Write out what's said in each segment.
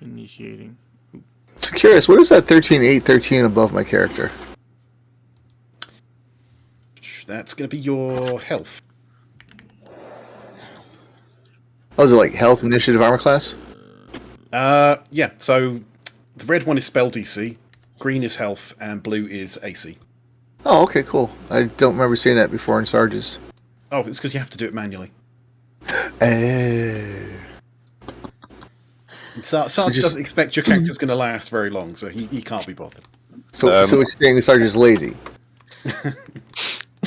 Initiating. So curious, what is that 13-8-13 above my character? That's going to be your health. Oh, is it like health, initiative, armor class? Yeah, so the red one is spell DC, green is health, and blue is AC. Oh, okay, cool. I don't remember seeing that before in Sarge's. Oh, it's because you have to do it manually. Sarge doesn't expect your character's going to last very long, so he can't be bothered. So it's saying the Sarge is lazy.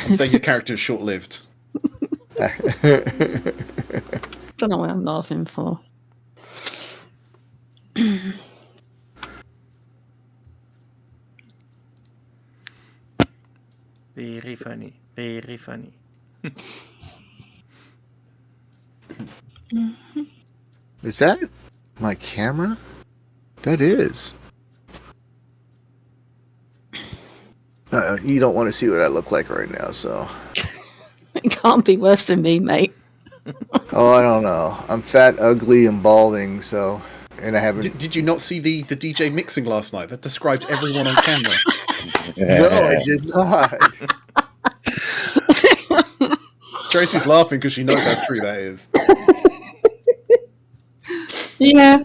I'm saying your character is short-lived. Don't know what I'm laughing for. Very funny. Very funny. Is that my camera? That is. You don't want to see what I look like right now, so. It can't be worse than me, mate. Oh, I don't know. I'm fat, ugly, and balding, so. And I haven't. Did you not see the DJ mixing last night? That describes everyone on camera. No, I did not. Tracy's laughing because she knows how true that is. Yeah.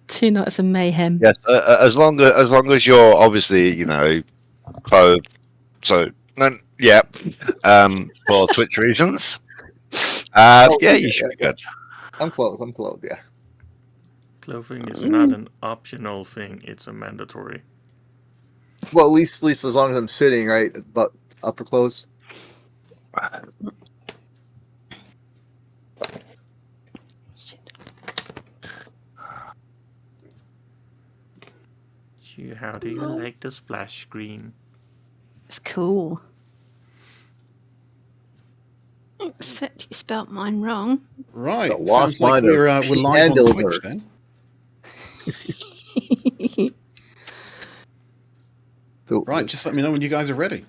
2 nights of mayhem. Yes, as long as you're obviously, clothed. So, yeah, for Twitch reasons. Yeah, you should be good. I'm clothed, yeah. Clothing is not an optional thing, it's a mandatory. Well, at least as long as I'm sitting, right? But upper clothes. How do you like the splash screen? It's cool. I expect you spelt mine wrong. Right. The lost Sounds like mind we're of live on Twitch Phandelver. then. Right, just let me know when you guys are ready.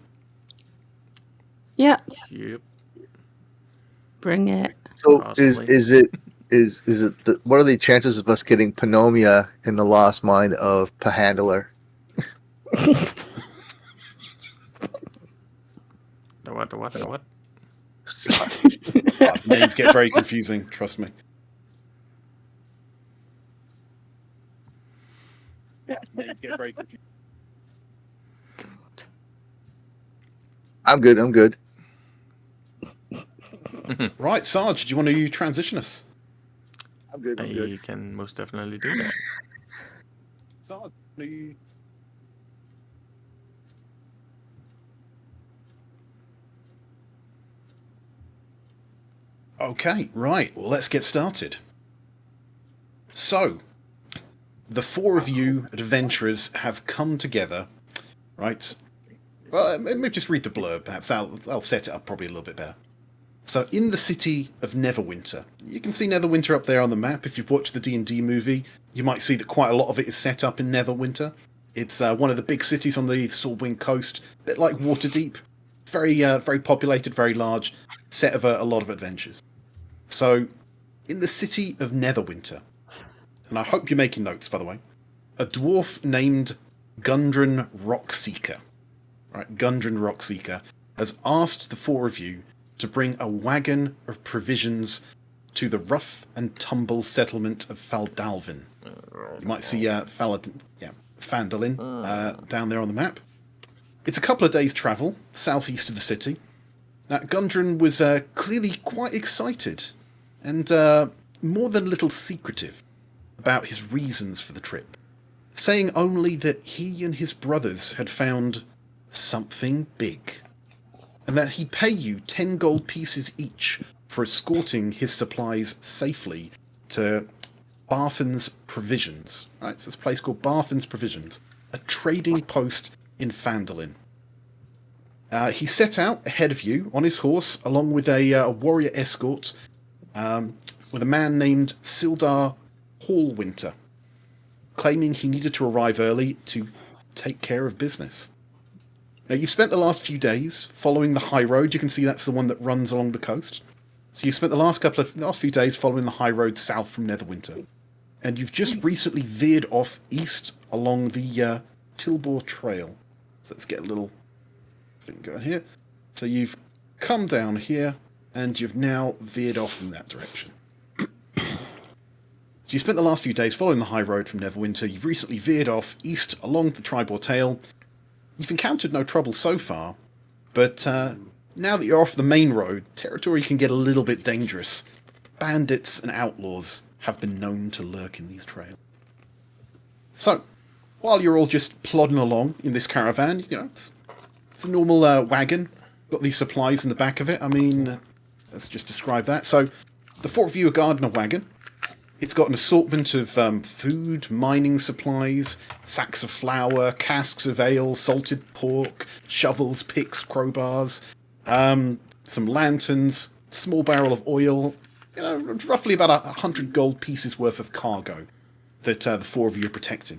Yeah, Yep. bring it. So Possibly. is it what are the chances of us getting Panomia in the lost mind of Phandelver? The what? Names get very confusing, trust me. Names get very confusing. I'm good. Right, Sarge, do you want to transition us? I'm good. I can most definitely do that. Sarge, please. Okay, right. Well, let's get started. So, the 4 of you adventurers have come together, right? Well, maybe just read the blurb. Perhaps I'll set it up probably a little bit better. So, in the city of Neverwinter, you can see Neverwinter up there on the map. If you've watched the D&D movie, you might see that quite a lot of it is set up in Neverwinter. It's one of the big cities on the Swordwind coast, a bit like Waterdeep. Very, very populated, very large, set of a lot of adventures. So, in the city of Neverwinter, and I hope you're making notes, by the way, a dwarf named Gundren Rockseeker, right, Gundren Rockseeker, has asked the 4 of you to bring a wagon of provisions to the rough and tumble settlement of Phandelver. You might see Phandelver down there on the map. It's a couple of days' travel southeast of the city. Now, Gundren was clearly quite excited and more than a little secretive about his reasons for the trip, saying only that he and his brothers had found something big, and that he'd pay you 10 gold pieces each for escorting his supplies safely to Barthen's Provisions. Right, so it's a place called Barthen's Provisions, a trading post in Phandelver. He set out ahead of you on his horse, along with a warrior escort, with a man named Sildar Hallwinter, claiming he needed to arrive early to take care of business. Now, you've spent the last few days following the high road. You can see that's the one that runs along the coast. So you spent the last few days following the high road south from Neverwinter. and you've just recently veered off east along the Tilbor Trail. So let's get a little thing going here. So you've come down here, and you've now veered off in that direction. So you spent the last few days following the high road from Neverwinter. You've recently veered off east along the Tribor Trail. You've encountered no trouble so far, but now that you're off the main road, territory can get a little bit dangerous. Bandits and outlaws have been known to lurk in these trails. So, while you're all just plodding along in this caravan, it's a normal wagon. Got these supplies in the back of it. I mean, let's just describe that. So, the four of you are guarding a wagon. It's got an assortment of food, mining supplies, sacks of flour, casks of ale, salted pork, shovels, picks, crowbars, some lanterns, small barrel of oil, roughly about 100 gold pieces worth of cargo that the four of you are protecting.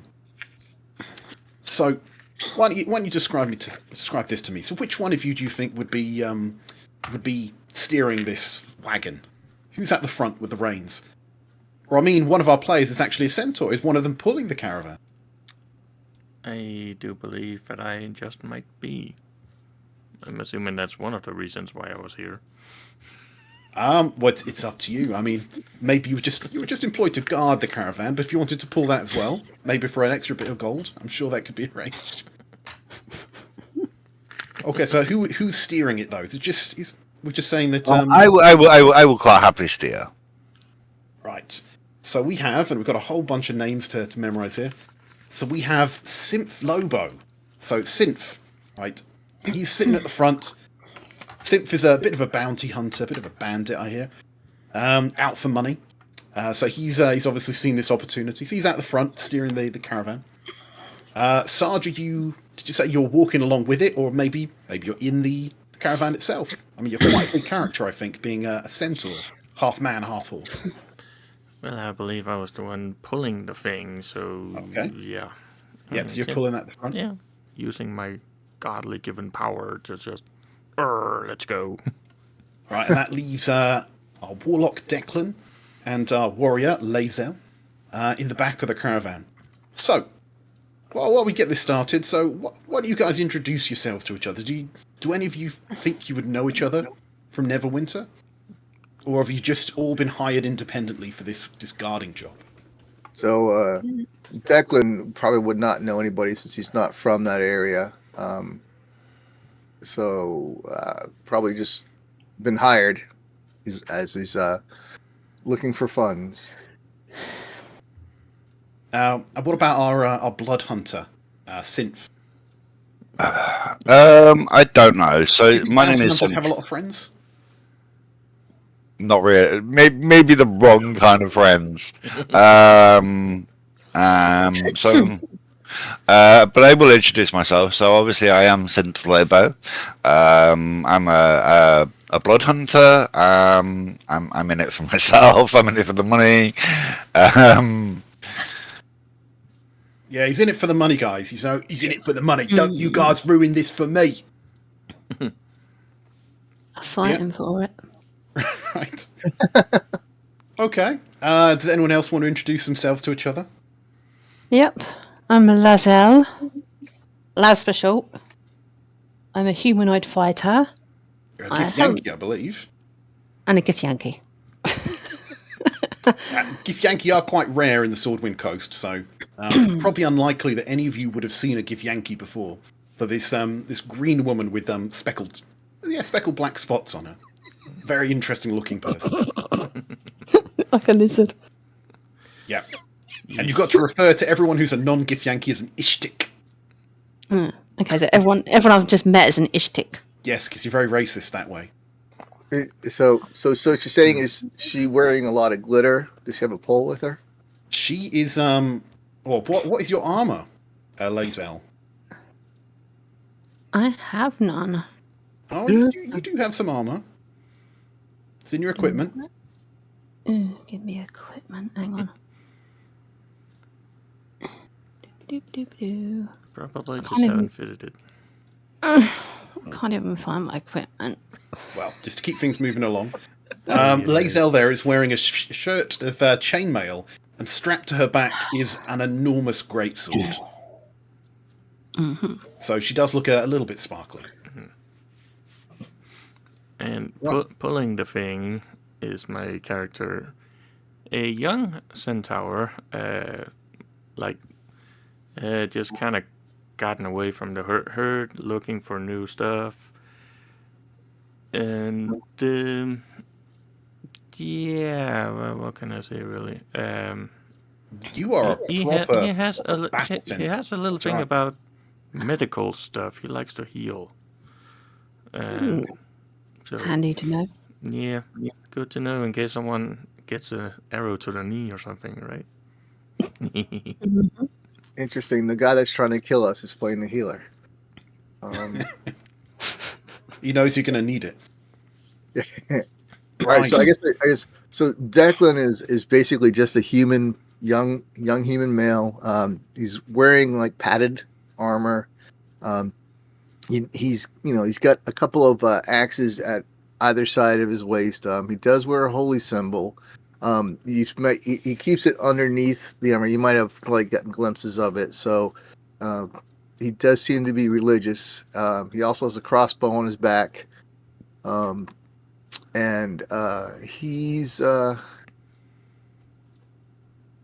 So, why don't you describe this to me? So, which one of you do you think would be steering this wagon? Who's at the front with the reins? Or, I mean, one of our players is actually a centaur. Is one of them pulling the caravan? I do believe that I just might be. I'm assuming that's one of the reasons why I was here. Well, it's up to you. I mean, maybe you were just employed to guard the caravan, but if you wanted to pull that as well, maybe for an extra bit of gold, I'm sure that could be arranged. Okay, so who's steering it though? We're just saying that. I will quite happily steer. Right. So we've got a whole bunch of names to memorize here. So we have Synth Lobo. So Synth, right? He's sitting at the front. Synth is a bit of a bounty hunter, a bit of a bandit, I hear. Out for money. So he's obviously seen this opportunity. So he's at the front, steering the caravan. Sarge, did you say you're walking along with it, or maybe you're in the caravan itself? I mean, you're quite a big character, I think, being a centaur, half man, half horse. Well, I believe I was the one pulling the thing, so Okay. yeah. Yeah, so you're pulling at the front. Yeah, using my godly given power to just, let's go. Right, and that leaves our warlock Declan and our warrior Lazel in the back of the caravan. So, while we get this started, why don't you guys introduce yourselves to each other? Do any of you think you would know each other from Neverwinter? Or have you just all been hired independently for this guarding job? So Declan probably would not know anybody since he's not from that area. Probably just been hired as he's looking for funds. What about our blood hunter, Synth? I don't know. So my name is Have a lot of friends. Not really. Maybe the wrong kind of friends. But I will introduce myself. So obviously, I am Synth Lobo. I'm a blood hunter. I'm in it for myself. I'm in it for the money. Yeah, he's in it for the money, guys. He's in it for the money. Don't you guys ruin this for me? I'm fighting for it. Right. Okay. Does anyone else want to introduce themselves to each other? Yep. I'm Lazel. Laz for short. I'm a humanoid fighter. You're a Githyanki, I believe. And a Githyanki. Githyanki are quite rare in the Swordwind Coast, so probably unlikely that any of you would have seen a Githyanki before. So this green woman with speckled black spots on her. Very interesting looking person. Like a lizard. Yeah. And you've got to refer to everyone who's a non-Githyanki as an Ishtik. Okay, so everyone I've just met is an Ishtik. Yes, because you're very racist that way. So she's saying, is she wearing a lot of glitter? Does she have a pole with her? She is well, what is your armor, Lazel? I have none. Oh, you do have some armor. It's in your equipment. Give me equipment. Hang on. Doop. Probably just Can't even- haven't fitted it. Can't even find my equipment. Well, just to keep things moving along. Lazel there is wearing a shirt of chainmail and strapped to her back is an enormous greatsword. Hmm. So she does look a little bit sparkly. And Right. pulling the thing is my character, a young centaur, just kind of gotten away from the herd, looking for new stuff, and yeah, well, what can I say really? You are He a proper has battle he has a little That's thing right. about medical stuff. He likes to heal, and so Handy to know. yeah, good to know in case someone gets an arrow to the knee or something, right? Mhm. Interesting. The guy that's trying to kill us is playing the healer. He knows you're going to need it. All right, Right. so I guess so. Declan is basically just a human, young human male. He's wearing like padded armor. Um, he's got a couple of axes at either side of his waist. He does wear a holy symbol. He keeps it underneath the armor. You might have like gotten glimpses of it. So he does seem to be religious. He also has a crossbow on his back. And he's a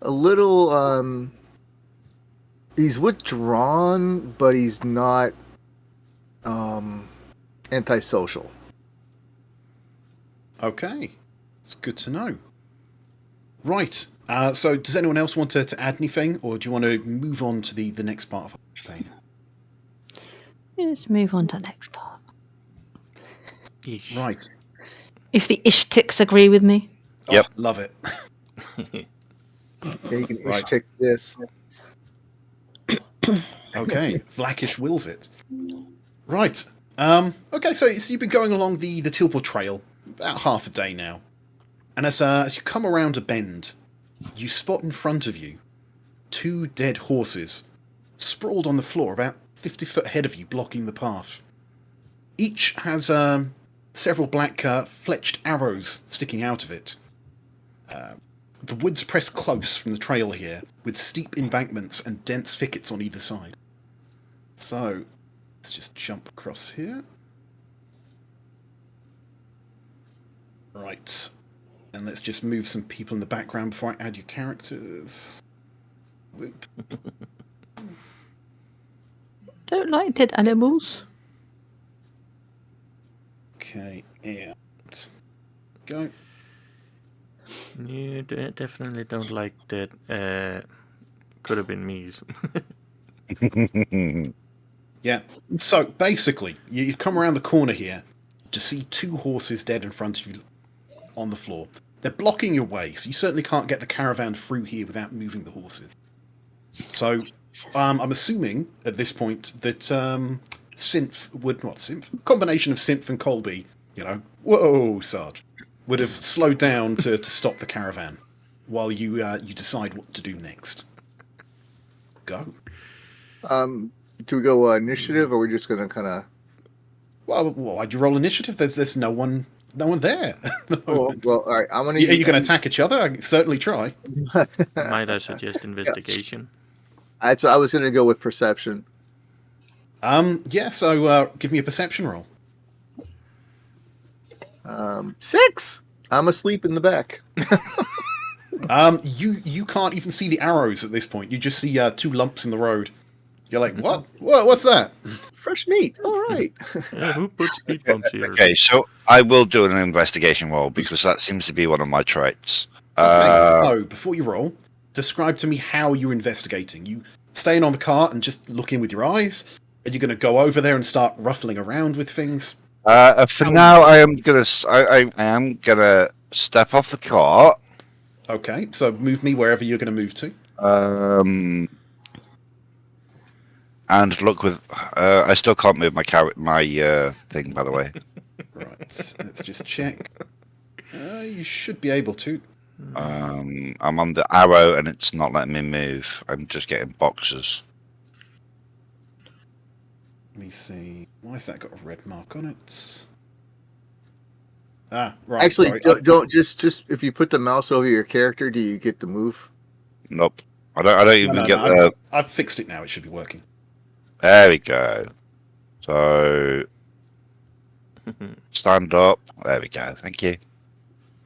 little he's withdrawn, but he's not um antisocial. Okay. It's good to know. Right. So does anyone else want to add anything, or do you want to move on to the next part of our campaign? Let's move on to the next part. Ish. Right. If the Ishtiks agree with me. Yep. Oh, love it. Yeah, you can Right. check this. Okay. Vlakish wills it. Right. Okay, so you've been going along the Tilpor Trail about half a day now. And as you come around a bend, you spot in front of you 2 dead horses sprawled on the floor about 50 foot ahead of you, blocking the path. Each has several black fletched arrows sticking out of it. The woods press close from the trail here, with steep embankments and dense thickets on either side. So, let's just jump across here. Right. And let's just move some people in the background before I add your characters. Whoop. Don't like dead animals. Okay, and go. You definitely don't like that. Could have been me's. Yeah. So basically, you've come around the corner here to see 2 horses dead in front of you on the floor. They're blocking your way, so you certainly can't get the caravan through here without moving the horses. So I'm assuming at this point that Synth would not Synth combination of Synth and Colby, whoa, Sarge, would have slowed down to stop the caravan while you decide what to do next. Go. Do we go initiative, or are we just gonna kind of? Well, why'd you roll initiative? There's no one there. At the moment. Well, all right. I'm gonna. Are you going to attack each other? I can certainly try. Might I suggest investigation? I was gonna go with perception. Yeah. So give me a perception roll. 6. I'm asleep in the back. You can't even see the arrows at this point. You just see 2 lumps in the road. You're like, what? What's that? Fresh meat. All right. Who put speed bumps here? Okay, so I will do an investigation roll because that seems to be one of my traits. Okay, so before you roll, describe to me how you're investigating. You staying on the cart and just looking with your eyes? Are you going to go over there and start ruffling around with things? For now, I am gonna step off the cart. Okay, so move me wherever you're going to move to. And look with. I still can't move my thing, by the way. Right, let's just check. You should be able to. I'm on the arrow and it's not letting me move. I'm just getting boxes. Let me see. Why has that got a red mark on it? Ah, right. Actually, sorry. don't just if you put the mouse over your character, do you get to move? Nope. I don't even No, get no, the. I've fixed it now. It should be working. There we go. So stand up. There we go. Thank you.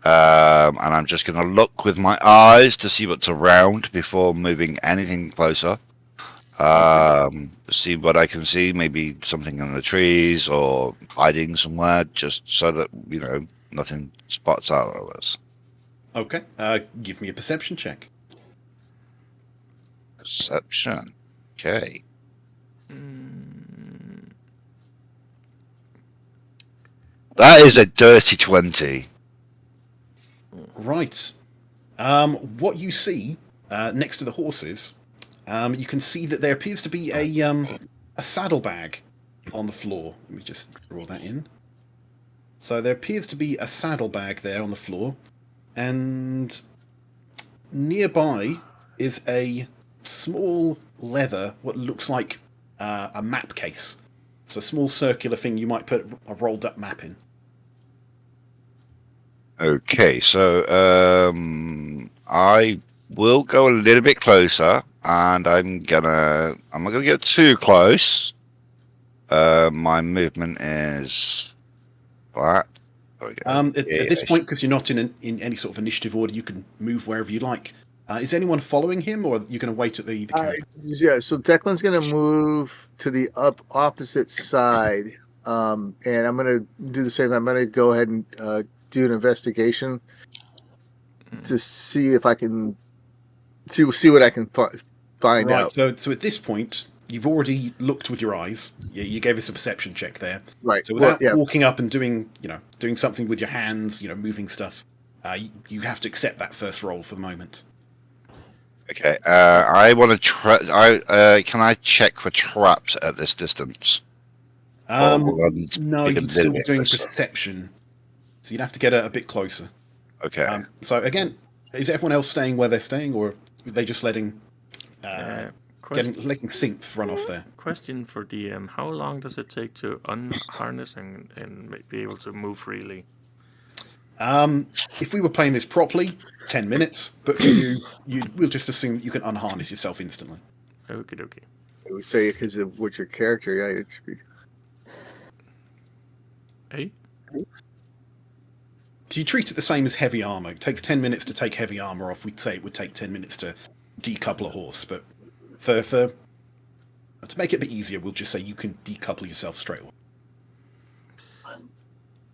And I'm just going to look with my eyes to see what's around before moving anything closer. See what I can see. Maybe something in the trees or hiding somewhere, just so that nothing spots out of us. Okay. Give me a perception check. Perception. Okay. That is a dirty 20. Right. What you see next to the horses, you can see that there appears to be a saddlebag on the floor. Let me just draw that in. So there appears to be a saddlebag there on the floor, and nearby is a small leather, what looks like a map case. It's a small circular thing you might put a rolled up map in. Okay, so I will go a little bit closer, and I'm not gonna get too close. My movement is flat. There we go. At this point, because you're not in any sort of initiative order, you can move wherever you like. Is anyone following him, or are you going to wait at the carriage? Yeah, so Declan's going to move to the opposite side, and I'm going to do the same. I'm going to go ahead and do an investigation to see if I can see what I can find Right. out. So at this point, you've already looked with your eyes. You gave us a perception check there. Right. So Well, without yeah. walking up and doing something with your hands, moving stuff, you have to accept that first roll for the moment. Okay. I want to try. Can I check for traps at this distance? Or will I need to No, dig a you'd little still be bit doing closer? perception, so you'd have to get a bit closer. Okay. So again, is everyone else staying where they're staying, or are they just letting synth run off there? Question for DM: how long does it take to unharness and be able to move freely? If we were playing this properly, 10 minutes, but for we'll just assume that you can unharness yourself instantly. Okie dokie. I would say because of what your character, yeah, it should be. Hey? So you treat it the same as heavy armor. It takes 10 minutes to take heavy armor off. We'd say it would take 10 minutes to decouple a horse, but to make it a bit easier, we'll just say you can decouple yourself straight away.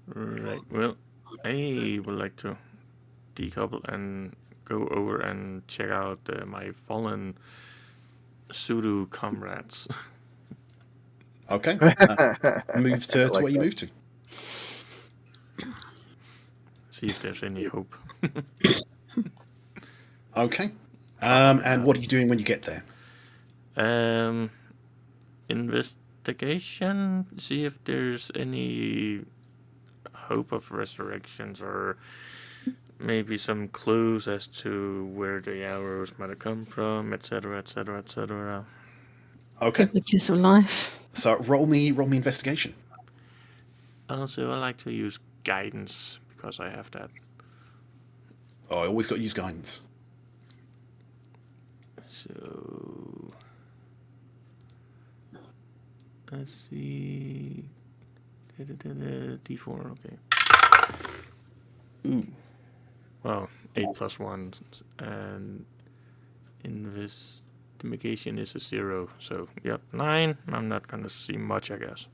Right. Well, I would like to decouple and go over and check out my fallen pseudo comrades. Okay. Move to like where you that. move to. See if there's any hope. Okay. And what are you doing when you get there? Investigation. See if there's any hope of resurrections or maybe some clues as to where the arrows might have come from, etc., etc., etc. Okay. The kiss of life. So roll me investigation. Also, I like to use guidance because I have that. Oh, I always got to use guidance. So let's see. D4. Okay. Ooh. Well, 8 plus 1, and investigation is a 0. So, yep, 9. I'm not going to see much, I guess.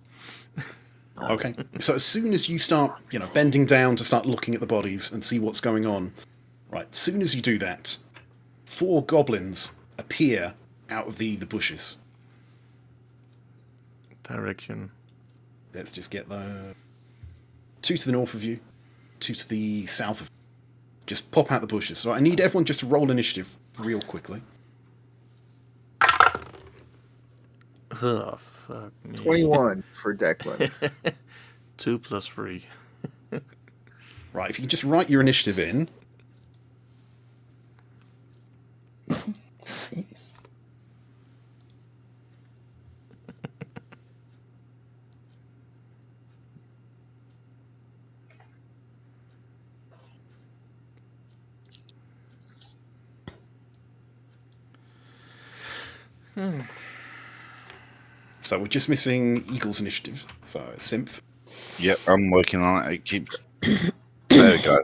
Okay. So as soon as you start, bending down to start looking at the bodies and see what's going on, right, as soon as you do that, 4 goblins appear out of the bushes. Direction. Let's just get the 2 to the north of you, 2 to the south of you. Just pop out the bushes. So I need everyone just to roll initiative real quickly. Oh, fuck me. 21 for Declan. 2 plus 3. Right, if you can just write your initiative in. 6. So we're just missing Eagle's initiative. So Synth. Yep, I'm working on it. It keeps. There we go.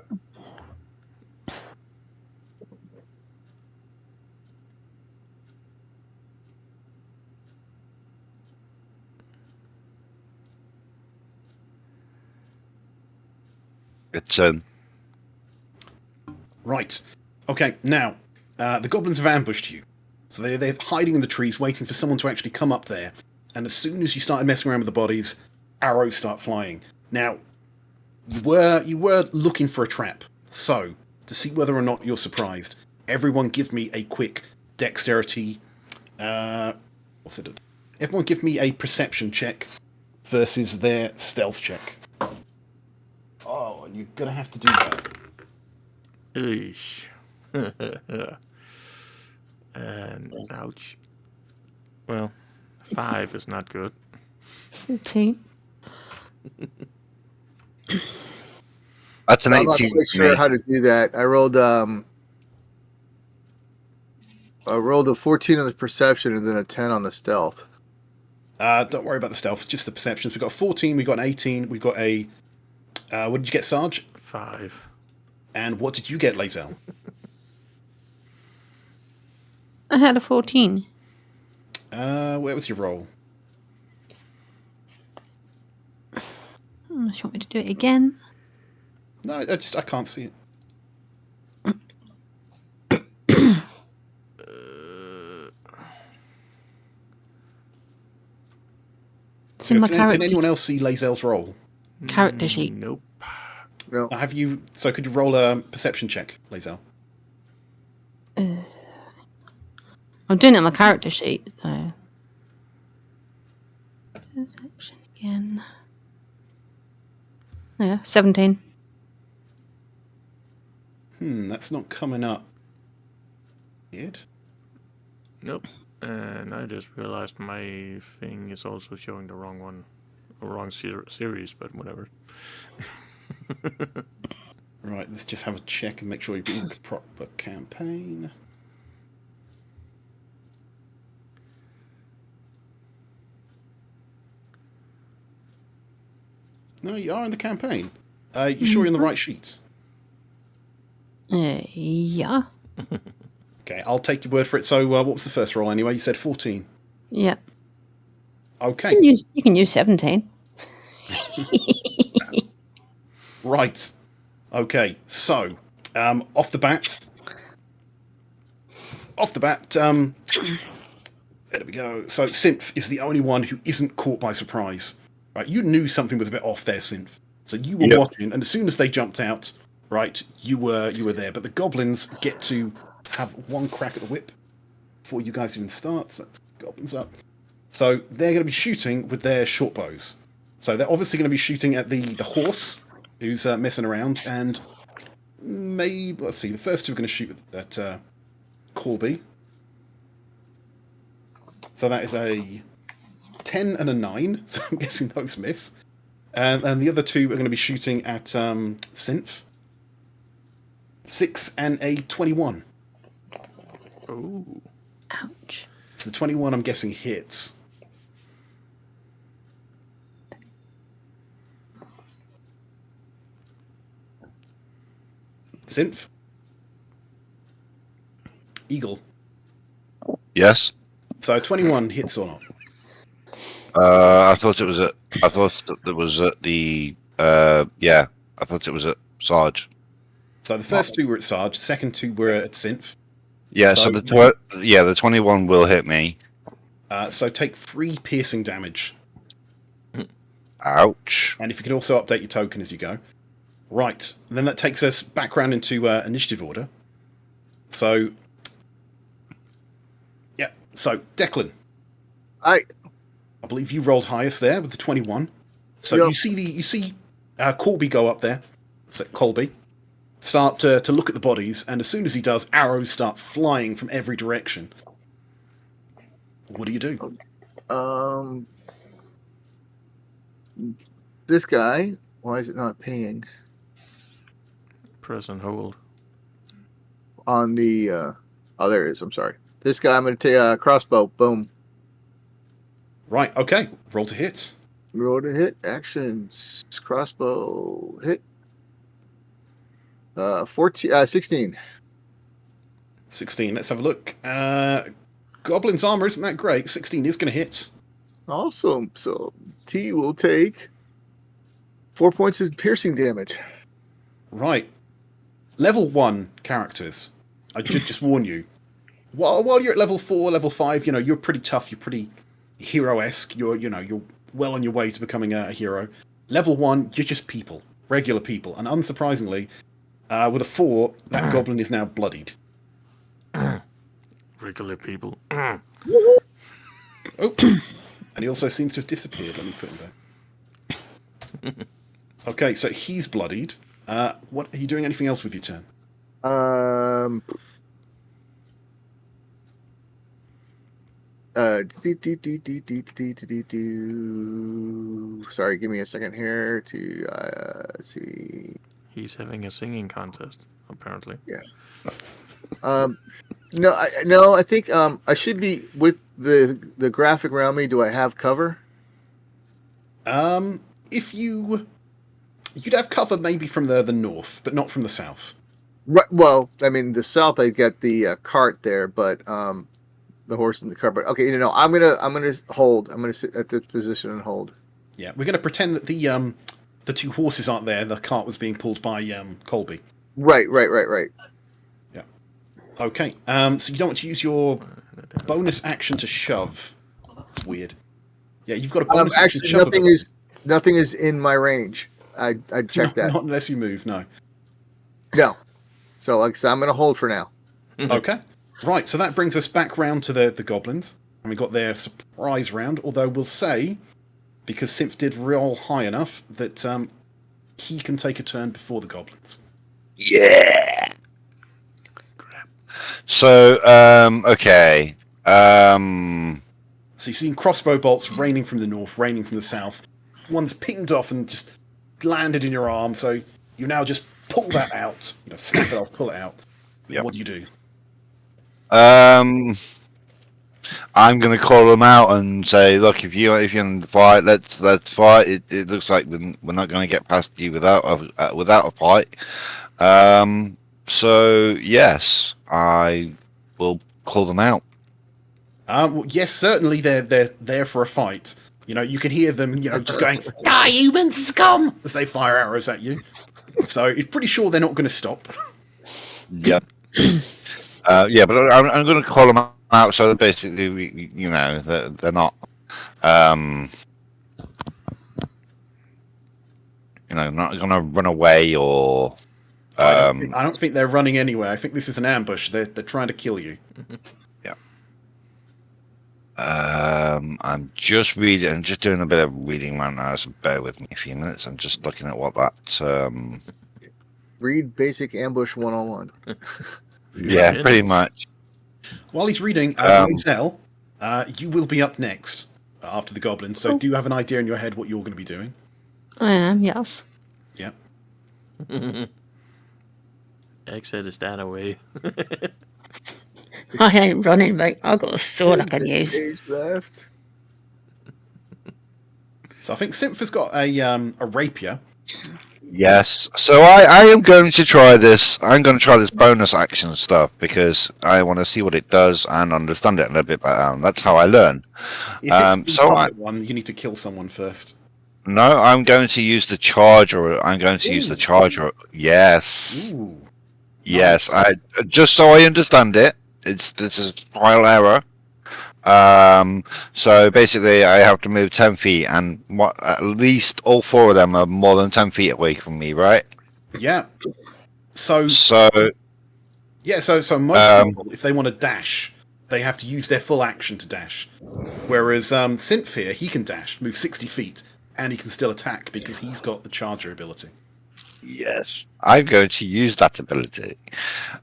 It's Right. Okay, now, the goblins have ambushed you. So they're hiding in the trees, waiting for someone to actually come up there. And as soon as you started messing around with the bodies, arrows start flying. Now, you were looking for a trap. So, to see whether or not you're surprised, everyone give me a quick dexterity... what's it? Everyone give me a perception check versus their stealth check. Oh, and you're going to have to do that. Eesh. And ouch. Well, 5 is not good. 14. That's an I'm not 18 quite for sure me. how to do that. I rolled a 14 on the perception and then a 10 on the stealth. Don't worry about the stealth, just the perceptions. We've got 14, we've got an 18, we've got a... what did you get, Sarge? 5. And what did you get, Lazel? I had a 14. Where was your roll? Do you want me to do it again? No, I can't see it. It's in my Can anyone else see Lazel's roll? character sheet. Nope. No, Have you... So could you roll a perception check, Lazel? I'm doing it on my character sheet. So. Perception again. Yeah, 17. That's not coming up. Weird. Nope. And I just realized my thing is also showing the wrong one. Or wrong series, but whatever. Right, let's just have a check and make sure you're doing the proper campaign. No, you are in the campaign. You sure you're in the right sheets? Yeah. Okay, I'll take your word for it. So, what was the first roll anyway? You said 14. Yeah. Okay. You can use 17. Right. Okay. So, off the bat. There we go. So, Synth is the only one who isn't caught by surprise. Right? You knew something was a bit off there, Synth. So you were Yep. watching, and as soon as they jumped out, right, you were there. But the goblins get to have one crack at the whip before you guys even start. So goblins up. So they're going to be shooting with their short bows. So they're obviously going to be shooting at the horse who's messing around, and maybe let's see. The first two are going to shoot at Corby. So that is a 10 and a 9. So I'm guessing those miss. And the other two are going to be shooting at Synth. 6 and a 21. Oh. Ouch. So the 21, I'm guessing, hits. Synth. Eagle. Yes. So 21 hits or not? I thought it was at. I thought that was at the. Yeah. I thought it was at Sarge. So the first two were at Sarge, the second two were at Synth. Yeah. So- So the the 21 will hit me. So take 3 piercing damage. Ouch. And if you can also update your token as you go. Right. Then that takes us back round into initiative order. So, yeah. So, Declan. I believe you rolled highest there with the 21. So Yep. you see Colby go up there. So Colby start to look at the bodies, and as soon as he does, arrows start flying from every direction. What do you do? This guy. Why is it not pinging Press and hold. on the? Oh, there it is. I'm sorry. This guy, I'm going to take a crossbow. Boom. Right, okay. Roll to hit. Roll to hit. Actions. Crossbow hit. 16. 16. Let's have a look. Goblin's armor isn't that great. 16 is going to hit. Awesome. So T will take 4 points of piercing damage. Right. Level 1 characters. I should just warn you. While you're at level 4, level 5, you're pretty tough. You're pretty hero-esque. You're well on your way to becoming a hero. Level 1, you're just people. Regular people. And unsurprisingly, with a 4, that goblin is now bloodied. Regular people. Oh. And he also seems to have disappeared. Let me put him back. Okay, so he's bloodied. What are you doing? Anything else with your turn? Sorry, give me a second here to see. He's having a singing contest, apparently. Yeah. No, I think I should be with the graphic around me. Do I have cover? If you'd have cover maybe from the north, but not from the south. Right. Well, I mean, the south I get the cart there, but the horse in the cart. But okay, I'm gonna hold. I'm gonna sit at this position and hold. Yeah, we're gonna pretend that the two horses aren't there. The cart was being pulled by Colby. Right. Yeah. Okay. So you don't want to use your bonus action to shove. That's weird. Yeah, you've got a bonus action to actually, shove. nothing is in my range. I checked that. Not unless you move. No. No. So like I said, I'm gonna hold for now. Okay. Right. So that brings us back round to the goblins, and we got their surprise round. Although we'll say, because Synth did roll high enough, that he can take a turn before the goblins. Yeah. So, okay. So you've seen crossbow bolts raining from the north, raining from the south. One's pinged off and just landed in your arm, so you now just pull that out. Snap it off, pull it out. Yep. What do you do? I'm going to call them out and say, look, if you can fight, let's fight. It looks like we're not going to get past you without a fight. So yes, I will call them out. Well, yes, certainly they're there for a fight. You can hear them, just going, "Die, humans, scum!" as they fire arrows at you. So you're pretty sure they're not going to stop. Yep. Yeah, but I'm going to call them out. So basically, they're not, not going to run away or. I don't think they're running anywhere. I think this is an ambush. They're trying to kill you. Yeah. I'm just reading. I'm just doing a bit of reading right now. So bear with me a few minutes. I'm just looking at what that. Read Basic Ambush 101. Yeah, pretty much. While he's reading, Maisel, you will be up next after the goblins. So do you have an idea in your head what you're going to be doing? I am, yes. Yeah. Exit is that away. I ain't running, mate. I've got a sword I can use. Page left. So I think Synth has got a rapier. Yes. So I am going to try this. I'm going to try this bonus action stuff because I want to see what it does and understand it a little bit better. That's how I learn. If it's one, you need to kill someone first. No, I'm going to use the charger. I'm going to use the charger. Yes. Ooh. Yes. I just so I understand it. This is trial error. So basically, I have to move 10 feet, and at least all 4 of them are more than 10 feet away from me, right? Yeah. So most people, if they want to dash, they have to use their full action to dash. Whereas Synth here, he can dash, move 60 feet, and he can still attack because he's got the charger ability. Yes, I'm going to use that ability.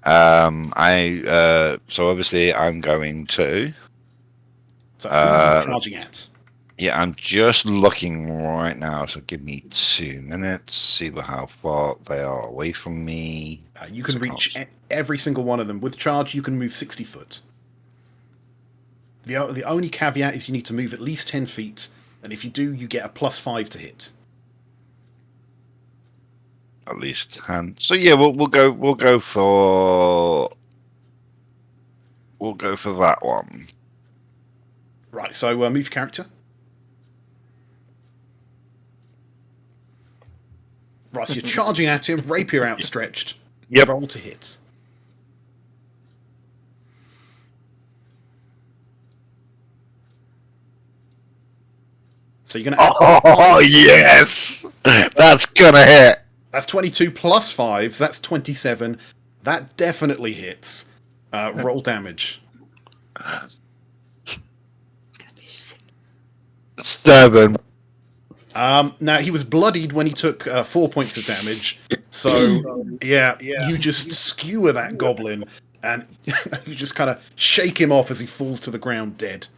So obviously I'm going to. So who are you charging at? Yeah, I'm just looking right now. So give me 2 minutes. See how far they are away from me. You can reach every single one of them with charge. You can move 60 foot. The only caveat is you need to move at least 10 feet, and if you do, you get a +5 to hit. At least 10. So yeah, we'll go for that one. Right, so move your character. Right, so you're charging at him, rapier outstretched. Yep. Roll to hit. So you're going to add Oh yes, that's gonna hit. That's 22 plus 5, so that's 27. That definitely hits. Roll damage. 7. Now, he was bloodied when he took 4 points of damage. So, yeah, you just skewer that goblin, and you just kind of shake him off as he falls to the ground dead.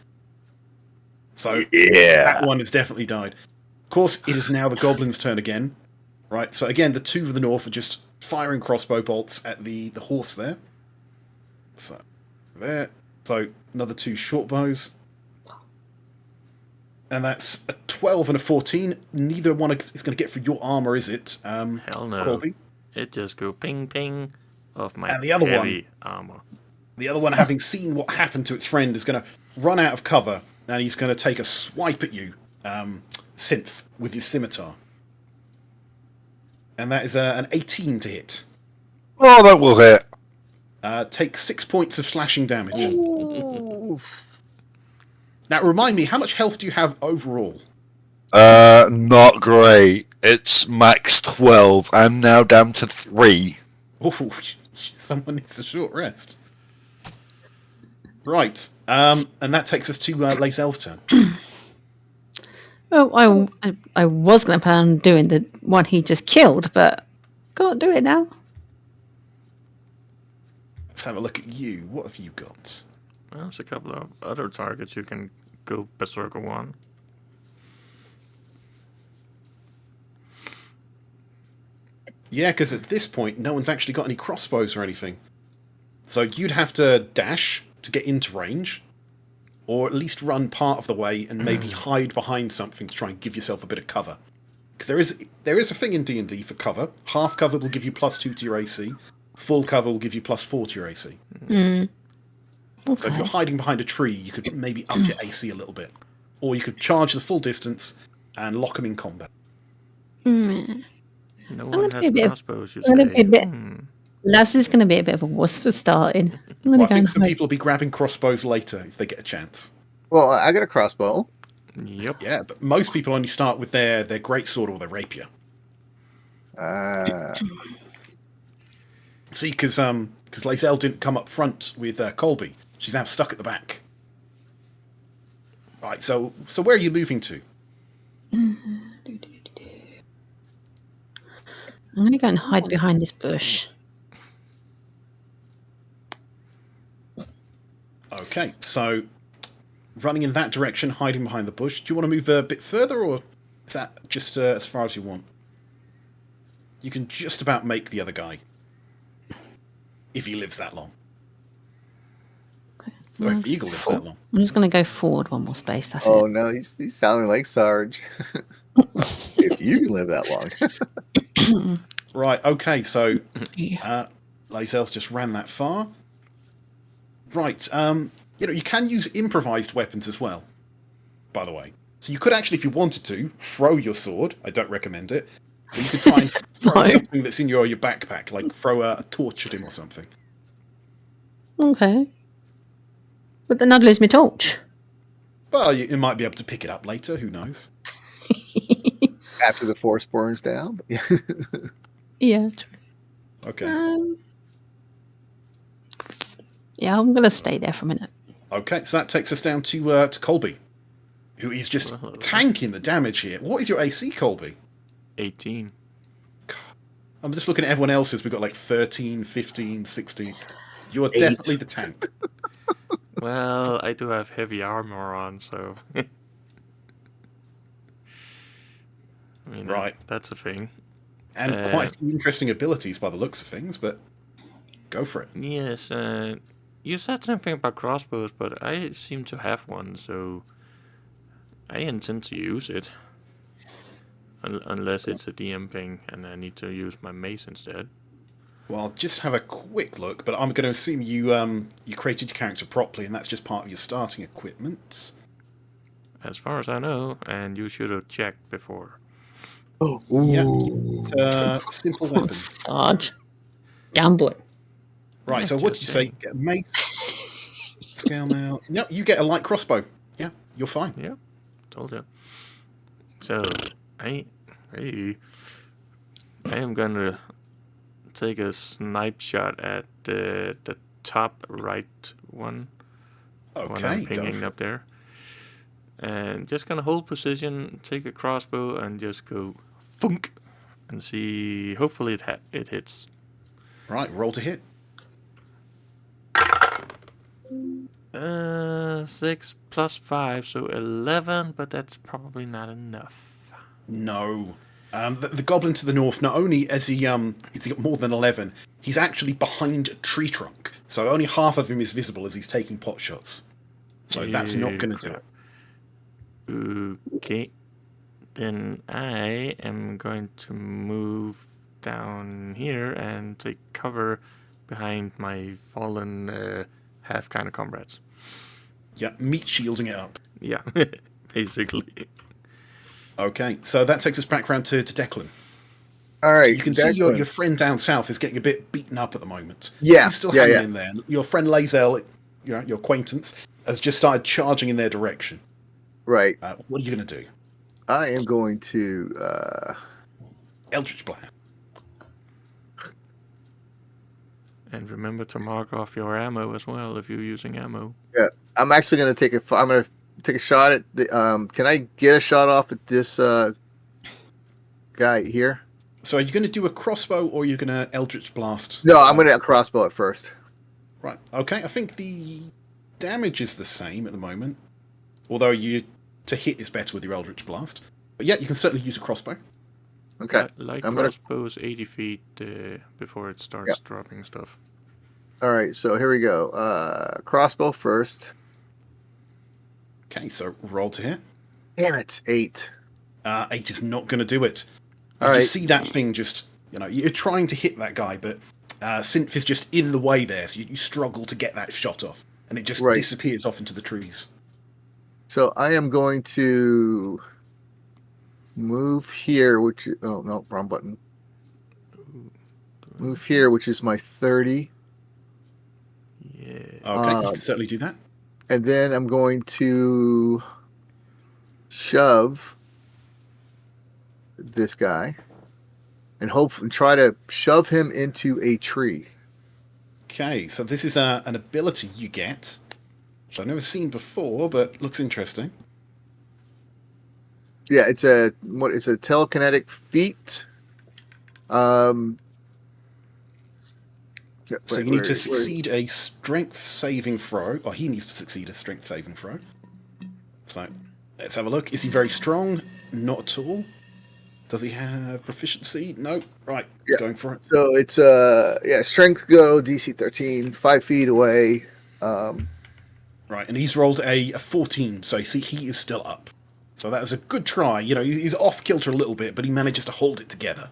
So, that one has definitely died. Of course, it is now the goblin's turn again. Right, so again, the two of the north are just firing crossbow bolts at the horse there. So, there. So, another 2 short bows. And that's a 12 and a 14. Neither one is going to get through your armor, is it? Hell no. Colby? It just go ping ping off my And the other heavy armor. The other one, having seen what happened to its friend, is going to run out of cover, and he's going to take a swipe at you, Synth, with his scimitar. And that is an 18 to hit. Oh, that will hit. Take 6 points of slashing damage. Ooh. Now, remind me, how much health do you have overall? Not great. It's max 12. I'm now down to 3. Oh, someone needs a short rest. Right, and that takes us to Lazel's turn. Well, I was going to plan on doing the one he just killed, but can't do it now. Let's have a look at you. What have you got? Well, there's a couple of other targets you can go berserker on. Yeah, because at this point, no one's actually got any crossbows or anything. So you'd have to dash to get into range, or at least run part of the way and maybe hide behind something to try and give yourself a bit of cover. Because there is a thing in D&D for cover. Half cover will give you +2 to your AC. Full cover will give you +4 to your AC. Mm. Okay. So if you're hiding behind a tree, you could maybe up your AC a little bit. Or you could charge the full distance and lock them in combat. Mm. No I'm one gonna be a has bit of- crossbows, you I'm gonna say. be a bit- Laz is going to be a bit of a wuss for starting. I'm Well, going I to go think and some hide. people will be grabbing crossbows later if they get a chance. Well, I got a crossbow. Yep. Yeah, but most people only start with their greatsword or their rapier. See, because Lazel didn't come up front with Colby. She's now stuck at the back. Right, so where are you moving to? I'm going to go and hide behind this bush. Okay, so running in that direction, hiding behind the bush. Do you want to move a bit further, or is that just as far as you want? You can just about make the other guy. If he lives that long. Or if the eagle lives that long. I'm just going to go forward one more space. That's Oh it. no, he's sounding like Sarge. If you can live that long. Right, okay, so Yeah. Lazel's just ran that far. Right, you can use improvised weapons as well, by the way. So you could actually, if you wanted to, throw your sword. I don't recommend it. Or you could try and throw No. something that's in your backpack, like throw a torch at him or something. Okay. But then I'd lose my torch. Well, you might be able to pick it up later, who knows? After the force burns down. Yeah, true. Okay. Yeah, I'm going to stay there for a minute. Okay, so that takes us down to Colby, who is just tanking the damage here. What is your AC, Colby? 18. I'm just looking at everyone else's. We've got like 13, 15, 16. You're 8. definitely the tank. Well, I do have heavy armor on, so. I mean, Right. That's a thing. And quite a few interesting abilities by the looks of things, but go for it. Yes, You said something about crossbows, but I seem to have one, so I intend to use it. Unless it's a DM thing and I need to use my mace instead. Well, I'll just have a quick look, but I'm going to assume you created your character properly, and that's just part of your starting equipment. As far as I know, and you should have checked before. Oh, Yeah, simple weapon. Sarge. Gambling. Right, Yeah, so what did just you say? saying. Get a mace, scale mail. Yep, you get a light crossbow. Yeah, you're fine. Yeah, told you. So, I am gonna take a snipe shot at the top right one. One Okay, I'm go pinging for up there. And just gonna hold position, take a crossbow, and just go thunk, and see. Hopefully it hits. it. Right, roll to hit. 6 plus 5, so 11, but that's probably not enough. No. The goblin to the north, not only has he got more than 11, he's actually behind a tree trunk. So only half of him is visible as he's taking pot shots. So that's not going to do it. Okay. Then I am going to move down here and take cover behind my fallen half kind of comrades. Yeah, meat shielding it up. Yeah, basically. Okay, so that takes us back round to Declan. all right. So you can see Declan. your friend down south is getting a bit beaten up at the moment. Yeah, He's still yeah, hanging yeah. in there. Your friend Lazel, your acquaintance, has just started charging in their direction. Right. What are you going to do? I am going to. Eldritch Blast. And remember to mark off your ammo as well if you're using ammo. Yeah, I'm actually going to take a. I'm going to take a shot at the. Can I get a shot off at this guy here? So are you going to do a crossbow or are you going to Eldritch Blast? No, I'm going to crossbow it first. Right. Okay. I think the damage is the same at the moment, although to hit is better with your Eldritch Blast. But yeah, you can certainly use a crossbow. Okay. Light I'm gonna- crossbows 80 feet before it starts dropping stuff. All right. So here we go. Crossbow first. Okay. So roll to hit. Yeah, it's 8. 8 is not going to do it. You All just right. see that thing just, you're trying to hit that guy, but Synth is just in the way there, so you struggle to get that shot off, and it just Right. disappears off into the trees. So I am going to move here, which oh no, wrong button. Move here, which is my 30, Yeah. Okay, you can certainly do that. and then I'm going to shove this guy, and try to shove him into a tree. Okay, so this is an ability you get, which I've never seen before, but looks interesting. Yeah, it's a telekinetic feat. So you need to succeed a strength saving throw, or he needs to succeed a strength saving throw. So let's have a look. Is he very strong? Not at all. Does he have proficiency? No. Right, Yeah. going for it. So it's strength go DC 13, 5 feet away. Right, and he's rolled a 14, so you see he is still up. So that is a good try. He's off kilter a little bit, but he manages to hold it together.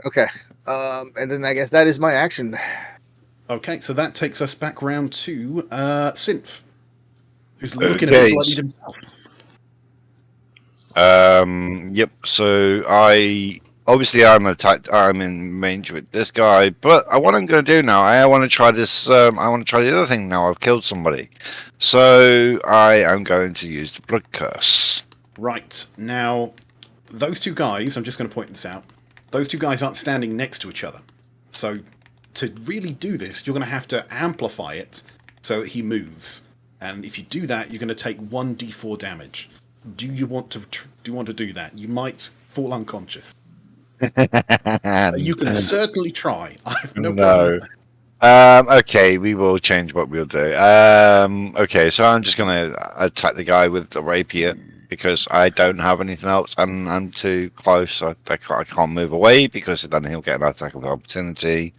Okay. And then I guess that is my action. Okay, so that takes us back round to Synth, who's looking Okay. at bloodied himself. Yep. So I'm in range with this guy, but what I'm going to do now, I want to try this. I want to try the other thing now. I've killed somebody, so I am going to use the blood curse. Right, now, those two guys, I'm just going to point this out, those two guys aren't standing next to each other. So to really do this, you're going to have to amplify it so that he moves. And if you do that, you're going to take 1d4 damage. Do you want to do that? You might fall unconscious. You can certainly try. I have no problem with that. Okay, we will change what we'll do. Okay, so I'm just going to attack the guy with the rapier because I don't have anything else, and I'm too close. I can't move away because then he'll get an attack of opportunity.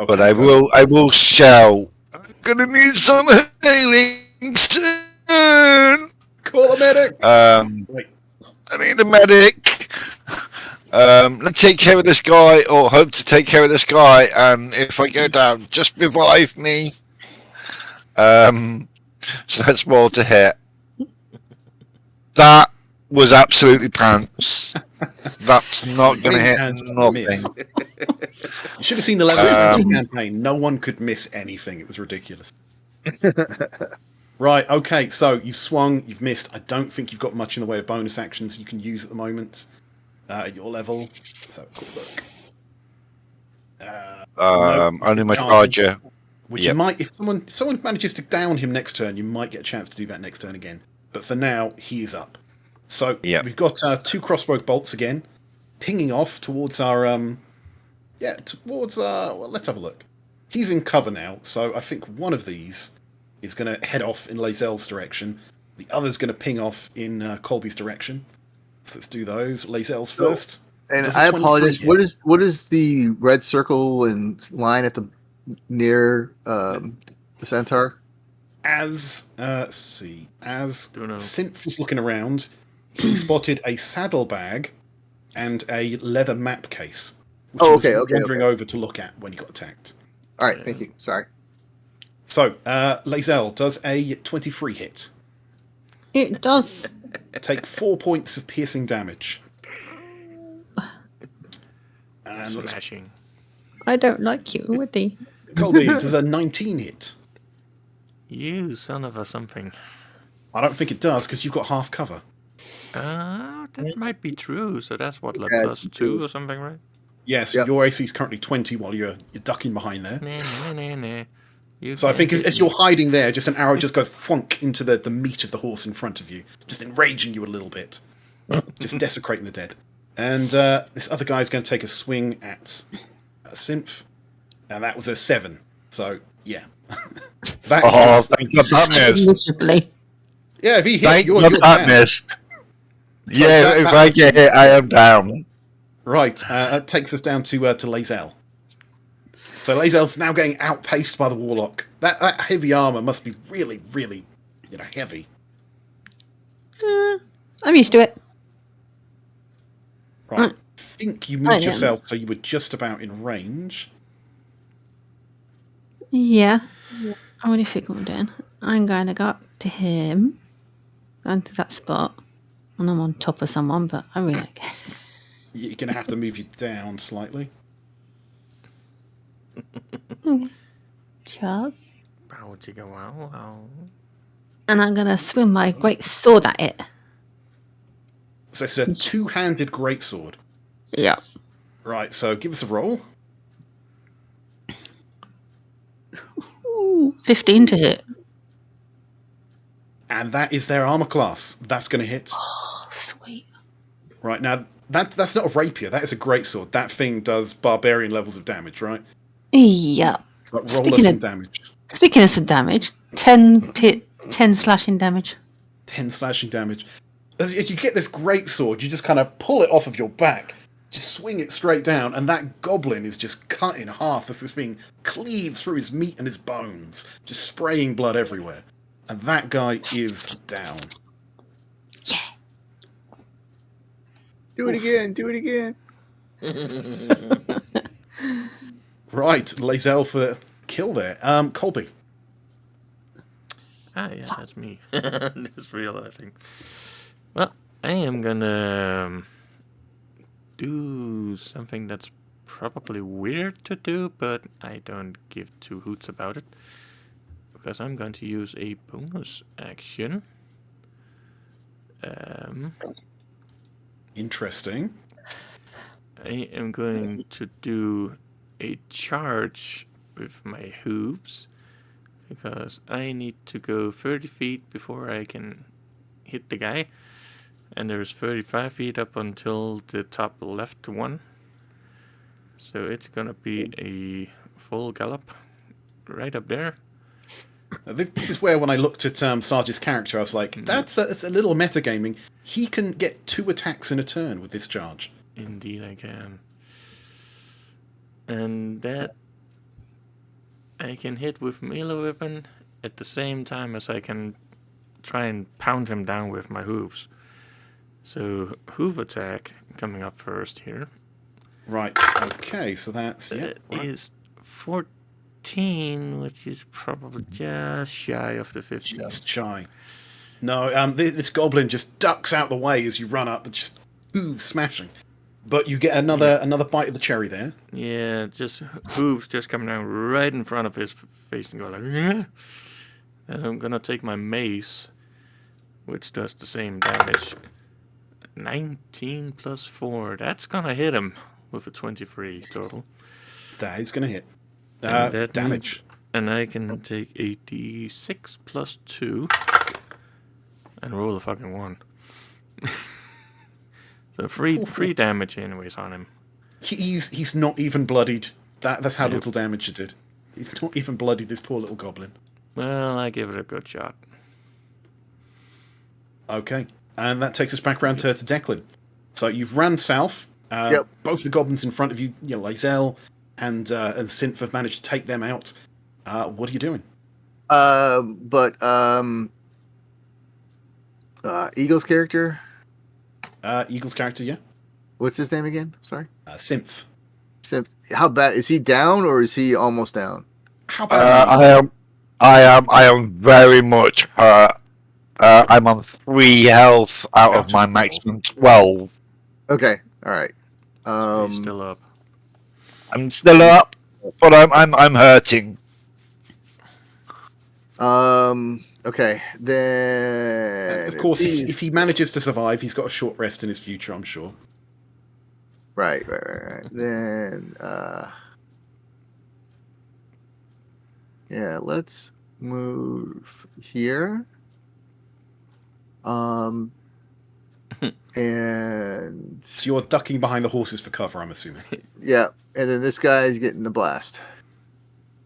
Okay, but I will shout. I'm gonna need some healing soon. Call a medic. Wait. I need a medic. Let's take care of this guy, or hope to take care of this guy. And if I go down, just revive me. So that's more to hit. That was absolutely pants. That's not going to hit And nothing. miss. You should have seen the level of the campaign. No one could miss anything. It was ridiculous. Right, okay, so you swung, you've missed. I don't think you've got much in the way of bonus actions you can use at the moment at your level. Let's have a quick look. Only my charger. Which you might, if someone manages to down him next turn, you might get a chance to do that next turn again. But for now, he is up. So we've got 2 crossbow bolts again, pinging off towards our well, let's have a look. He's in cover now, so I think one of these is going to head off in Lazel's direction. The other's going to ping off in Colby's direction. So let's do those. Lazel's first. And I apologize. Hit? What is the red circle and line at the near the centaur? As Synth was looking around, he spotted a saddlebag and a leather map case. Which he was wandering over to look at when he got attacked. All right, thank you. Sorry. So, Lazel does a 23 hit. It does. Take 4 points of piercing damage. And Smashing. I don't like you, Woody. Colby does a 19 hit. You son of a something. I don't think it does because you've got half cover. That might be true. So that's what, like +2 or something, right? Yes, your AC is currently 20 while you're ducking behind there. Nah. So I think as you're hiding there, just an arrow just goes thwunk into the meat of the horse in front of you, just enraging you a little bit, just desecrating the dead. And this other guy's going to take a swing at Synth, and that was a 7. So yeah, Thank God that missed. Miserably. Yeah, if he hit, Thank you're God that down. missed. So Yeah, if I get hit, I am down. Right, that takes us down to Lazel. So Lazel's now getting outpaced by the Warlock. That heavy armor must be really, really, heavy. I'm used to it. Right, I think you moved yourself, so you were just about in range. Yeah. What do you think I'm doing? I'm going to go up to him, going to that spot, and I'm on top of someone, but I really don't care. You're going to have to move you down slightly. Charles. Wow. And I'm going to swing my great sword at it. So it's a two-handed greatsword. Yeah. Right, so give us a roll. Ooh, 15 to hit. And that is their armor class. That's going to hit. Oh, sweet. Right, now, that's not a rapier. That is a greatsword. That thing does barbarian levels of damage, right? Yeah. So roll us some damage. Speaking of some damage, 10 slashing damage. 10 slashing damage. As you get this greatsword, you just kind of pull it off of your back, just swing it straight down, and that goblin is just cut in half as this thing cleaves through his meat and his bones, just spraying blood everywhere. And that guy is down. Yeah. Do it again. Do it again. Right, Lazel for the kill there. Colby. Yeah, that's me. Just realizing. Well, I am gonna do something that's probably weird to do, but I don't give 2 hoots about it. Because I'm going to use a bonus action. Interesting. I am going to do a charge with my hooves. Because I need to go 30 feet before I can hit the guy. And there's 35 feet up until the top left one. So it's gonna be a full gallop right up there. This is where when I looked at Sarge's character, I was like, that's a little metagaming. He can get 2 attacks in a turn with this charge. Indeed I can. And that I can hit with melee weapon at the same time as I can try and pound him down with my hooves. So hoof attack coming up first here. Right. Okay. So that's It right. is 14, which is probably just shy of the 15. Just shy. No, this goblin just ducks out the way as you run up, and just smashing. But you get another bite of the cherry there. Yeah, just hooves just coming down right in front of his face and go like, "Yeah." And I'm gonna take my mace, which does the same damage. 19 plus 4. That's gonna hit him with a 23 total. That is going to hit. And that Damage. And I can take a d6 plus 2 and roll a fucking 1. So free damage anyways on him. He's not even bloodied. That's how Yep. little damage you did. He's not even bloodied, this poor little goblin. Well, I give it a good shot. Okay. And that takes us back around to Declan. So you've ran south. Yep. Both the goblins in front of you, Lae'zel and Synth have managed to take them out. What are you doing? Eagle's character. Eagle's character, yeah. What's his name again? Sorry. Synth. How bad is he? Down or is he almost down? How bad? I am very much hurt. I'm on 3 health out of my maximum 12. Okay. All right. He's still up. I'm still up, but I'm hurting. Okay. Then. Of course, if he manages to survive, he's got a short rest in his future, I'm sure. Right. Then. Yeah. Let's move here. And So you're ducking behind the horses for cover, I'm assuming. yeah, and then this guy's getting the blast.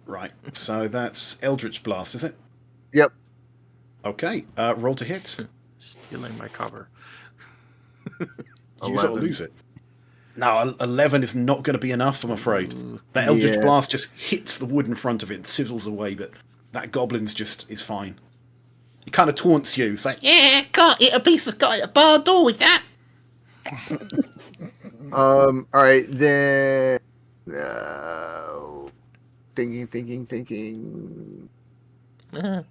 Right. So that's Eldritch Blast, is it? Yep. Okay. Roll to hit. Stealing my cover. Use it or lose it. No, 11 is not going to be enough, I'm afraid. That Eldritch Blast just hits the wood in front of it and sizzles away, but that goblin's just is fine. He kind of taunts you. It's like, yeah, can't hit a piece of a bar door with that. All right, then. Thinking. All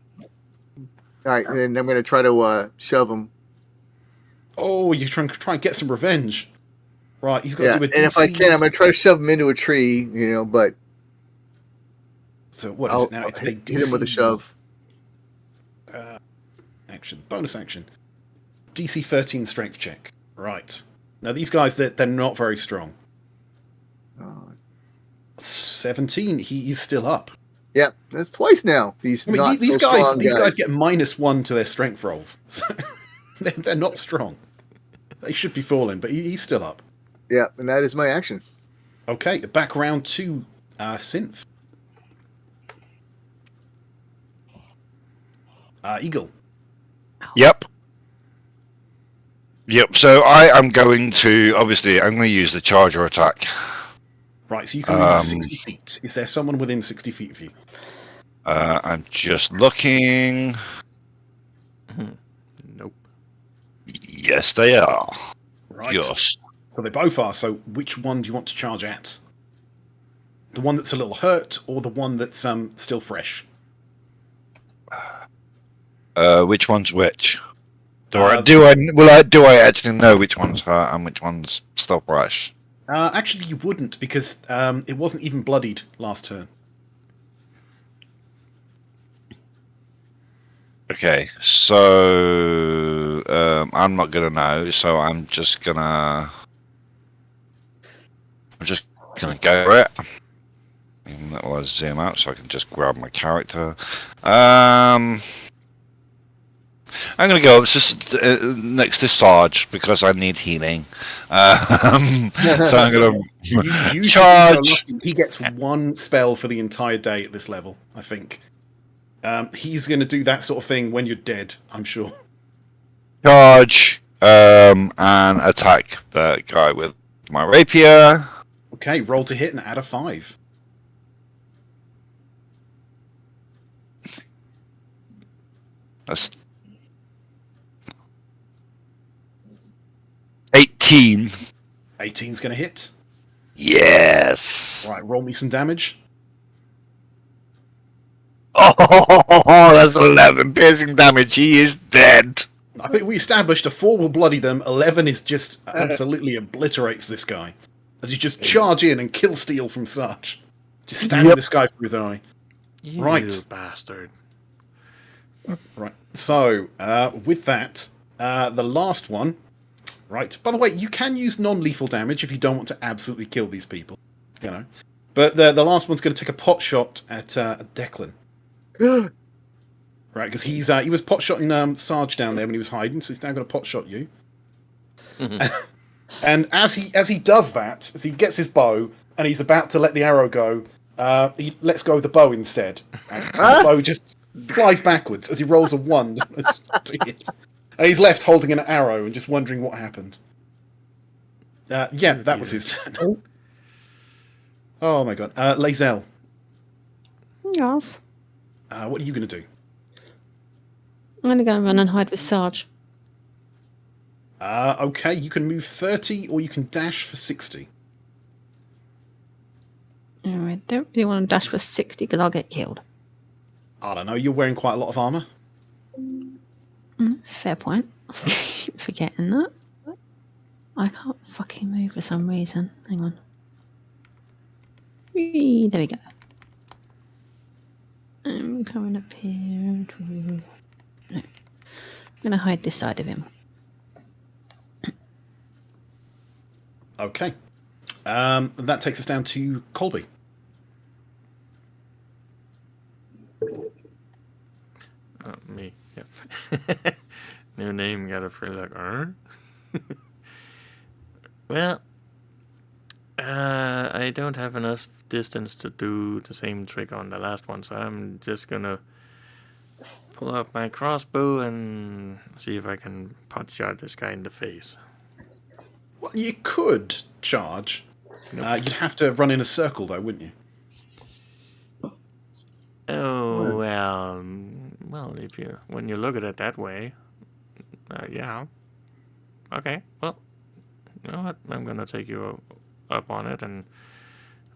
right, then I'm gonna try to shove him. Oh, you're trying and get some revenge. Right, he's got to do a DC. And if I can, I'm gonna try to shove him into a tree. But so what is it now? It's a hit him with a shove. Action, bonus action. DC 13 strength check. Right. Now these guys, they're not very strong. 17. He's still up. Yeah, that's twice now. These guys get -1 to their strength rolls. They're not strong. They should be falling, but he's still up. Yeah, and that is my action. Okay, back round to Synth. Eagle. Yep. So I am going to, obviously, I'm going to use the charger attack. Right, so you can move 60 feet. Is there someone within 60 feet of you? I'm just looking. Nope. Yes, they are. Right. Yes. So they both are. So which one do you want to charge at? The one that's a little hurt, or the one that's still fresh? Which one's which? Do I actually know which one's hurt and which one's still fresh? Actually, you wouldn't, because it wasn't even bloodied last turn. Okay, so I'm not gonna know, so I'm just gonna go for it. That will zoom out so I can just grab my character. I'm gonna go just next to Sarge because I need healing. So I'm gonna charge. He gets one spell for the entire day at this level, I think. He's going to do that sort of thing when you're dead, I'm sure. Charge and attack the guy with my rapier. Okay, roll to hit and add a 5. That's 18. 18's going to hit. Yes. Right, roll me some damage. Oh, that's 11 piercing damage. He is dead. I think we established a 4 will bloody them. 11 is just absolutely obliterates this guy as you just charge in and kill Steel from Sarge, just stabbing this guy through the eye. You Right. bastard. Right. So with that, the last one. Right. By the way, you can use non-lethal damage if you don't want to absolutely kill these people. You know. But the last one's going to take a pot shot at Declan. Right, because he was pot shotting Sarge down there when he was hiding, so he's now going to pot shot you. And as he does that, as he gets his bow and he's about to let the arrow go, he lets go of the bow instead. And the bow just flies backwards as he rolls a 1 to hit. And he's left holding an arrow and just wondering what happened. That was his turn. Oh my god. Lae'zel, Yes. what are you going to do? I'm going to go and run and hide with Sarge. Okay, you can move 30 or you can dash for 60. I don't really want to dash for 60 because I'll get killed. I don't know, you're wearing quite a lot of armour. Fair point. Keep forgetting that. I can't fucking move for some reason. Hang on. Whee, there we go. I'm coming up here. No. I'm going to hide this side of him. Okay. That takes us down to Colby. Me. Yep. New name. Gotta feel like Well, I don't have enough distance to do the same trick on the last one, so I'm just gonna pull out my crossbow and see if I can pot shot this guy in the face. Well, you could charge. Nope. You'd have to run in a circle, though, wouldn't you? Oh well, when you look at it that way, yeah. Okay, well, you know what? I'm gonna take you up on it and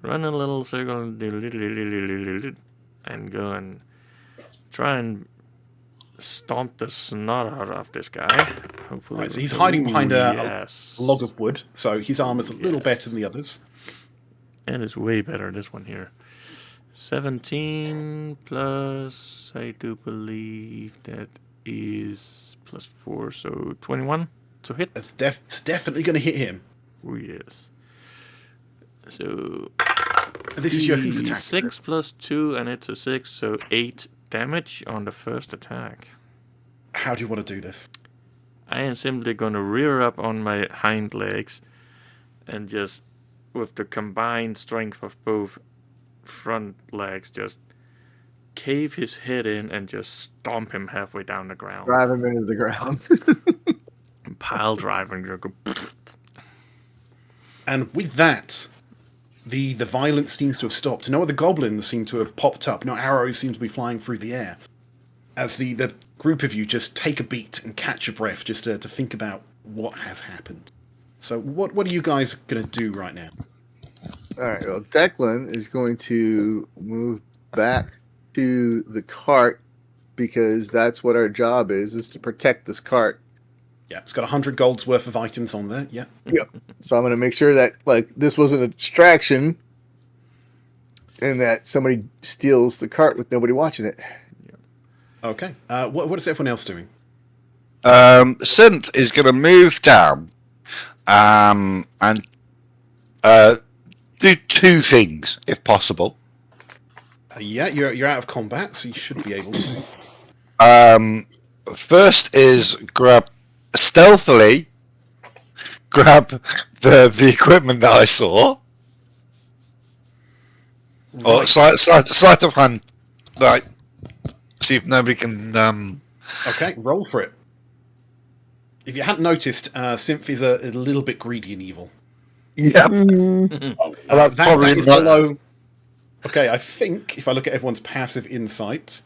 run a little circle and go and try and stomp the snot out of this guy. Hopefully, Right, so he's hiding behind a yes. log of wood, so his armor's a little better than the others. And it's way better, this one here. 17 plus, I do believe that is plus 4, so 21 to hit. It's definitely going to hit him. Oh, yes. So, And this is your hoof attack. 6 plus 2, and it's a 6, so 8 damage on the first attack. How do you want to do this? I am simply going to rear up on my hind legs and just, with the combined strength of both front legs, just cave his head in and just stomp him halfway down the ground. Drive him into the ground. Pile driving. And with that, the violence seems to have stopped. No other goblins seem to have popped up. No arrows seem to be flying through the air. As the group of you just take a beat and catch your breath just to think about what has happened. So what are you guys going to do right now? All right. Well, Declan is going to move back to the cart because that's what our job is to protect this cart. Yeah, it's got 100 gold's worth of items on there. Yeah. Yep. So I'm going to make sure that this wasn't a distraction, and that somebody steals the cart with nobody watching it. Okay. What is everyone else doing? Synth is going to move down and do 2 things, if possible. Yeah, you're out of combat, so you should be able to. First is stealthily grab the equipment that I saw. Or sleight of hand, like, see if nobody can. Okay, roll for it. If you hadn't noticed, Synth is a little bit greedy and evil. Yeah. That is below. Okay, I think if I look at everyone's passive insight,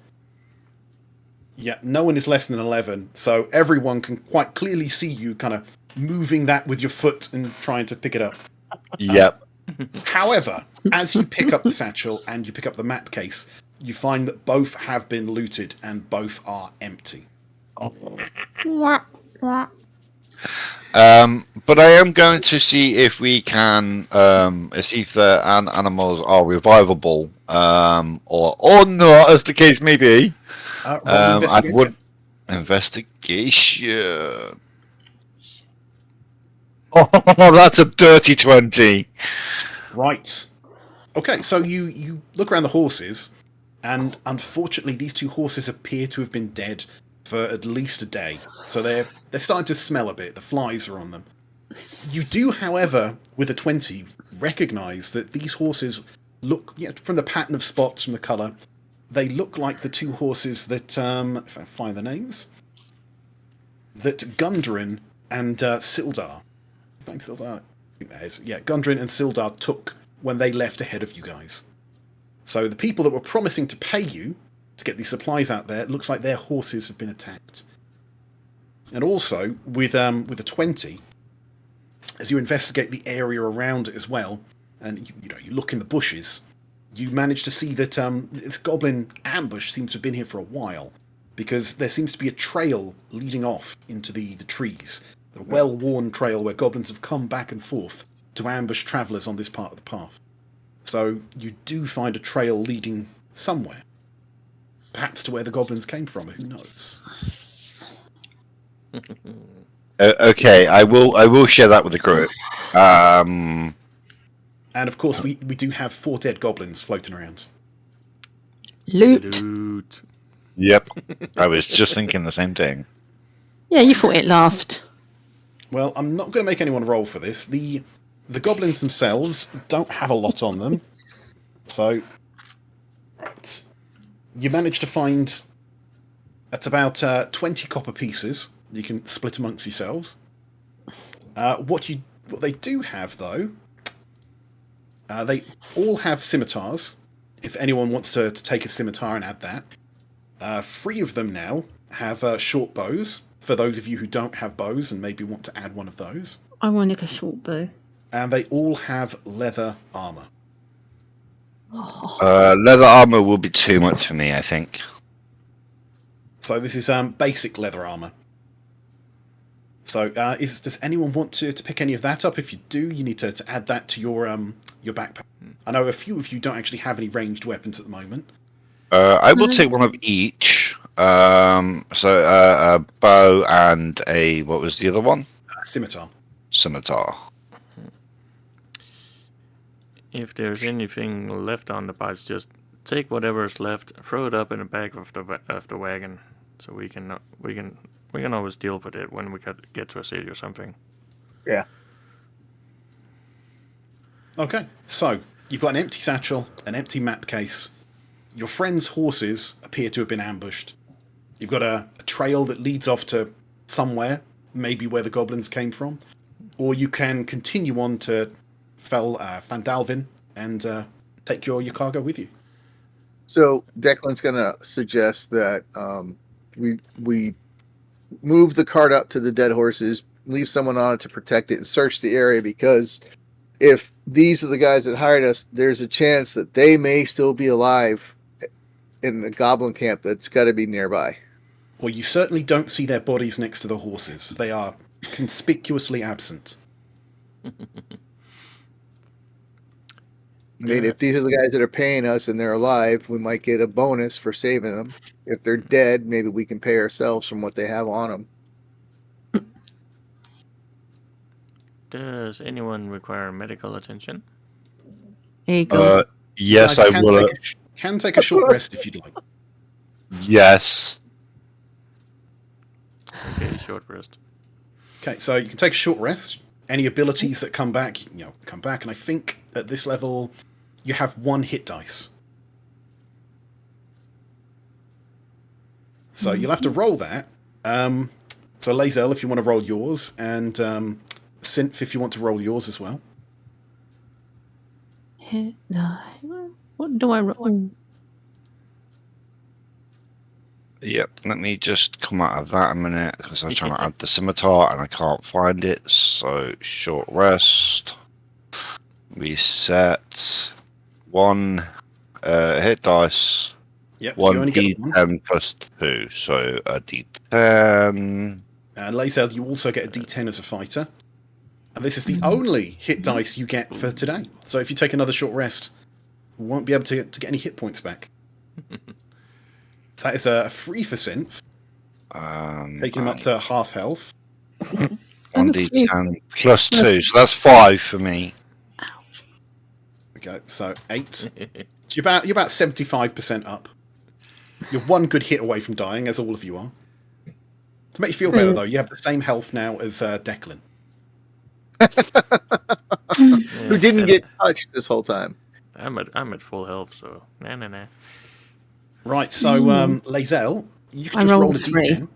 Yeah, no one is less than 11, so everyone can quite clearly see you kind of moving that with your foot and trying to pick it up. Yep. However, as you pick up the satchel and you pick up the map case, you find that both have been looted and both are empty. Wah, wah. But I am going to see if we can see if the animals are revivable, or not, as the case may be. Roll I investigation. would investigation. Oh, that's a dirty 20. Right. Okay, so you look around the horses, and unfortunately, these two horses appear to have been dead for at least a day. So they're starting to smell a bit. The flies are on them. You do, however, with a 20, recognise that these horses look, from the pattern of spots, from the colour, they look like the two horses that, if I find the names, that Gundren and Sildar. Thanks, Sildar. I think that is. Yeah, Gundren and Sildar took when they left ahead of you guys. So the people that were promising to pay you to get these supplies out there, it looks like their horses have been attacked. And also, with a 20, as you investigate the area around it as well, and you look in the bushes, you manage to see that this goblin ambush seems to have been here for a while, because there seems to be a trail leading off into the trees, a well-worn trail where goblins have come back and forth to ambush travellers on this part of the path. So you do find a trail leading somewhere, perhaps to where the goblins came from. Who knows? Okay, I will share that with the group. And of course, we do have 4 dead goblins floating around. Loot. Loot. Yep, I was just thinking the same thing. Yeah, you thought it last. Well, I'm not going to make anyone roll for this. The goblins themselves don't have a lot on them, so you manage to find that's about 20 copper pieces you can split amongst yourselves. What they do have, though, they all have scimitars. If anyone wants to take a scimitar and add that. 3 of them now have short bows, for those of you who don't have bows and maybe want to add one of those. I want like a short bow. And they all have leather armour. Leather armor will be too much for me, I think. So this is basic leather armour. So does anyone want to pick any of that up? If you do, you need to add that to your backpack. I know a few of you don't actually have any ranged weapons at the moment. I will take one of each. So a bow and a, what was the other one? Scimitar. Scimitar. If there's anything left on the bikes, just take whatever's left, throw it up in the back of the wagon, so we can always deal with it when we get to a city or something. Yeah. Okay, so you've got an empty satchel, an empty map case. Your friend's horses appear to have been ambushed. You've got a trail that leads off to somewhere, maybe where the goblins came from, or you can continue on to Phandelver and take your cargo with you. So Declan's going to suggest that we move the cart up to the dead horses, leave someone on it to protect it, and search the area, because if these are the guys that hired us, there's a chance that they may still be alive in the goblin camp that's got to be nearby. Well, you certainly don't see their bodies next to the horses. They are conspicuously absent. I mean, if these are the guys that are paying us and they're alive, we might get a bonus for saving them. If they're dead, maybe we can pay ourselves from what they have on them. Does anyone require medical attention? There you go. Yes, You I guys will. can take a short rest if you'd like. Yes. Okay, short rest. Okay, so you can take a short rest. Any abilities that come back, come back. And I think at this level, you have 1 hit dice. So you'll have to roll that. So Lazel, if you want to roll yours, and Synth, if you want to roll yours as well. Hit die. What do I roll? Yep. Let me just come out of that a minute because I'm trying to add the scimitar and I can't find it. So short rest. Reset. 1 hit dice. Yep, so you 1 only get one. d10 plus 2. So a d10. Lazel, you also get a d10 as a fighter. And this is the only hit dice you get for today. So if you take another short rest, you won't be able to get any hit points back. That is a 3 for Synth, taking him up to half health. 1d10 plus 2. So that's 5 for me. There we go. So 8. So you're about 75% up. You're one good hit away from dying, as all of you are. To make you feel better, though, you have the same health now as Declan. Who didn't get touched this whole time? I'm at full health, so nah. Right, so Lazel, you can I just rolled roll a a 3. d10.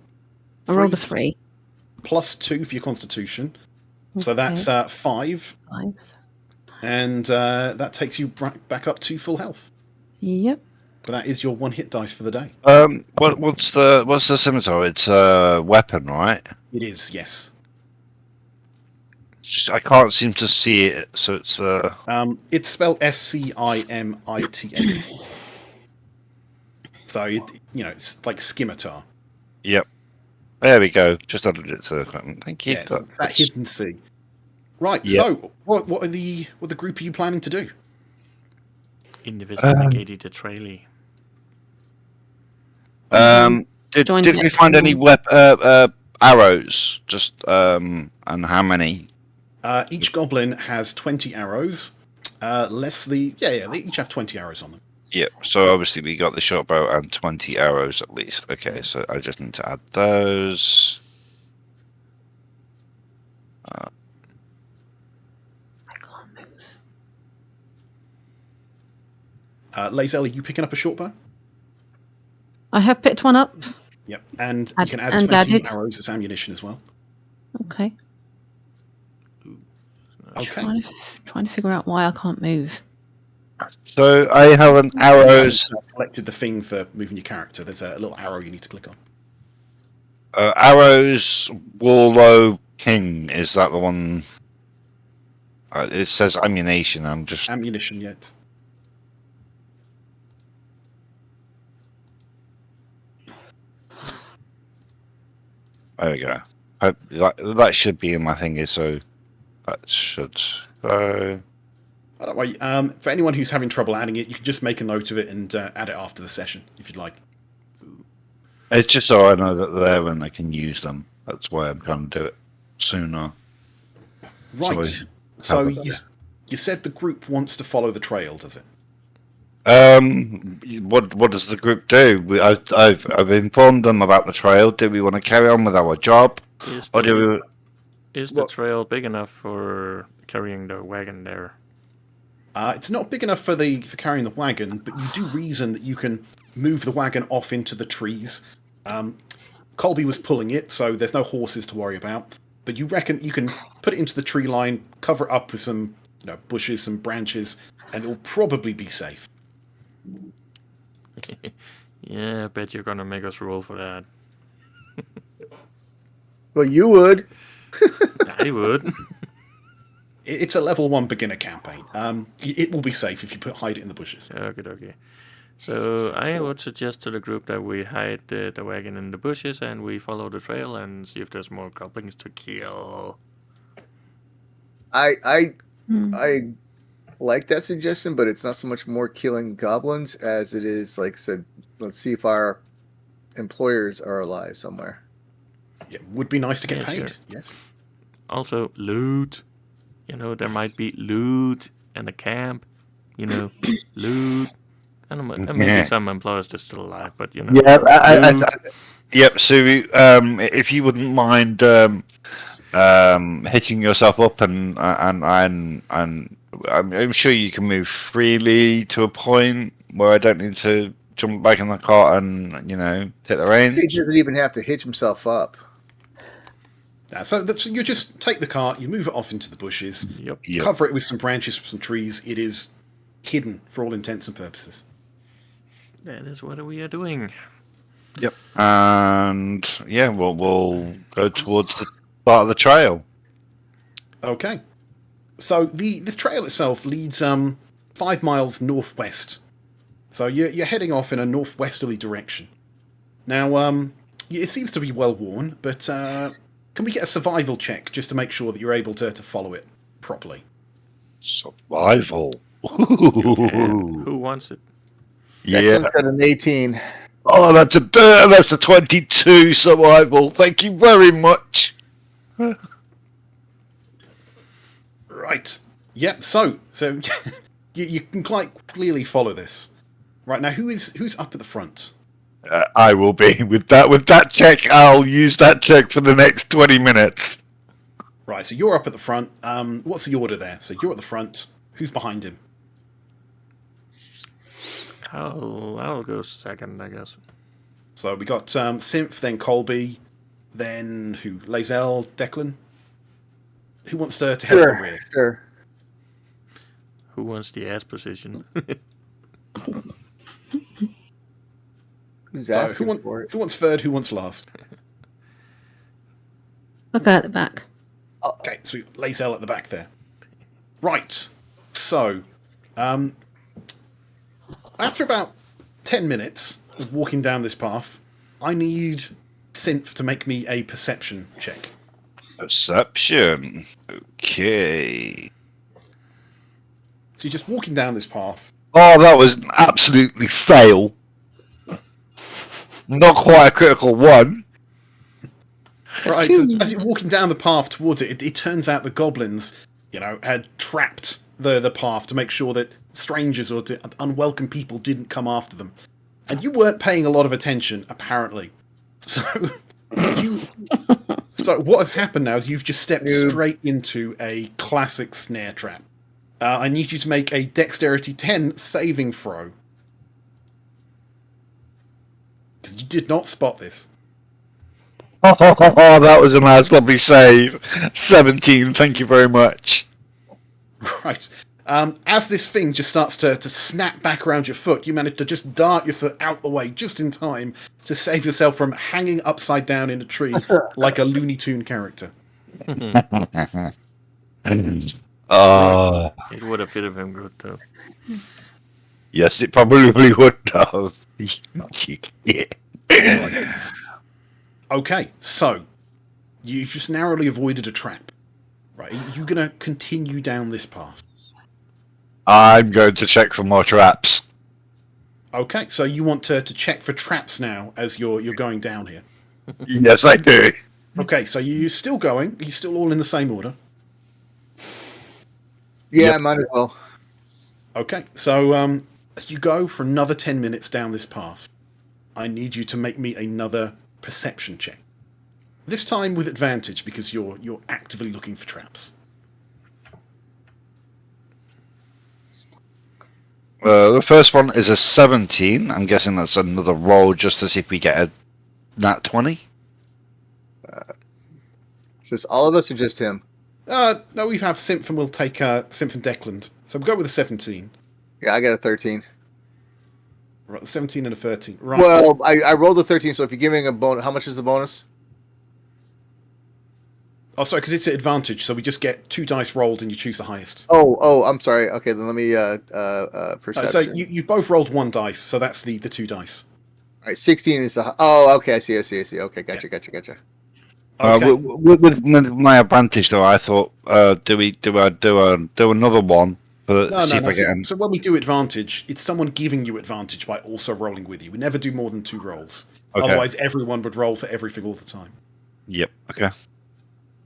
I rolled a 3. Plus 2 for your constitution. So Okay. that's 5. 5. And that takes you back up to full health. Yep. But that is your 1 hit dice for the day. What's the scimitar? It's a weapon, right? It is, yes. I can't seem to see it, so it's It's spelled Scimita. So it's like scimitar. Yep. There we go. Just added it to the equipment. Thank you. Yeah, it's that hidden C. Right. Yep. So what the group are you planning to do? Investigated the trailer. Did Join we the find any Mm-hmm. arrows? Just and how many? Each goblin has 20 arrows. They each have 20 arrows on them. Yep. So obviously we got the short bow and 20 arrows at least. Okay, so I just need to add those. I can't move. Lazel, are you picking up a short bow? I have picked one up. Yep. And you can add and 20 added. arrows as ammunition as well. Okay. Okay. Trying to figure out why I can't move. So I have an arrows. Selected the thing for moving your character. There's a little arrow you need to click on. Arrows Warlow King. Is that the one? It says ammunition. I'm just. Ammunition, yet. There we go. That should be in my thingy, so that should go. By the way, for anyone who's having trouble adding it, you can just make a note of it and add it after the session if you'd like. It's just so I know that they're there and I can use them. That's why I'm trying to do it sooner. Right. So you said the group wants to follow the trail, does it? What does the group do? I've informed them about the trail. Do we want to carry on with our job, Is or the, do we? is the trail big enough for carrying the wagon there? It's not big enough for carrying the wagon, but you do reason that you can move the wagon off into the trees. Colby was pulling it, so there's no horses to worry about. But you reckon you can put it into the tree line, cover it up with some bushes, some branches, and it'll probably be safe. Yeah, I bet you're gonna make us roll for that. Well, you would. I would. It's a level 1 beginner campaign. It will be safe if you hide it in the bushes. Okay. So I would suggest to the group that we hide the wagon in the bushes and we follow the trail and see if there's more goblins to kill. I like that suggestion, but it's not so much more killing goblins as it is, like I said, let's see if our employers are alive somewhere. Yeah, would be nice to get paid. Sure. Yes. Also, loot. There might be loot in the camp. Loot. And maybe some employers are still alive, but Yeah, yep. So, if you wouldn't mind hitting yourself up, and I'm sure you can move freely to a point where I don't need to jump back in the cart and hit the reins. He doesn't even have to hitch himself up. So you just take the cart, you move it off into the bushes, Yep. cover it with some branches, some trees. It is hidden for all intents and purposes. That is what we are doing. Yep. And yeah, we'll go towards the start of the trail. Okay. So this trail itself leads 5 miles northwest. So you're heading off in a northwesterly direction. Now, it seems to be well worn, but can we get a survival check just to make sure that you're able to follow it properly? Survival. You can. Who wants it? Yeah. Declan's got an 18. Oh, that's a 22 survival. Thank you very much. Right. Yep. So you can quite clearly follow this. Right now, who's up at the front? I will be with that check. I'll use that check for the next 20 minutes. Right. So you're up at the front. What's the order there? So you're at the front. Who's behind him? I'll go second, I guess. So we got Synth, then Colby, then who? Lazel, Declan. Who wants to help the rear? Sure. Who wants the ass position? Who's So asking for it? who wants third? Who wants last? I'll go at the back. Okay, so Lazel at the back there. Right. So, after about 10 minutes of walking down this path, I need Synth to make me a perception check. Perception. Okay. So you're just walking down this path. Oh, that was an absolutely fail. Not quite a critical one. Right, so as you're walking down the path towards it, it turns out the goblins, had trapped the path to make sure that strangers or unwelcome people didn't come after them. And you weren't paying a lot of attention, apparently. So, so what has happened now is you've just stepped straight into a classic snare trap. I need you to make a Dexterity 10 saving throw. Because you did not spot this. Oh, that was a nice, lovely save. 17, thank you very much. Right. As this thing just starts to snap back around your foot, you manage to just dart your foot out the way just in time to save yourself from hanging upside down in a tree like a Looney Tune character. It would have fitted him good, though. Yes, it probably would have. Yeah. Okay, so you just narrowly avoided a trap. Right, you're going to continue down this path. I'm going to check for more traps. Okay, so you want to check for traps now as you're going down here. Yes, I do. Okay, so you're still going. You're still all in the same order. Yeah, Yep. might as well. Okay, so as you go for another 10 minutes down this path, I need you to make me another perception check. This time with advantage because you're actively looking for traps. The first one is a 17. I'm guessing that's another roll just to see if we get a nat 20. Just all of us or just him? No, we have Synth and we'll take Synth and Declan. So we'll go with a 17. Yeah, I got a 13. Right, a 17 and a 13. Right. Well, I rolled a 13, so if you're giving a bonus, how much is the bonus? Oh, sorry, because it's at advantage, so we just get 2 dice rolled and you choose the highest. Oh, I'm sorry. Okay, then let me perception. So you've both rolled 1 dice, so that's the 2 dice. All right, 16 is the. Oh, okay, I see. Okay, gotcha. Okay. With my advantage, though, I thought, do I do another one to see if I get in? So when we do advantage, it's someone giving you advantage by also rolling with you. We never do more than 2 rolls. Okay. Otherwise, everyone would roll for everything all the time. Yep. Okay.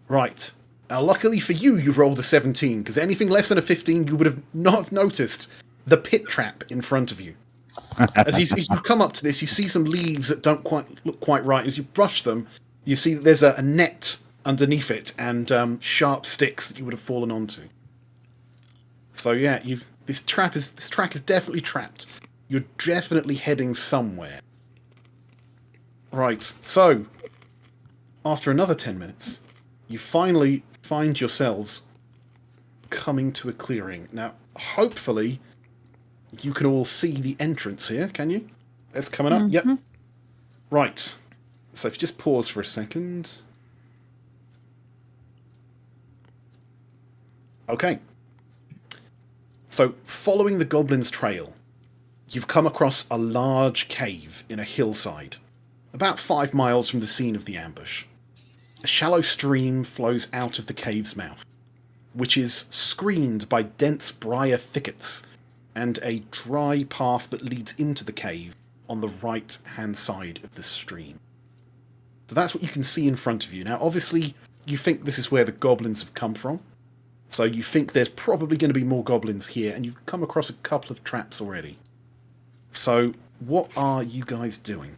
Right. Now, luckily for you, you rolled a 17, because anything less than a 15, you would have not noticed the pit trap in front of you. As you come up to this, you see some leaves that don't look quite right. As you brush them, you see that there's a net underneath it and sharp sticks that you would have fallen onto. So yeah, this track is definitely trapped. You're definitely heading somewhere. Right. So after another 10 minutes, you finally find yourselves coming to a clearing. Now, hopefully, you can all see the entrance here, can you? It's coming up. Yep. Right. So if you just pause for a second. Okay. So, following the goblin's trail, you've come across a large cave in a hillside, about 5 miles from the scene of the ambush. A shallow stream flows out of the cave's mouth, which is screened by dense briar thickets and a dry path that leads into the cave on the right-hand side of the stream. So that's what you can see in front of you. Now, obviously, you think this is where the goblins have come from. So you think there's probably going to be more goblins here, and you've come across a couple of traps already. So, what are you guys doing?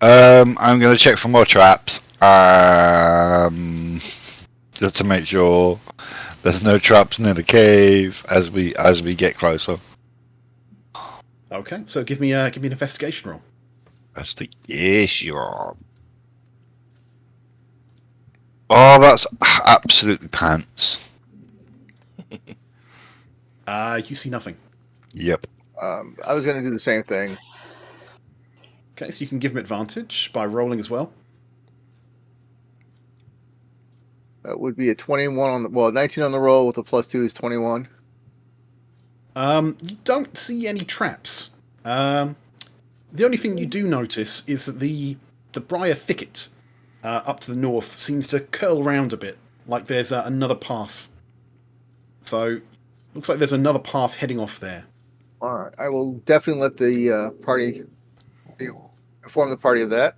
I'm going to check for more traps. Just to make sure there's no traps near the cave as we get closer. Okay, so give me an investigation roll. Investigation. Oh, that's absolutely pants. You see nothing. Yep. I was going to do the same thing. Okay, so you can give him advantage by rolling as well. That would be a 21 on the 19 on the roll with a +2 is 21. You don't see any traps. The only thing you do notice is that the briar thicket up to the north seems to curl round a bit, like there's another path. So, looks like there's another path heading off there. All right, I will definitely let the party inform the party of that.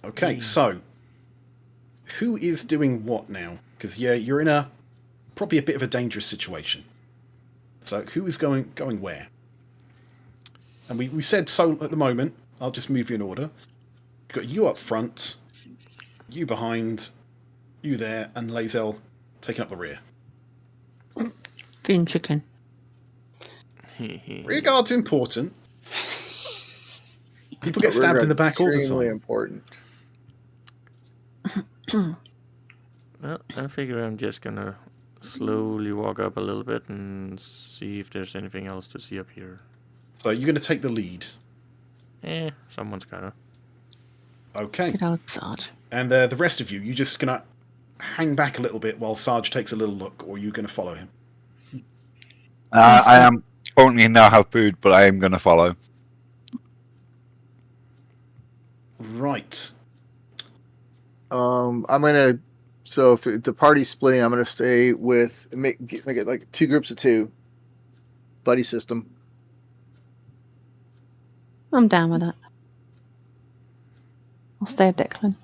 Okay, so who is doing what now? Because you're in probably a bit of a dangerous situation. So who is going where? And we said so at the moment. I'll just move you in order. We've got you up front, you behind, you there, and Lazel taking up the rear. Being chicken. Rear guard's important. People get stabbed in the back all the Extremely time. important. Well, I figure I'm just gonna slowly walk up a little bit and see if there's anything else to see up here. So you're going to take the lead. Someone's gotta. Okay. Get out, Sarge. And the rest of you just going to hang back a little bit while Sarge takes a little look, or are you going to follow him? I am currently now have food, but I am going to follow. Right. I'm gonna. So if the party's splitting, I'm gonna stay with make it like 2 groups of 2. Buddy system. I'm down with that. I'll stay at Declan.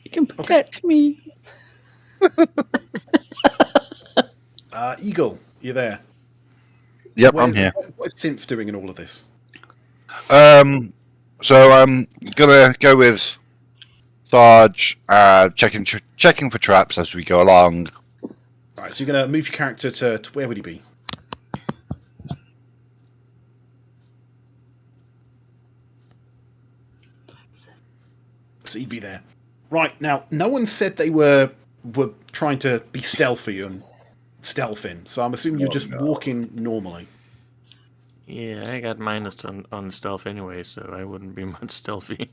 You can protect me. Eagle, you there? Yep, I'm here. What is Synth doing in all of this? So I'm gonna go with Sarge, checking for traps as we go along. Right, so you're going to move your character to where would he be? So he'd be there. Right, now, no one said they were trying to be stealthy and stealthing, so I'm assuming you're just walking normally. Yeah, I got minus on stealth anyway, so I wouldn't be much stealthy.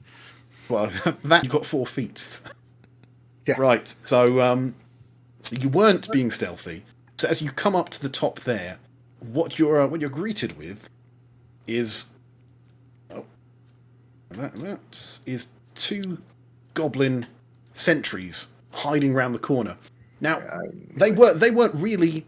Well, that you got 4 feet. Yeah. Right, so you weren't being stealthy. So as you come up to the top there, what you're greeted with is that is 2 goblin sentries hiding around the corner. Now they weren't really,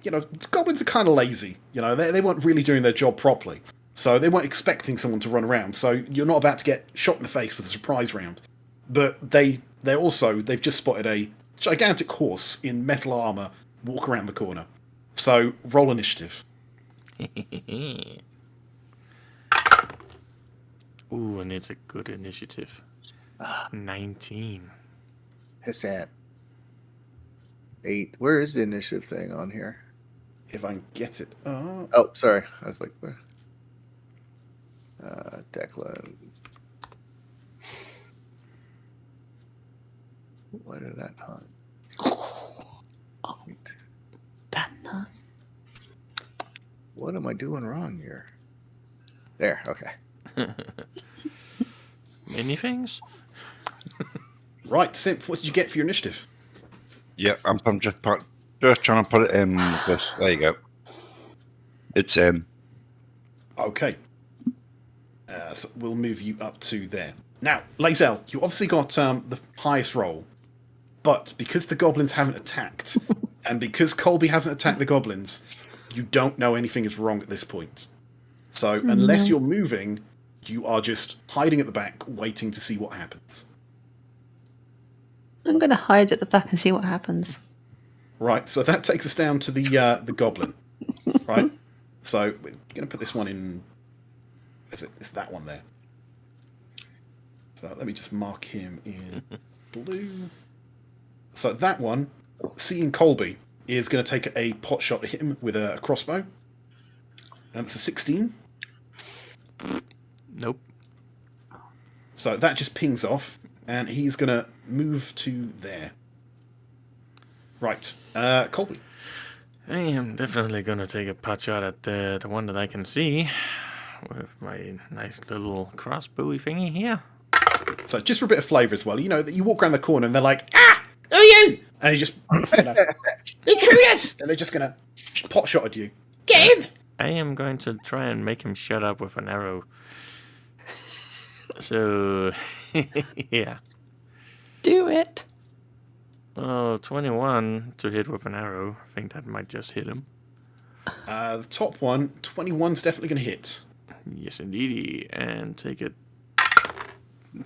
goblins are kind of lazy. They weren't really doing their job properly, so they weren't expecting someone to run around. So you're not about to get shot in the face with a surprise round. But they've just spotted a gigantic horse in metal armor walk around the corner. So roll initiative. Ooh, and it's a good initiative. 19. Hassan. 8. Where is the initiative thing on here? If I can get it. Oh, sorry. I was like, where? Declan. Why did that not? Banner. What am I doing wrong here? There. Okay. Many things? Right, Simp, what did you get for your initiative? Yeah, I'm just trying to put it in. Just there you go. It's in. Okay. So we'll move you up to there. Now, Lazel, you obviously got the highest roll, but because the goblins haven't attacked, and because Colby hasn't attacked the goblins, you don't know anything is wrong at this point. So unless you're moving, you are just hiding at the back, waiting to see what happens. I'm going to hide at the back and see what happens. Right, so that takes us down to the goblin. Right? So we're going to put this one in... It's that one there. So let me just mark him in blue. So that one, seeing Colby, is going to take a pot shot at him with a crossbow. And it's a 16. Nope. So that just pings off, and he's going to move to there. Right, Colby. I am definitely gonna take a pot shot at the one that I can see with my nice little crossbowy thingy here. So just for a bit of flavour as well, you know, that you walk around the corner and they're like, "Ah, who are you?" And you just, intruders! And they're just going to pot shot at you. Get him! I am going to try and make him shut up with an arrow. So, yeah. Do it. Oh, 21 to hit with an arrow. I think that might just hit him. The top one, 21's definitely going to hit. Yes, indeedy. And take it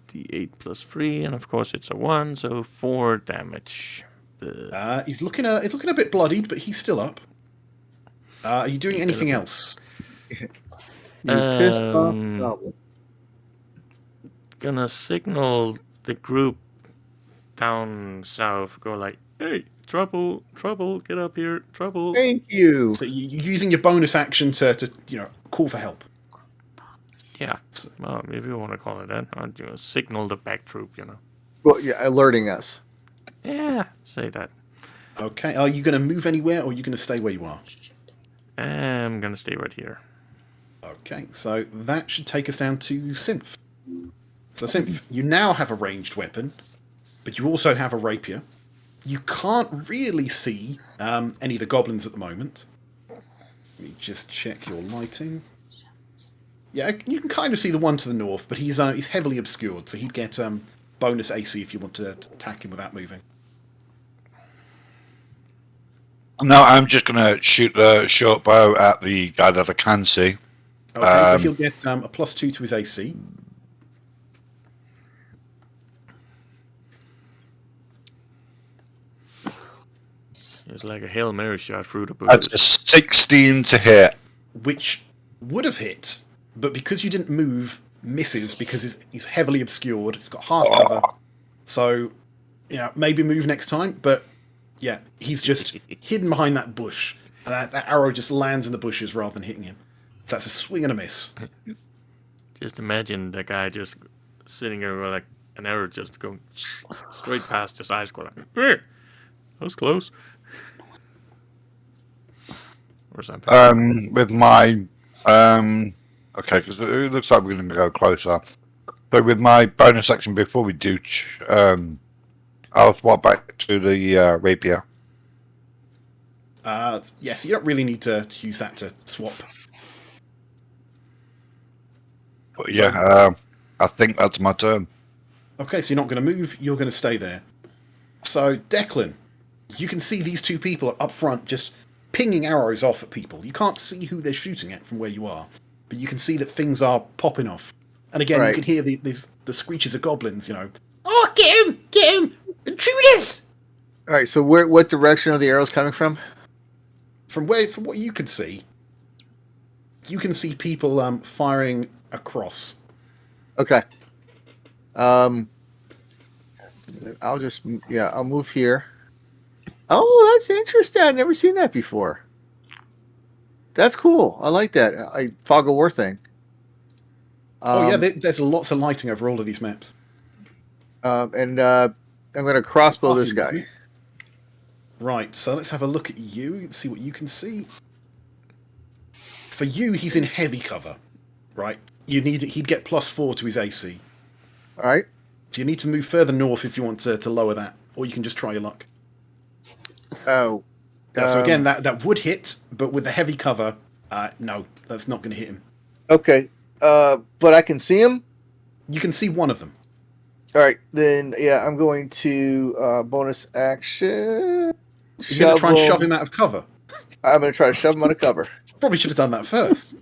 d8 plus 3, and of course it's a 1, so 4 damage. He's looking a bit bloodied, but he's still up. Are you doing anything else? You pissed off Um, goblin. Gonna signal the group down south, go like, hey, trouble, get up here, trouble. Thank you. So you're using your bonus action to call for help. Yeah, well, if you want to call it that, I'll signal the back troop, Well, yeah, alerting us. Yeah, say that. Okay, are you going to move anywhere, or are you going to stay where you are? I'm gonna stay right here. Okay, so that should take us down to Synth. So Synth, you now have a ranged weapon, but you also have a rapier. You can't really see any of the goblins at the moment. Let me just check your lighting. Yeah, you can kind of see the one to the north, but he's heavily obscured, so he'd get bonus AC if you want to attack him without moving. No, I'm just going to shoot the short bow at the guy that I can see. Okay, so he'll get a +2 to his AC. It's like a Hail Mary shot through the That's bushes. a 16 to hit. Which would have hit, but because you didn't move, misses because he's heavily obscured. It's got half cover. So, maybe move next time. But, yeah, he's just hidden behind that bush. And that arrow just lands in the bushes rather than hitting him. So that's a swing and a miss. Just imagine the guy just sitting there with like an arrow just going straight past his eyes, going like, that was close. Or something. With my okay, because it looks like we're going to go closer. So with my bonus action before we do, I'll swap back to the rapier. Yes, you don't really need to use that to swap. But yeah, I think that's my turn. Okay, so you're not going to move, you're going to stay there. So, Declan, you can see these two people up front just pinging arrows off at people. You can't see who they're shooting at from where you are, but you can see that things are popping off. And again, you can hear the screeches of goblins, Oh, get him! Intruders! All right, so what direction are the arrows coming from? From what you can see people firing across. Okay. I'll move here. Oh, that's interesting. I've never seen that before. That's cool. I like that. Fog of War thing. There's lots of lighting over all of these maps. And I'm going to crossbow this guy. Right, so let's have a look at you and see what you can see. For you, he's in heavy cover, right? He'd get +4 to his AC. All right. So you need to move further north if you want to lower that, or you can just try your luck. Oh. So again, that would hit, but with the heavy cover, no, that's not going to hit him. Okay. But I can see him. You can see one of them. All right. Then yeah, I'm going to bonus action. You're going to try and shove him out of cover. I'm going to try to shove him out of cover. Probably should have done that first.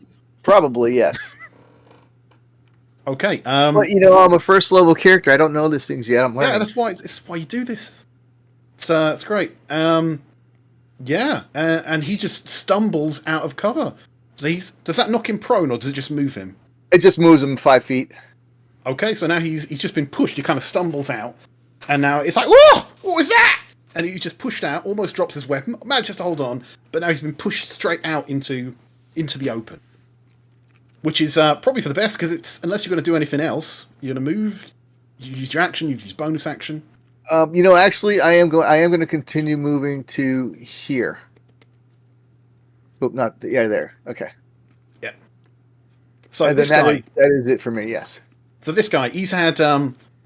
Probably yes. Okay. But I'm a first level character. I don't know these things yet. I'm learning. Yeah, that's why you do this. It's great. Yeah, and he just stumbles out of cover. So does that knock him prone, or does it just move him? It just moves him 5 feet. Okay, so now he's just been pushed. He kind of stumbles out, and now it's like, whoa, what was that? And he's just pushed out, almost drops his weapon, manages to hold on, but now he's been pushed straight out into the open, which is probably for the best, because unless you're going to do anything else, you're going to move, you use your action, you use bonus action. Actually, I am going to continue moving to here. Oh, there. Okay. Yeah. So and this then guy, that is it for me. Yes. So this guy, he's had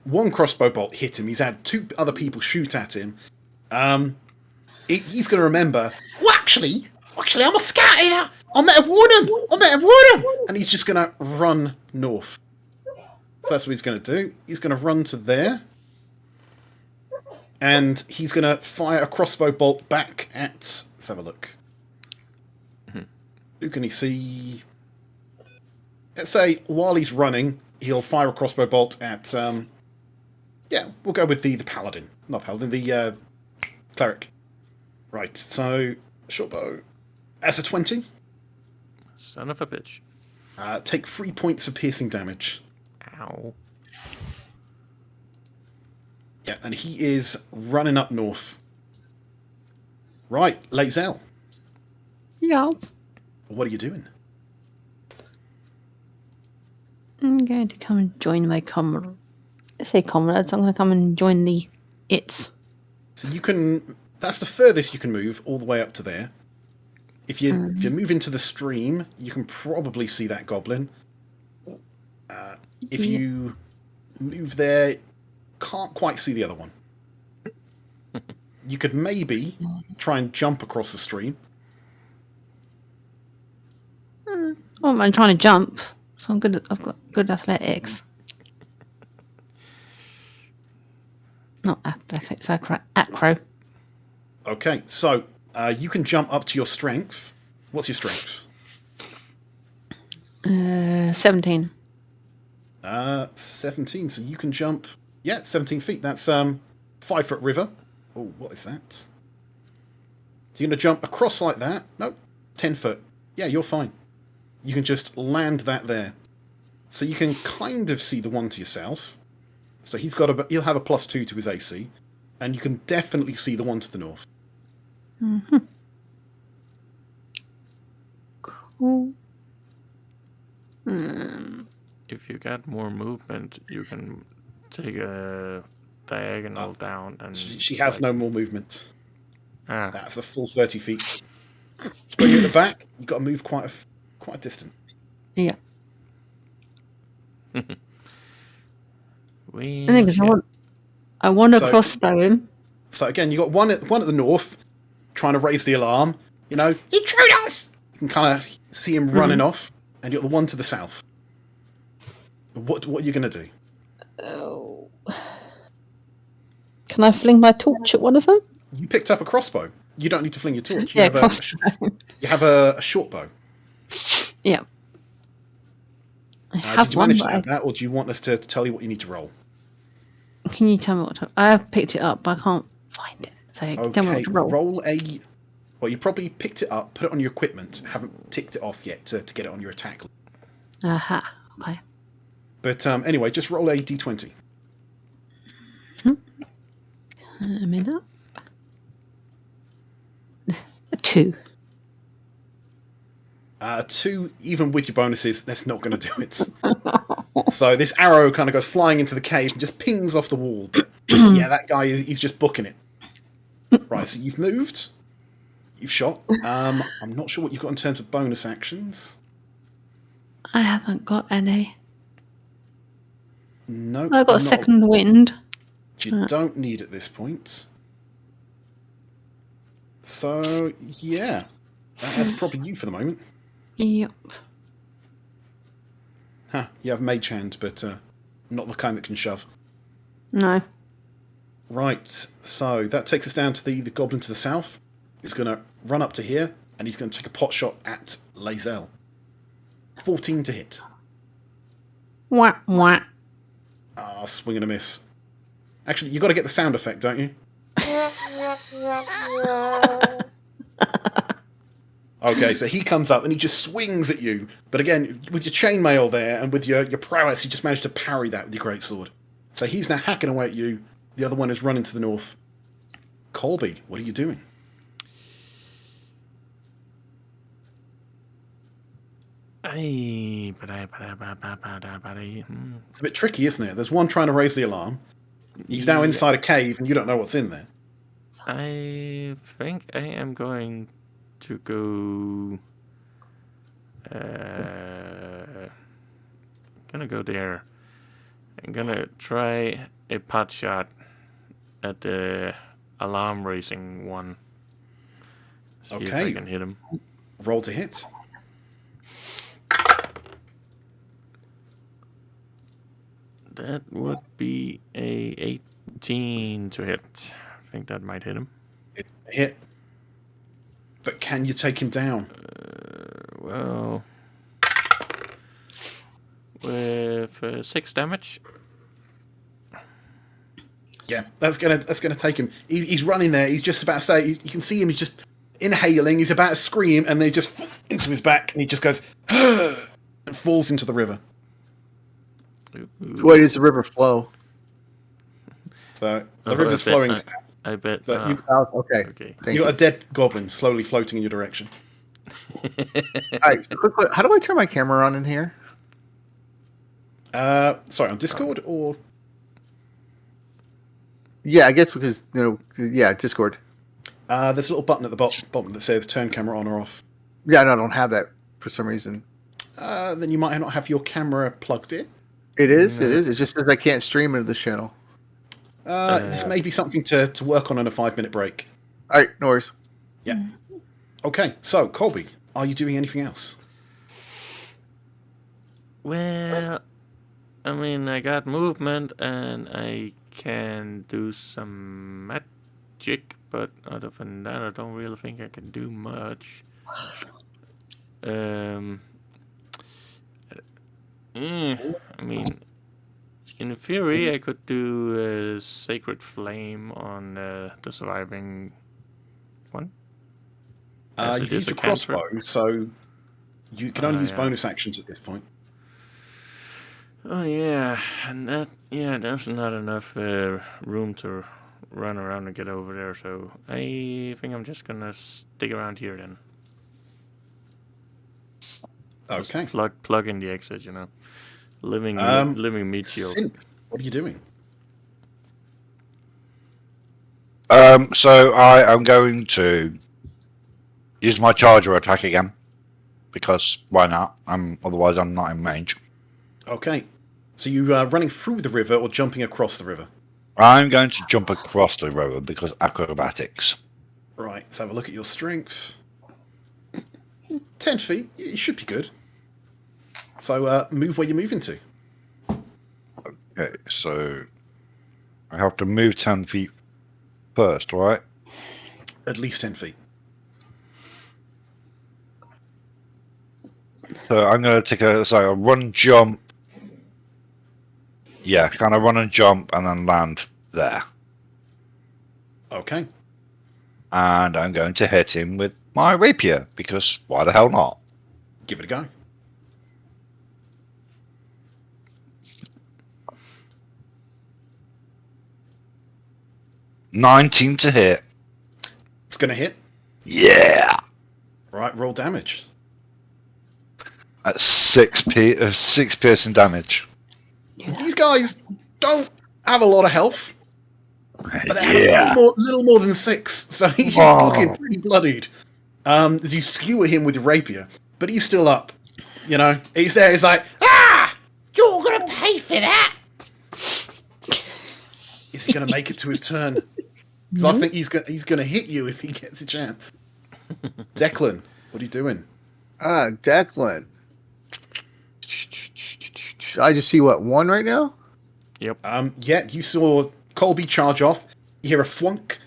one crossbow bolt hit him. He's had 2 other people shoot at him. He's going to remember. Well, actually, I'm a scout here. I met a warden. And he's just going to run north. So that's what he's going to do. He's going to run to there. And he's going to fire a crossbow bolt back at... Let's have a look. Who can he see? Let's say while he's running, he'll fire a crossbow bolt at... we'll go with the paladin. Not paladin, the cleric. Right, so short bow. As a 20. Son of a bitch. Take 3 points of piercing damage. Ow. Yeah, and he is running up north. Right, Lae'zel. Yeah. What are you doing? I'm going to come and join my comrades. I say comrades, I'm going to come and join the its. So you can... That's the furthest you can move, all the way up to there. If you move into the stream, you can probably see that goblin. If you move there, can't quite see the other one. You could maybe try and jump across the stream. Well, I'm trying to jump, so I've got good athletics. Not athletics, acro. Okay, so you can jump up to your strength. What's your strength? 17. 17. So you can jump. Yeah, 17 feet. That's 5-foot river. Oh, what is that? So you're going to jump across like that? Nope. 10 foot. Yeah, you're fine. You can just land that there. So you can kind of see the one to yourself. So he'll have a +2 to his AC. And you can definitely see the one to the north. Mm-hmm. Cool. If you get more movement, you can take a diagonal down, and she has no more movement. Ah, That's a full 30 feet. When you're at the back, you've got to move quite a distance. Yeah. we. I think I want to crossbow him. So again, you got one at the north, trying to raise the alarm. Intruders! You can kind of see him running off, and you got the one to the south. What are you going to do? Oh. Can I fling my torch at one of them? You picked up a crossbow. You don't need to fling your torch. Yeah, crossbow. You have a short bow. Yeah. Did you manage to have that, or do you want us to tell you what you need to roll? Can you tell me what to... I have picked it up, but I can't find it. So tell me what to roll. Roll a... Well, you probably picked it up, put it on your equipment, haven't ticked it off yet to get it on your attack. Aha. Okay. But anyway, just roll a d20. A minute. 2. 2, even with your bonuses, that's not going to do it. So this arrow kind of goes flying into the cave and just pings off the wall. But yeah, that guy, he's just booking it. Right, so you've moved. You've shot. I'm not sure what you've got in terms of bonus actions. I haven't got any. No, I've got a second wind. You don't need at this point. So, yeah. That's probably you for the moment. Yep. Huh, you have Mage Hand, but not the kind that can shove. No. Right, so that takes us down to the goblin to the south. He's going to run up to here, and he's going to take a pot shot at Lae'zel. 14 to hit. Wah, wah. Ah, swing and a miss. Actually, you got to get the sound effect, don't you? Okay, so he comes up and he just swings at you. But again, with your chainmail there and with your prowess, you just managed to parry that with your greatsword. So he's now hacking away at you. The other one is running to the north. Colby, what are you doing? It's It's a bit tricky, isn't it? There's one trying to raise the alarm. He's now inside a cave and you don't know what's in there. I think I am going to go. Gonna go there. I'm gonna try a pot shot at the alarm raising one. See if I can hit him. Roll to hit. That would be a 18 to hit. I think that might hit him. It hit. But can you take him down? Well, with 6 damage. Yeah, that's gonna take him. He's running there. He's just about to say. You can see him. He's just inhaling. He's about to scream, and they just into his back, and he just goes and falls into the river. So where does the river flow? So the river's flowing. I bet. So you, okay. You got a dead goblin slowly floating in your direction. All right. So quick, how do I turn my camera on in here? Sorry, on Discord or? Yeah, I guess because Discord. There's a little button at the bottom that says "Turn camera on or off." Yeah, no, I don't have that for some reason. Then you might not have your camera plugged in. It is. No. It is. It just says I can't stream into the channel. This may be something to work on in a 5-minute break. All right, no worries. Yeah. Okay, so Colby, are you doing anything else? Well, I mean, I got movement and I can do some magic, but other than that, I don't really think I can do much. I mean, in theory, I could do a Sacred Flame on the surviving one. You used your crossbow, so you can only use bonus actions at this point. Oh yeah, and there's not enough room to run around and get over there, so I think I'm just gonna stick around here then. Okay. Just plug in the exit, living meat shield. Synth, what are you doing? So I am going to use my charger attack again, because why not? Otherwise I'm not in range. Okay. So you are running through the river or jumping across the river? I'm going to jump across the river because acrobatics. Right, let's have a look at your strength. 10 feet, it should be good. So move where you're moving to. Okay, so I have to move 10 feet first, right? At least 10 feet. So I'm going to take a run, jump. Yeah, kind of run and jump and then land there. Okay. And I'm going to hit him with my rapier, because why the hell not? Give it a go. $19 to hit. It's going to hit. Yeah. Right, roll damage. At 6 piercing damage. These guys don't have a lot of health. But they Yeah. have a little more than 6, so he's looking pretty bloodied. As you skewer him with your rapier, but he's still up. You know, he's there. He's like, ah, you're gonna pay for that. Is he gonna make it to his turn? Because I think he's gonna hit you if he gets a chance. Declan, what are you doing? Declan. I just see what, one right now? Yep. Yeah, you saw Colby charge off. You hear a thwunk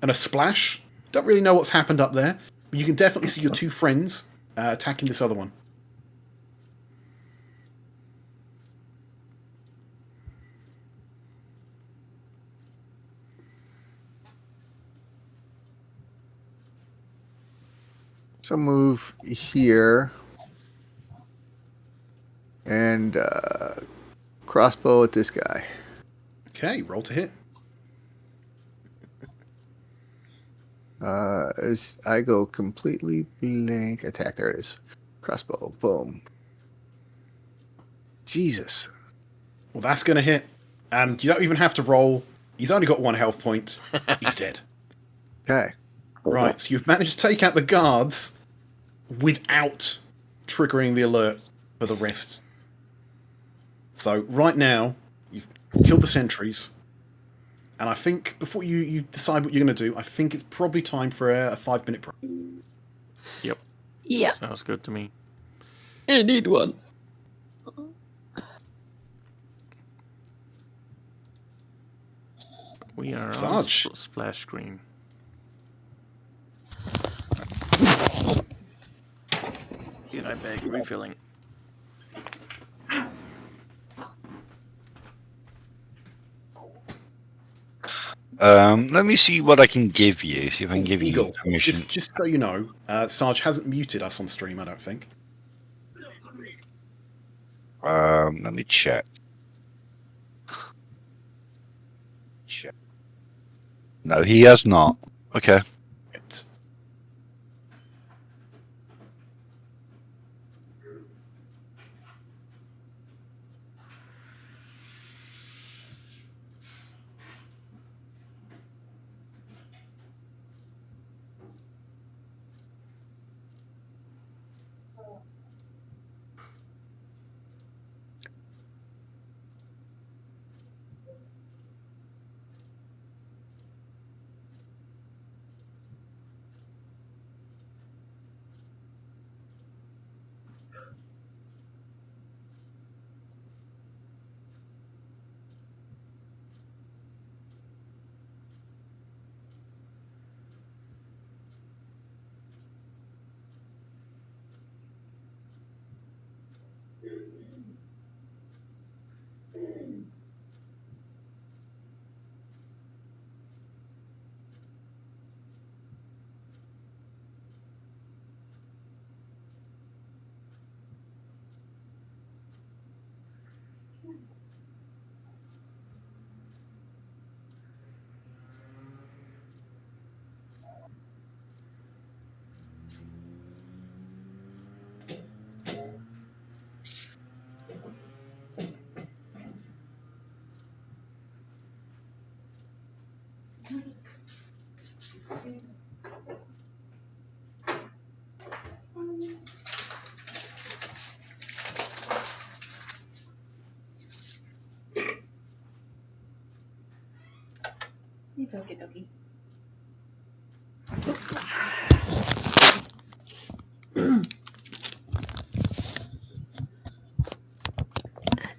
and a splash. Don't really know what's happened up there, but you can definitely see your two friends attacking this other one. So move here. And crossbow at this guy. Okay, roll to hit. As I go completely blank. Attack, there it is. Crossbow, boom. Jesus. Well, that's going to hit. And you don't even have to roll. He's only got 1 health point. He's dead. Okay. Right, so you've managed to take out the guards without triggering the alert for the rest. So right now, you've killed the sentries. And I think before you decide what you're going to do, I think it's probably time for a 5-minute break. Yep. Yeah, Sounds good to me. I need one. We are Sarge. on splash screen. Did I beg refilling? Let me see what I can give you. See if I can give you Eagle, permission. just so you know, Sarge hasn't muted us on stream, I don't think. Let me check. No, he has not. Okay. It's,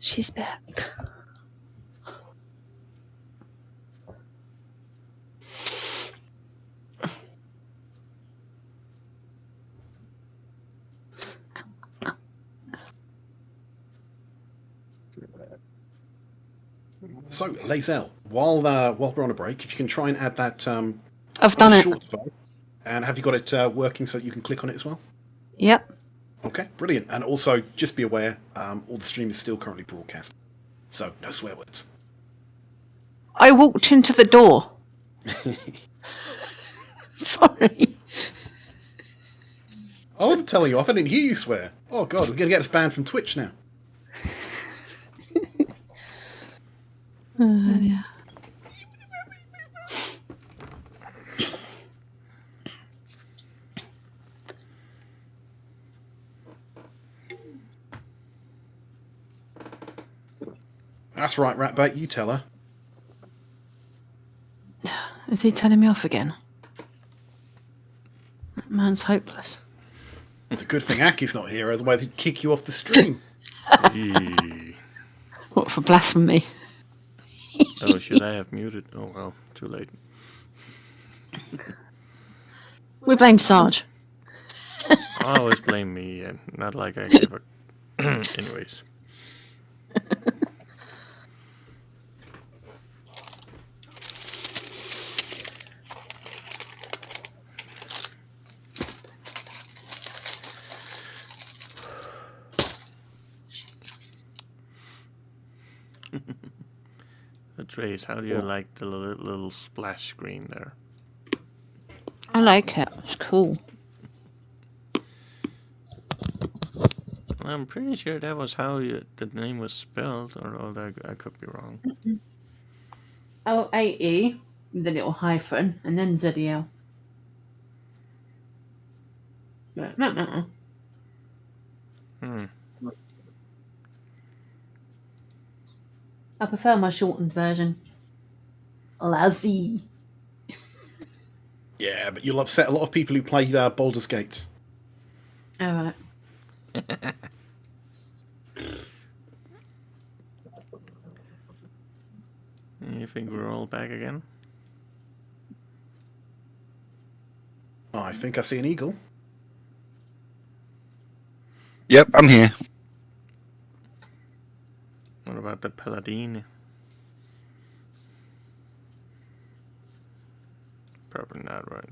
She's back. so, Lazel, while we're on a break, if you can try and add that I've done it. short bow, and have you got it working so that you can click on it as well? Yep. Okay, brilliant. And also, just be aware, all the stream is still currently broadcast, so no swear words. I walked into the door. Sorry. I wasn't telling you off. I didn't hear you swear. Oh god, we're going to get us banned from Twitch now. Yeah. That's right, Ratbait. You tell her. Is he telling me off again? That man's hopeless. It's a good thing Aki's not here, otherwise he'd kick you off the stream. Eee. What, for blasphemy? Oh, should I have muted? Oh well, too late. We blame Sarge. Always blame me, and not like I gave a. Anyways. The Trace, how do you like the little splash screen there? I like it. It's cool. I'm pretty sure that was how the name was spelled, or I could be wrong. L-A-E, the little hyphen, and then Z-E-L. No. Hmm. I prefer my shortened version. Lazzy. Yeah, but you'll upset a lot of people who play Baldur's Gate. Alright. You think we're all back again? Oh, I think I see an eagle. Yep, I'm here. What about the Paladin? Probably not, right?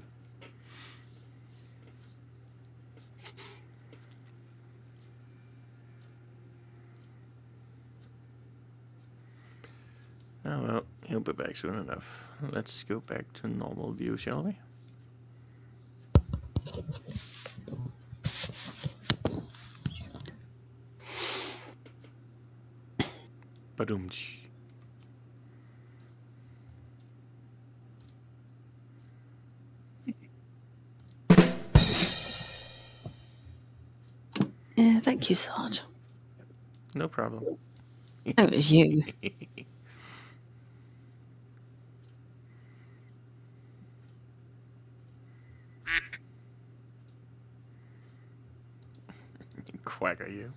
Oh well, he'll be back soon enough. Let's go back to normal view, shall we? Badoom. Yeah, thank you, Sarge. No problem. No, it was you. Quack are you?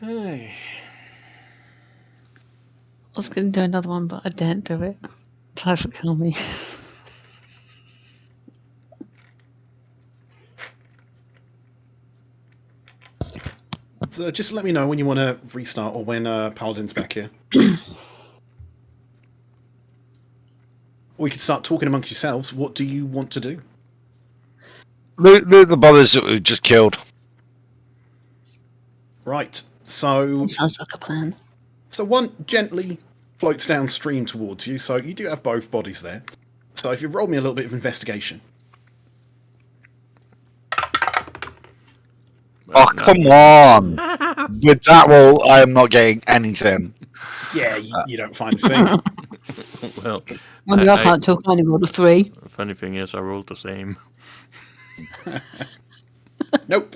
Hey. I was going to do another one, but I didn't do it. Try to kill me. So just let me know when you want to restart or when Paladin's back here. Or you could start talking amongst yourselves. What do you want to do? Loot the brothers that we just killed. Right. So Sounds like a plan. one gently floats downstream towards you. So you do have both bodies there. So if you roll me a little bit of investigation. Oh, come on. With that roll, I am not getting anything. Yeah, you don't find a thing. Well, On the off until finding all the 3. funny thing is, I rolled the same. Nope.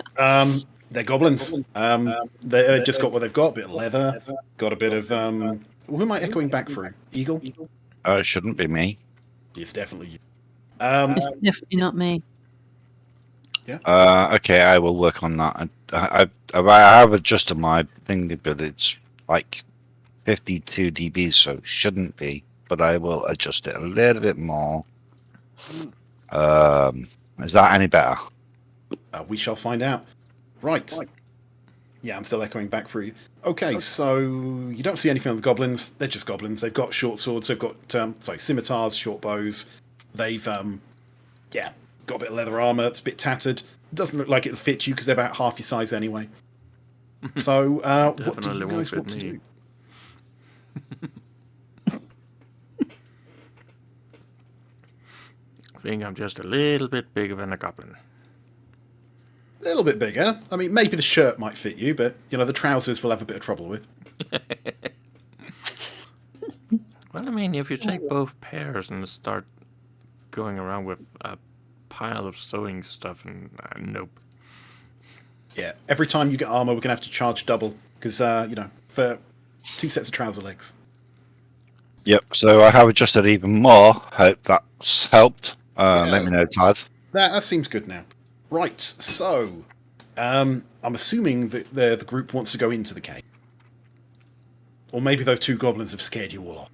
They're goblins. They just got what they've got. A bit of leather. Got a bit of... who am I echoing back through? Eagle? Oh, it shouldn't be me. It's definitely you. It's definitely not me. Okay, I will work on that. I have adjusted my thing, but it's like 52 dB, so it shouldn't be. But I will adjust it a little bit more. Is that any better? We shall find out. Right. Yeah, I'm still echoing back through you. Okay, so you don't see anything on the goblins. They're just goblins. They've got short swords. They've got scimitars, short bows. They've got a bit of leather armor. It's a bit tattered. Doesn't look like it'll fit you because they're about half your size anyway. So what do you guys want to do? I think I'm just a little bit bigger than a goblin. A little bit bigger. I mean, maybe the shirt might fit you, but the trousers will have a bit of trouble with. Well, I mean, if you take both pairs and start going around with a pile of sewing stuff, and nope. Yeah, every time you get armor, we're going to have to charge double, because, for 2 sets of trouser legs. Yep, so I have adjusted even more. Hope that's helped. Yeah. Let me know, Todd. That seems good now. Right, so, I'm assuming that the group wants to go into the cave. Or maybe those 2 goblins have scared you all off.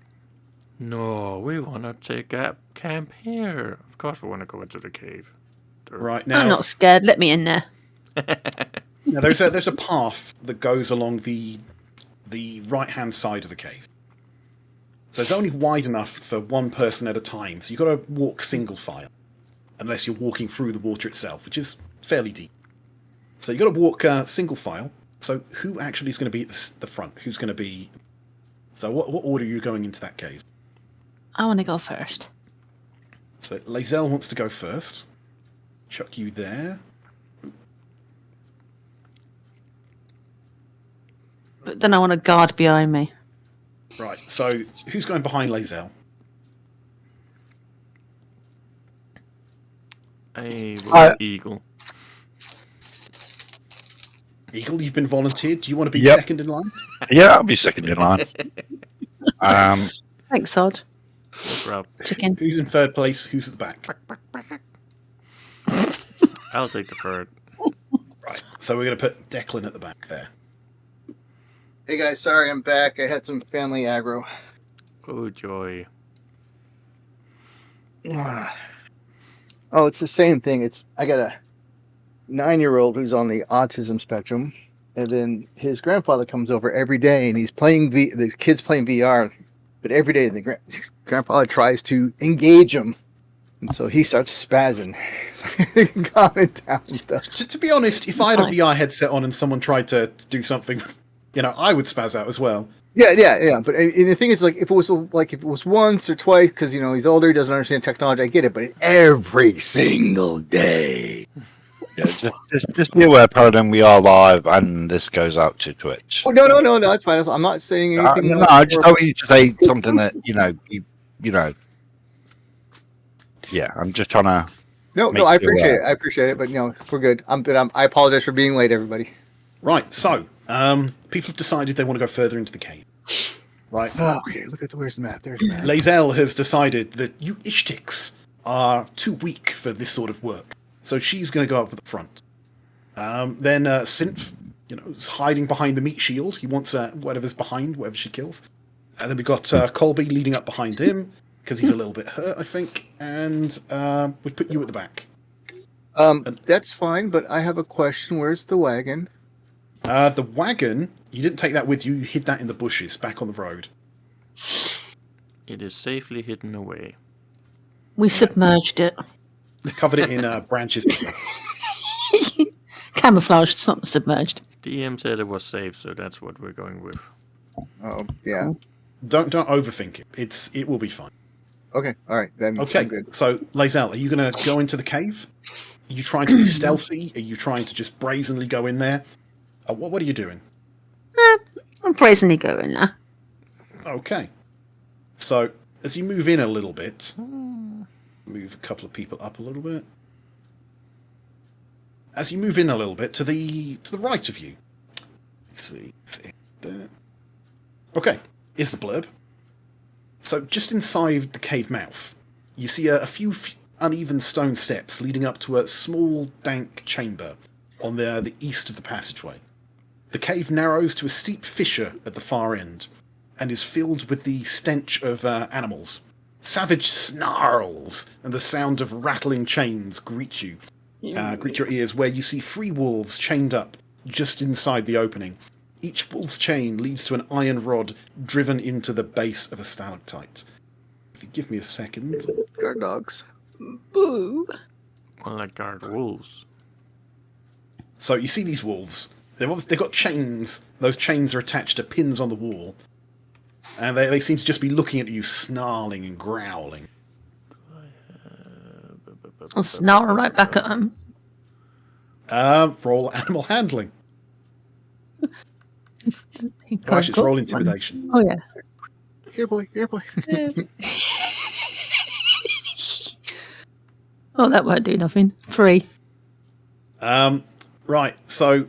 No, we want to take up camp here. Of course, we want to go into the cave. Right, I'm now, not scared. Let me in there. now there's a path that goes along the right-hand side of the cave. So it's only wide enough for one person at a time, so you've got to walk single file. Unless you're walking through the water itself, which is fairly deep. So you've got to walk single file. So who actually is going to be at the front? Who's going to be... So what order are you going into that cave? I want to go first. So Lae'zel wants to go first. Chuck you there. But then I want a guard behind me. Right, so who's going behind Lae'zel? Eagle. Eagle, you've been volunteered. Do you want to be Yep. second in line? Yeah, I'll be second in line. Thanks, Sod. Rob. Chicken. Who's in third place? Who's at the back? I'll take the third. Right, so we're going to put Declan at the back there. Hey guys, sorry I'm back. I had some family aggro. Oh, joy. Oh, it's the same thing. I got a 9-year-old who's on the autism spectrum, and then his grandfather comes over every day, and he's playing the kid's playing VR, but every day the grandfather tries to engage him, and so he starts spazzing, calming down and stuff. To be honest, if I had a VR headset on and someone tried to do something, I would spaz out as well. Yeah. But and the thing is, like, if it was once or twice, because he's older, he doesn't understand technology. I get it, but every single day. Yeah, just be aware, Paladin, we are live, and this goes out to Twitch. Oh no, that's fine. I'm not saying anything. No, I just don't need to say something that you know. Yeah, I'm just trying to. No, I appreciate it. I appreciate it, but we're good. I apologize for being late, everybody. Right, so people have decided they want to go further into the cave. Right. Oh, okay, where's the map? There's the map. Lae'zel has decided that you Ishtiks are too weak for this sort of work, so she's going to go up at the front. Then Synth, is hiding behind the meat shield. He wants whatever's behind, whatever she kills. And then we've got Colby leading up behind him because he's a little bit hurt, I think. And we've put you at the back. That's fine, but I have a question. Where's the wagon? The wagon, you didn't take that with you. You hid that in the bushes back on the road. It is safely hidden away. We submerged it. Covered it in branches. Camouflaged, it's not submerged. DM said it was safe, so that's what we're going with. Oh, yeah. Don't overthink it. It will be fine. Okay, all right. That makes Okay, good. so Lae'zel, are you going to go into the cave? Are you trying to be stealthy? Are you trying to just brazenly go in there? What are you doing? I'm brazenly going there. Okay. So, as you move in a little bit, move a couple of people up a little bit. As you move in a little bit to the right of you. Let's see. There. Okay, here's the blurb. So, just inside the cave mouth, you see a few uneven stone steps leading up to a small, dank chamber on the east of the passageway. The cave narrows to a steep fissure at the far end, and is filled with the stench of animals. Savage snarls and the sound of rattling chains greet your ears, where you see 3 wolves chained up just inside the opening. Each wolf's chain leads to an iron rod driven into the base of a stalactite. If you give me a second. Guard dogs. Boo. Well, like guard wolves. So you see these wolves. They've got chains. Those chains are attached to pins on the wall. And they seem to just be looking at you, snarling and growling. I'll snarl right back at them. Roll animal handling. Actually, it's roll intimidation. Oh, yeah. Here, boy. Here, boy. Oh, that won't do nothing. 3. Right, so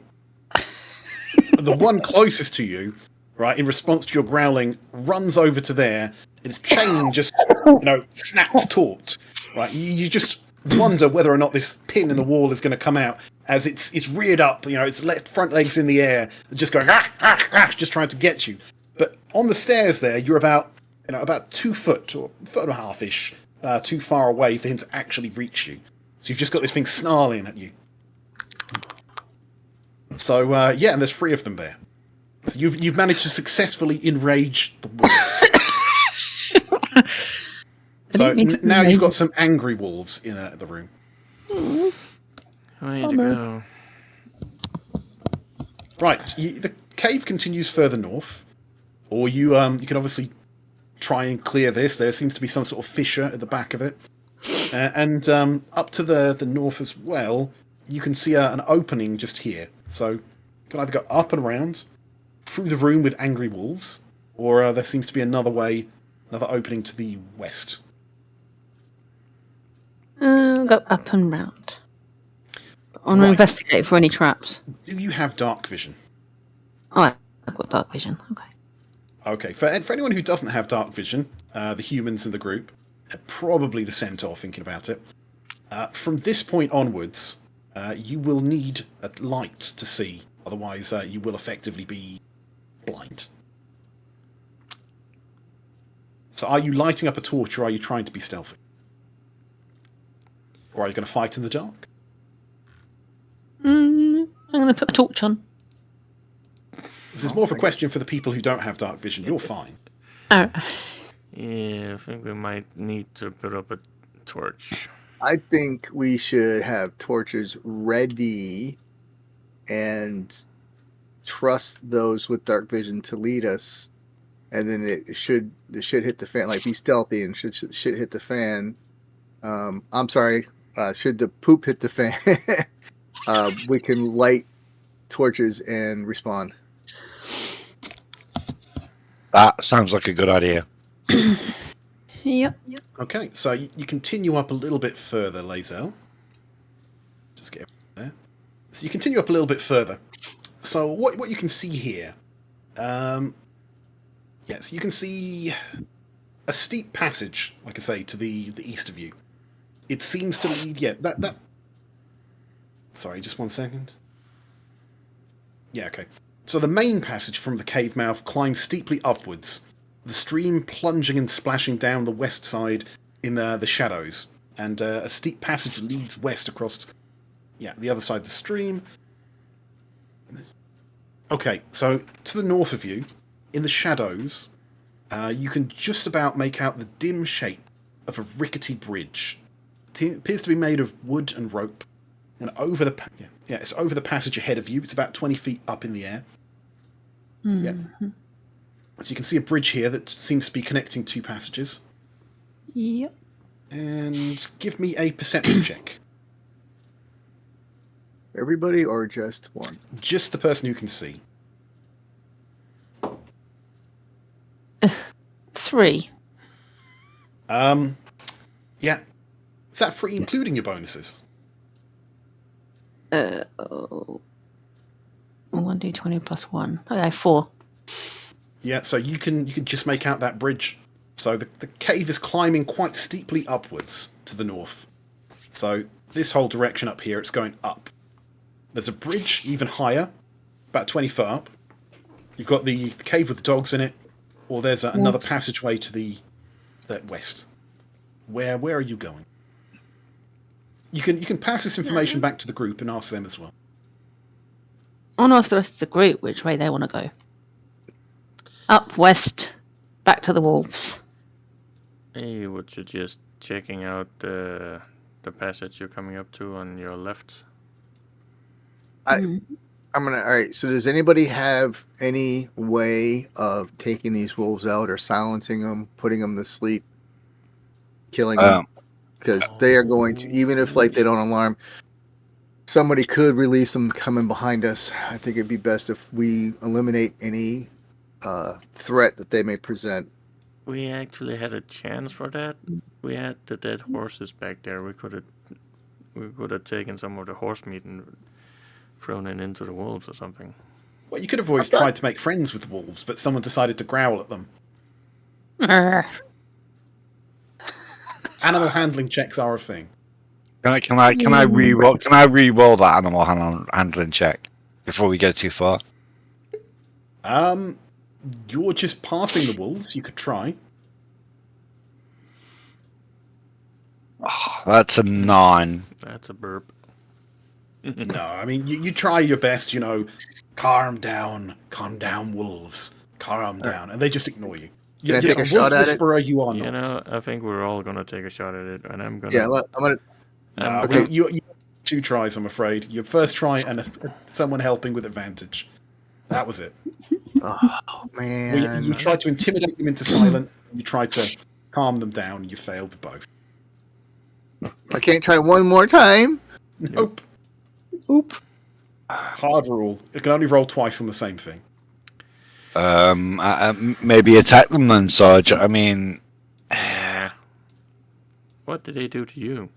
the one closest to you, right, in response to your growling, runs over to there, and its chain just, snaps taut. Right, you just wonder whether or not this pin in the wall is going to come out as it's reared up, its front legs in the air, just going, just trying to get you. But on the stairs there, you're about 2 foot or a foot and a half-ish too far away for him to actually reach you. So you've just got this thing snarling at you. So and there's 3 of them there. So you've managed to successfully enrage the wolves. So now you've got some angry wolves in the room. Way to go. Right, the cave continues further north, or you can obviously try and clear this. There seems to be some sort of fissure at the back of it, and up to the north as well. You can see an opening just here. So you can either go up and around through the room with angry wolves, or there seems to be another opening to the west. Go up and round. I want to investigate for any traps. Do you have dark vision? Oh, I've got dark vision. Okay. Okay, for anyone who doesn't have dark vision, the humans in the group, probably the centaur thinking about it, from this point onwards, you will need a light to see, otherwise you will effectively be blind. So are you lighting up a torch, or are you trying to be stealthy? Or are you going to fight in the dark? I'm going to put a torch on. This is more of a question for the people who don't have dark vision. You're fine. Oh. Yeah, I think we might need to put up a torch. I think we should have torches ready and trust those with dark vision to lead us, and then it should hit the fan. Like, be stealthy and should hit the fan. I'm sorry. Should the poop hit the fan, we can light torches and respond. That sounds like a good idea. Yep. Okay, so you continue up a little bit further, Lazel. Just get there. So you continue up a little bit further. So what you can see here, yes, you can see a steep passage, like I say, to the east of you. It seems to lead. Yeah, that. Sorry, just 1 second. Yeah, okay. So the main passage from the cave mouth climbs steeply upwards, the stream plunging and splashing down the west side in the shadows, and a steep passage leads west across, the other side of the stream. Okay, so to the north of you, in the shadows, you can just about make out the dim shape of a rickety bridge. It appears to be made of wood and rope, and over it's over the passage ahead of you. It's about 20 feet up in the air. Mm-hmm. Yeah. So you can see a bridge here that seems to be connecting 2 passages. Yep. And give me a perception check. Everybody or just one? Just the person who can see. 3. Yeah. Is that free, including your bonuses? 1d20 plus 1. Okay, 4. Yeah, so you can just make out that bridge. So the cave is climbing quite steeply upwards to the north. So this whole direction up here, it's going up. There's a bridge even higher, about 20 foot up. You've got the cave with the dogs in it, or there's another passageway to the west. Where are you going? You can pass this information back to the group and ask them as well. I want to ask the rest of the group which way they want to go. Up west, back to the wolves. I would suggest checking out the passage you're coming up to on your left. I'm gonna. All right. So, does anybody have any way of taking these wolves out, or silencing them, putting them to sleep, killing them? Because they are going to, even if they don't alarm, somebody could release them coming behind us. I think it'd be best if we eliminate any threat that they may present. we actually had a chance for that. We had the dead horses back there. We could have taken some of the horse meat and thrown it into the wolves or something. Well, you could have always I thought- tried to make friends with the wolves, but someone decided to growl at them. Animal handling checks are a thing. Can I re-roll that animal handling check before we go too far? You're just passing the wolves. You could try. Oh, that's a 9. That's a burp. No, I mean you try your best. Calm down, wolves, calm down, and they just ignore you. Can I take a shot at it? Whisperer, you are You not. know, I think we're all gonna take a shot at it, and I'm gonna. Yeah, I'm gonna. No, Okay. you 2 tries, I'm afraid. Your first try and someone helping with advantage. That was it. Oh man! Well, you tried to intimidate them into silence. You tried to calm them down. You failed with both. I can't try one more time. Nope. Oop. Hard rule. You can only roll twice on the same thing. Maybe attack them then, Sarge. I mean, What did they do to you?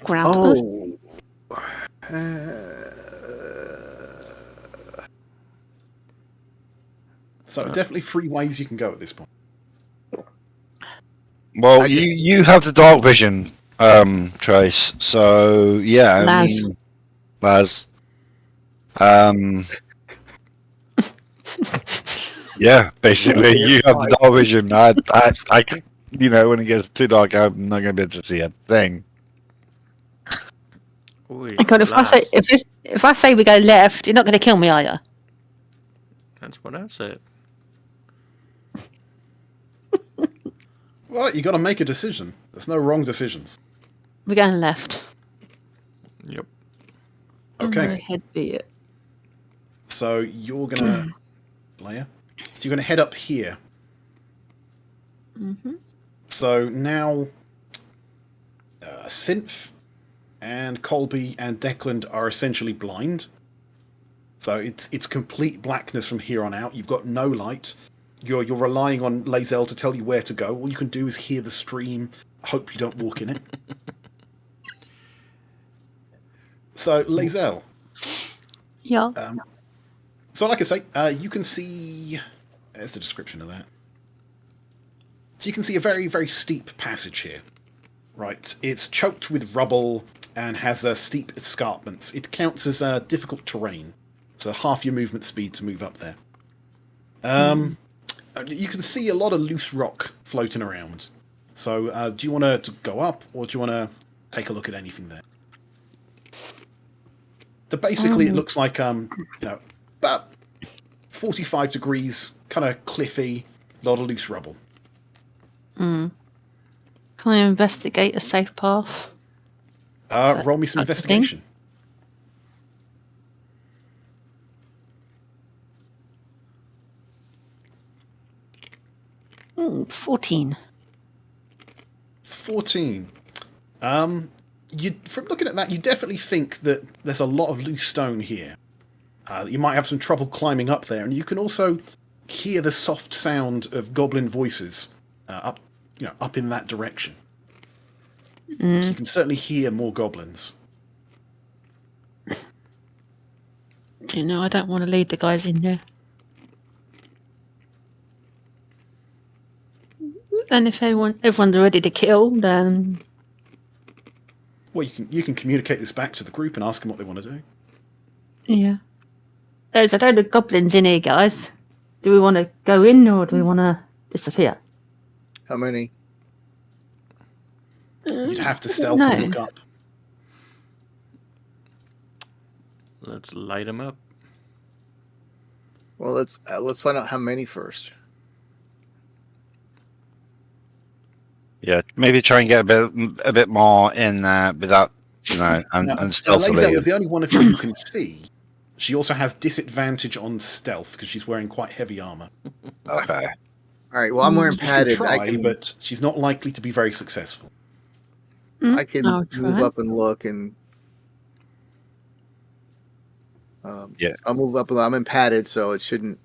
Ground us. Oh. So definitely 3 ways you can go at this point. well, I just- you have the dark vision, Trace. So yeah, Laz. Laz. Yeah, basically, you have the dark vision. I can, when it gets too dark, I'm not gonna be able to see a thing. Oi, God, if I say we go left, you're not going to kill me, are you? That's what I said. Well, you got to make a decision. There's no wrong decisions. We're going left. Yep. Okay. Head be it. So you're gonna Leia. So you're gonna head up here. Mm-hmm. So now, Synth and Colby and Declan are essentially blind. So it's complete blackness from here on out. You've got no light. You're relying on Lae'zel to tell you where to go. All you can do is hear the stream. Hope you don't walk in it. So Lae'zel. Yeah. So like I say, you can see. There's the description of that. So you can see a very, very steep passage here. Right, it's choked with rubble and has steep escarpments. It counts as difficult terrain, so half your movement speed to move up there. You can see a lot of loose rock floating around. So do you want to go up, or do you want to take a look at anything there? So basically, it looks like about 45 degrees, kind of cliffy, a lot of loose rubble. Mm. Can I investigate a safe path? Roll me some That's the thing. investigation. Mm, 14. 14. From looking at that, you definitely think that there's a lot of loose stone here. You might have some trouble climbing up there, and you can also hear the soft sound of goblin voices up in that direction. So you can certainly hear more goblins. Do you know, I don't want to lead the guys in there. And if everyone's ready to kill, then Well, you can communicate this back to the group and ask them what they want to do. yeah. There's a load of goblins in here, guys. Do we want to go in or do we want to disappear? How many? You'd have to stealth No. and look up. Let's light them up. Well, let's find out how many first. Yeah, maybe try and get a bit more in there without, and stealthily. Lae'zel is the only one of you who can see. She also has disadvantage on stealth because she's wearing quite heavy armor. Okay. All right. Well, I'm wearing She can padded. try, but she's not likely to be very successful. I can I'll move try. up and look, and Yeah. I'll move up. I'm in padded, so it shouldn't.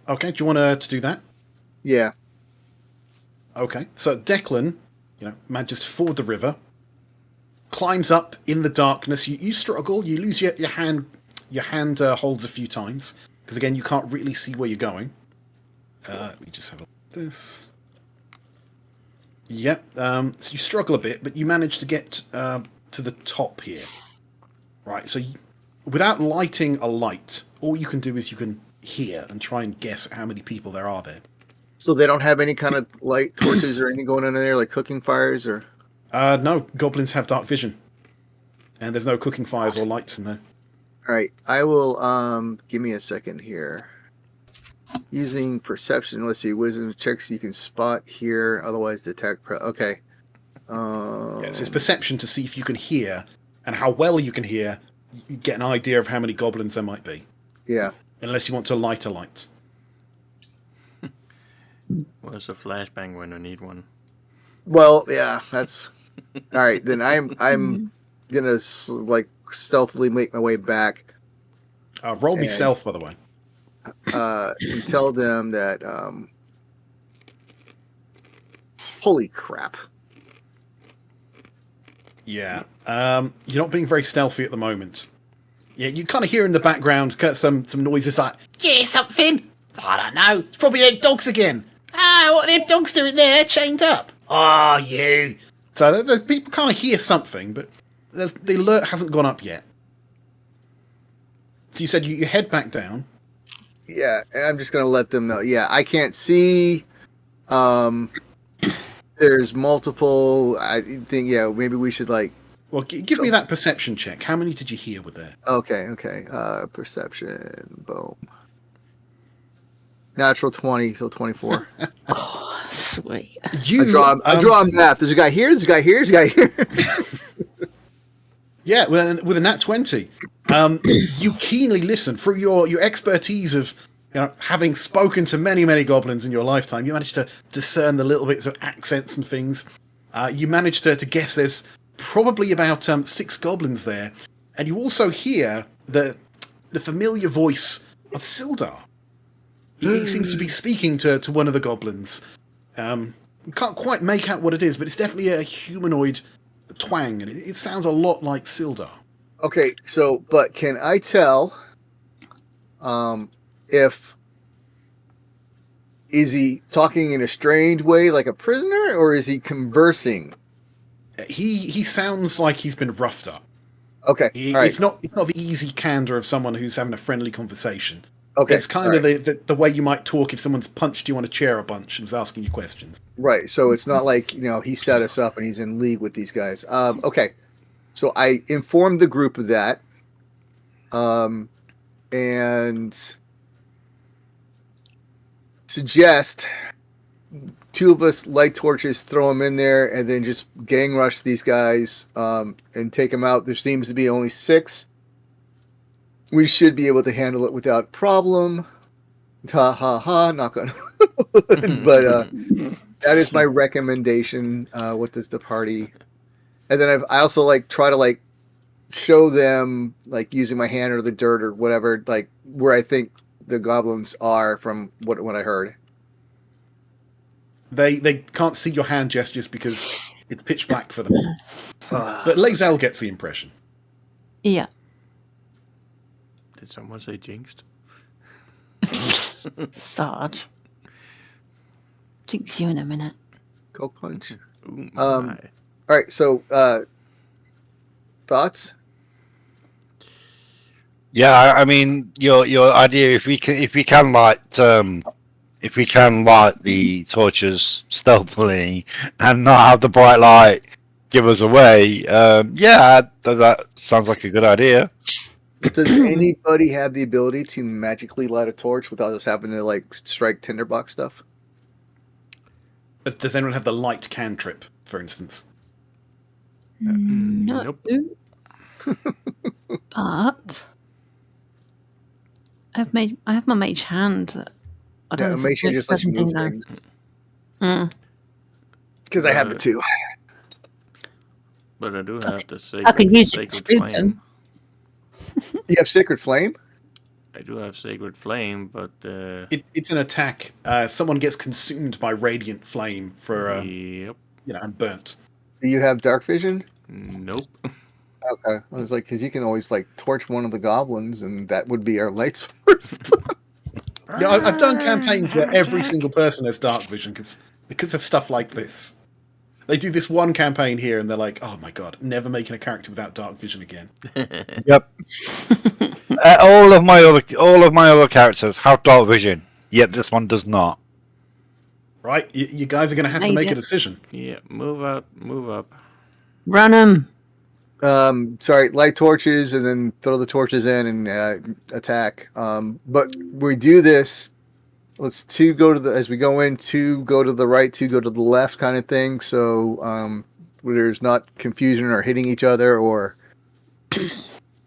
Okay, do you want to do that? Yeah. Okay, so Declan, manages to ford the river, climbs up in the darkness. You struggle. You lose your hand. Your hand holds a few times because again you can't really see where you're going. Let me just have a look at this. Yep. So you struggle a bit, but you manage to get to the top here. Right. So without lighting a light, all you can do is you can hear and try and guess how many people there are there. So they don't have any kind of light torches or anything going on in there, like cooking fires or. No, goblins have dark vision, and there's no cooking fires or lights in there. All right, I will. Give me a second here. Using perception, let's see, wisdom checks you can spot here, otherwise detect. Okay. Yes, it's perception to see if you can hear, and how well you can hear. You get an idea of how many goblins there might be. Yeah. Unless you want to light a light. Where's a flashbang when I need one? Well, yeah, that's all right. Then I'm gonna like stealthily make my way back. Roll me stealth, by the way. And tell them that. Holy crap! Yeah, you're not being very stealthy at the moment. Yeah, you kind of hear in the background some noises like, yeah, something. I don't know. It's probably them dogs again. What are them dogs doing there, chained up? Oh, you. So the people kind of hear something, but the alert hasn't gone up yet. So you said you head back down. Yeah, and I'm just gonna let them know. Yeah, I can't see. There's multiple. I think maybe we should like. Well, give me that perception check. How many did you hear were there? Okay. Perception. Boom. Natural 20, so 24. Oh, sweet. I draw a map. There's a guy here. There's a guy here. There's a guy here. Yeah, with a nat 20, you keenly listen through your expertise of having spoken to many goblins in your lifetime. You managed to discern the little bits of accents and things. You managed to guess there's probably about 6 goblins there, and you also hear the familiar voice of Sildar. He seems to be speaking to one of the goblins. Can't quite make out what it is, but it's definitely a humanoid twang, and it sounds a lot like Sildar. Okay, but can I tell if is he talking in a strange way like a prisoner, or is he conversing? He sounds like he's been roughed up. Okay, all right. It's not the easy candor of someone who's having a friendly conversation. Okay, it's kind of the way you might talk if someone's punched you on a chair a bunch and was asking you questions. Right, so it's not like he set us up and he's in league with these guys. Okay, so I informed the group of that, and suggest 2 of us light torches, throw them in there, and then just gang rush these guys and take them out. There seems to be only 6. We should be able to handle it without problem. Ha ha ha! Knock on. But that is my recommendation. What does the party? And then I also try to show them using my hand or the dirt or whatever where I think the goblins are from what I heard. They can't see your hand gestures because it's pitch black for them. But Lae'zel gets the impression. Yeah. Did someone say jinxed? Sarge. Jinx you in a minute. Coke punch. Ooh, All right. So, thoughts? Yeah, I mean your idea if we can light the torches stealthily and not have the bright light give us away, that sounds like a good idea. Does anybody have the ability to magically light a torch without us having to strike tinderbox stuff? Does anyone have the light cantrip, for instance? No. Nope. But I have my mage hand. That I don't know if mage hand it just does anything move now. things. Because I have it too. But I do have the sacred, I can use it to sacred spook flame. them. You have Sacred Flame? I do have Sacred Flame, but It's an attack. Someone gets consumed by radiant flame for yep, and burnt. Do you have dark vision? nope. Okay, I was like, because you can always like torch one of the goblins, and that would be our light source. Yeah, I've done campaigns where every single person has dark vision because of stuff like this. They do this one campaign here, and they're like, "Oh my god, never making a character without dark vision again." Yep. All of my other characters have dark vision, yet this one does not. Right? You guys are going to have to make a decision. Yeah, move out, move up. Run 'em. Sorry, light torches, and then throw the torches in and attack. But we do this. Let's two go to the as we go in. Two go to the right. Two go to the left, kind of thing. So where there's not confusion or hitting each other or.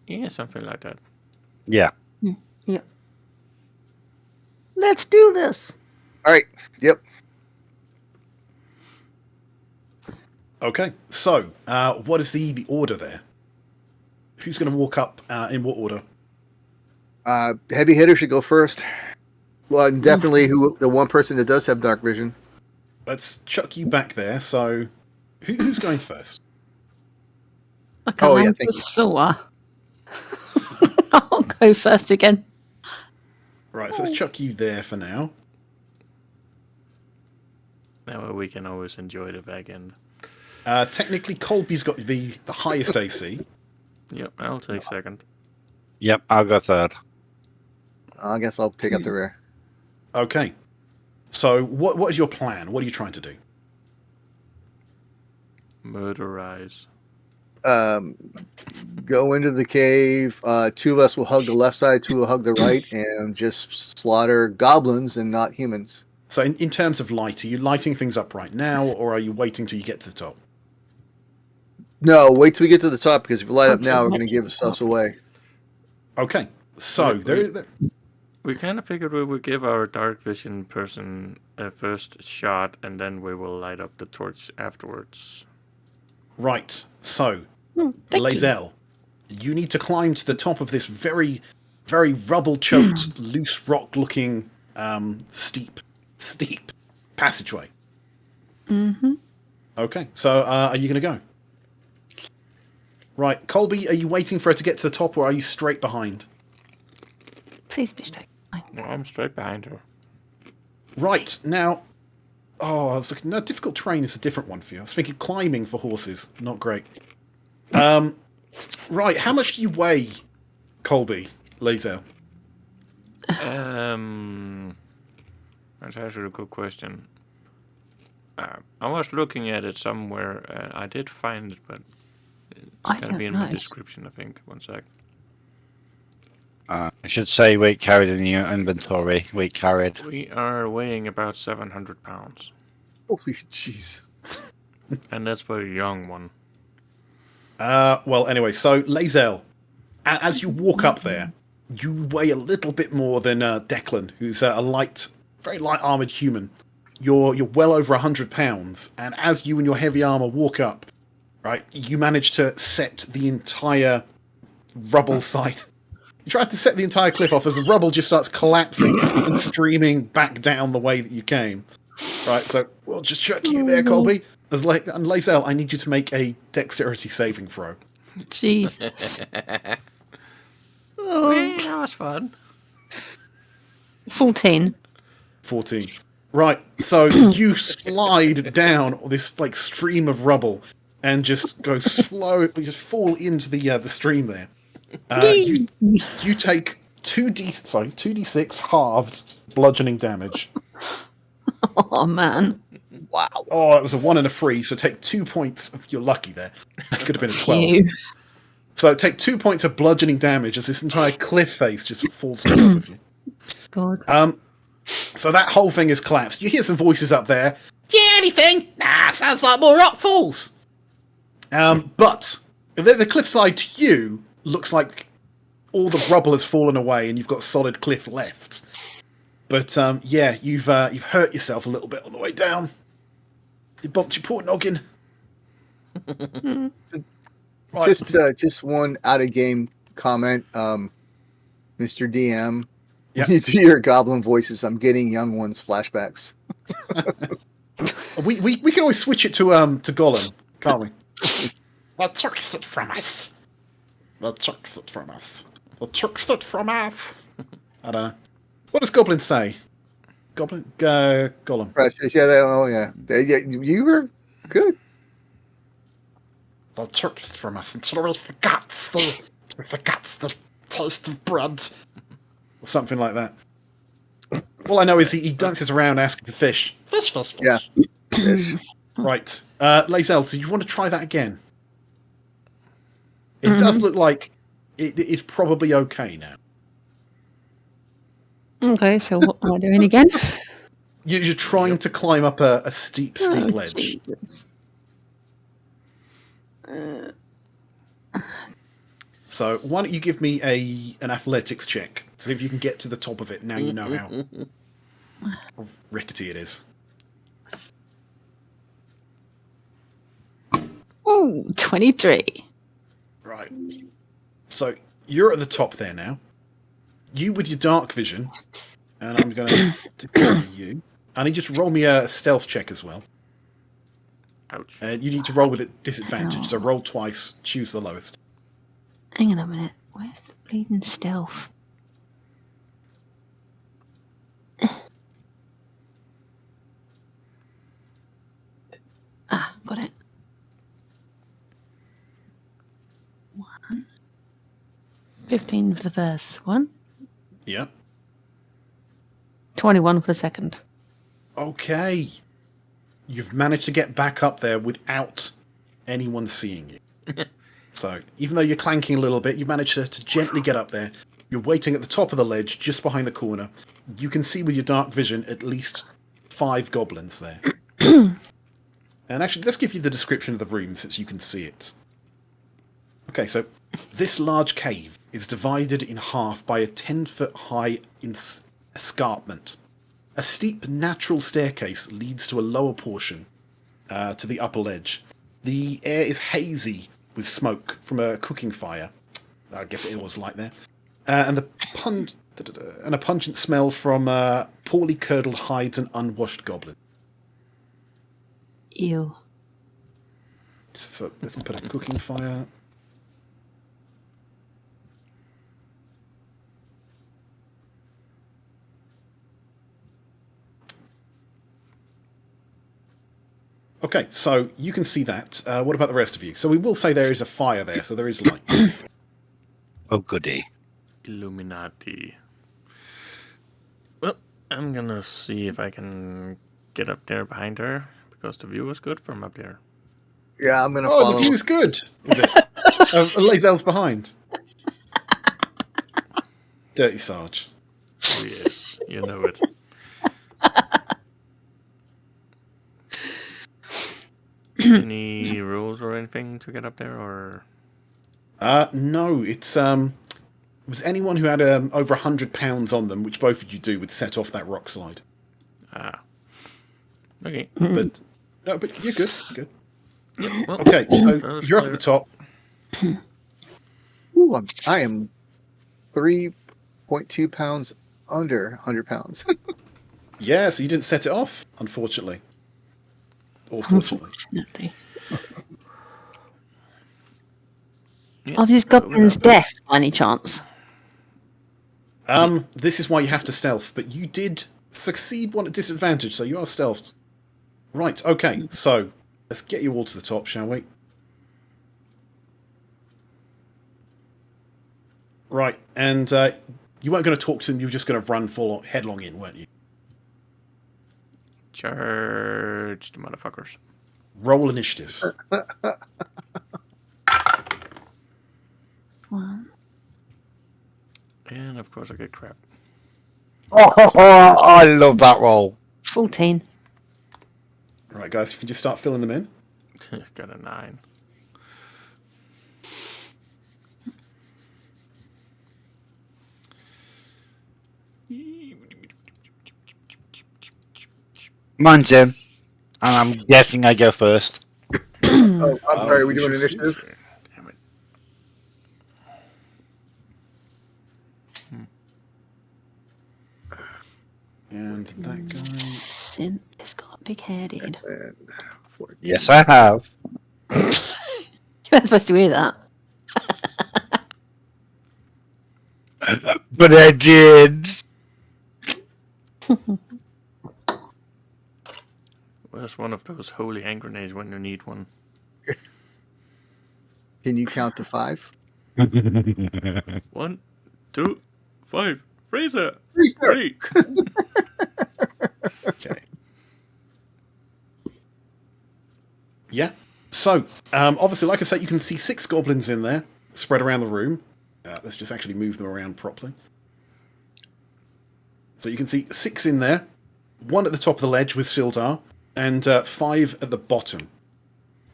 Yeah, something like that. Yeah. Yep. Let's do this. All right. Yep. Okay, so what is the order there? Who's going to walk up in what order? Heavy hitter should go first. Well, and definitely the one person that does have dark vision. Let's chuck you back there. So, who's going first? Okay, Oh, yeah, I'm thank you. slower. I'll go first again. Right, so let's chuck you there for now. That way we can always enjoy the back end. Technically, Colby's got the highest AC. Yep, I'll take second. Yep, I'll go third. I guess I'll take up the rear. Okay, so what is your plan? What are you trying to do? Murderize. Go into the cave. Two of us will hug the left side, two will hug the right, and just slaughter goblins and not humans. So, in terms of light, are you lighting things up right now, or are you waiting till you get to the top? No, wait till we get to the top, because if we light up That's now, it, we're going that's to give it. ourselves away. Okay, so We kind of figured we would give our dark vision person a first shot, and then we will light up the torch afterwards. right. So, Thank you. Lae'zel, you need to climb to the top of this very, very rubble-choked, loose rock-looking, steep passageway. Mm-hmm. Okay, so are you going to go? Right, Colby, are you waiting for her to get to the top, or are you straight behind? Please be straight. Well, I'm straight behind her. Right, now... Oh, I was looking... No, difficult terrain is a different one for you. I was thinking climbing for horses. Not great. Right, how much do you weigh, Colby, Lae'zel? That's actually a good question. I was looking at it somewhere. I did find it, but I it's going to don't be in know. the description, I think. One sec. I should say weight carried in your inventory. Weight carried. We are weighing about 700 pounds. Oh, jeez. And that's for a young one. Well, anyway, so Lae'zel, as you walk up there, you weigh a little bit more than Declan, who's a light, very light armored human. You're well over 100 pounds, and as you and your heavy armor walk up, right, you manage to set the entire rubble side. You try to set the entire cliff off as the rubble just starts collapsing and streaming back down the way that you came. Right, so we'll just chuck you there, Colby. And Lae'zel, I need you to make a dexterity saving throw. Jesus. That Oh, was fun. 14. 14. Right, so you slide down this like stream of rubble and just go slow, just fall into the stream there. You take 2d6 halved bludgeoning damage. Oh, man. Wow. Oh, it was a 1 and a 3, so take 2 points. You're lucky there. That could have been a 12. Phew. So take 2 points of bludgeoning damage as this entire cliff face just falls on top of you. God. So that whole thing is collapsed. You hear some voices up there. Do you hear anything? Nah, sounds like more rock falls. But the cliffside to you looks like all the rubble has fallen away and you've got solid cliff left. But yeah, you've hurt yourself a little bit on the way down. You bumped your poor noggin. Right. Just one out of game comment. Mr. DM, Yeah. when you do your goblin voices, I'm getting young ones flashbacks. We can always switch it to Gollum, can't we? They took it from us. They took it from us. They took it from us. I don't know. What does Goblin say? Gollum. Precious, yeah, they don't know, yeah. You were good. They took it from us until we forgot the taste of bread. Or something like that. All I know is he dances around asking for fish. Fish. Yeah. Fish. Right. Lazel, so you want to try that again? It does look like it is probably okay now. Okay, so what am I doing again? You're trying to climb up a steep ledge. Jesus. So why don't you give me an athletics check? See if you can get to the top of it. Now you know how rickety it is. Oh, 23. Right. So you're at the top there now. You with your dark vision, and I'm going to declare you. And you just roll me a stealth check as well. Ouch. And you need to roll with a disadvantage. So roll twice, choose the lowest. Hang on a minute. Where's the bleeding stealth? Got it. 1. 15 for the first one. Yeah. 21 for the second. Okay. You've managed to get back up there without anyone seeing you. So, even though you're clanking a little bit, you managed to gently get up there. You're waiting at the top of the ledge, just behind the corner. You can see with your dark vision at least 5 goblins there. And actually, let's give you the description of the room since you can see it. Okay, so this large cave is divided in half by a 10-foot high escarpment. A steep natural staircase leads to a lower portion, to the upper ledge. The air is hazy with smoke from a cooking fire. I guess it was like there. And a pungent smell from poorly curdled hides and unwashed goblins. Ew. So let's put a cooking fire. Okay, so you can see that. What about the rest of you? So we will say there is a fire there, so there is light. Oh, goody. Illuminati. Well, I'm gonna see if I can get up there behind her, because the view was good from up there. Yeah, I'm gonna Oh, follow. the view's good. Is it? Lazel's behind. Dirty Sarge. Oh yes, you know it. Any rules or anything to get up there, or? No, it's it was anyone who had over 100 pounds on them, which both of you do, would set off that rock slide. Ah. Okay. But no, but you're good. You're good. Yeah, well, Okay, so sounds you're up at clear. the top. Ooh, I am 3.2 pounds under 100 pounds. Yeah, so you didn't set it off, unfortunately. Or fortunately. Unfortunately. Yeah, Are these go goblins with that. deaf by any chance? This is why you have to stealth, but you did succeed one at disadvantage, so you are stealthed. Right, okay, so let's get you all to the top, shall we? Right, and you weren't going to talk to them, you were just going to run headlong in, weren't you? Charge the motherfuckers. Roll initiative. 1. And of course I get crap. I love that roll. 14. Right, guys, if you can just start filling them in. Got a 9. Mine's in. And I'm guessing I go first. Oh, I'm sorry, are we we doing shall see. initiative? Damn it. And that guy. Synth has got big headed. And 14. Yes, I have. You weren't supposed to hear that. But I did. Where's one of those holy hand grenades when you need one? Can you count to 5? 1, 2, 5. Freezer! Freezer! 3. Okay. Yeah. So, obviously, like I said, you can see 6 goblins in there, spread around the room. Let's just actually move them around properly. So you can see 6 in there, 1 at the top of the ledge with Sildar, and 5 at the bottom.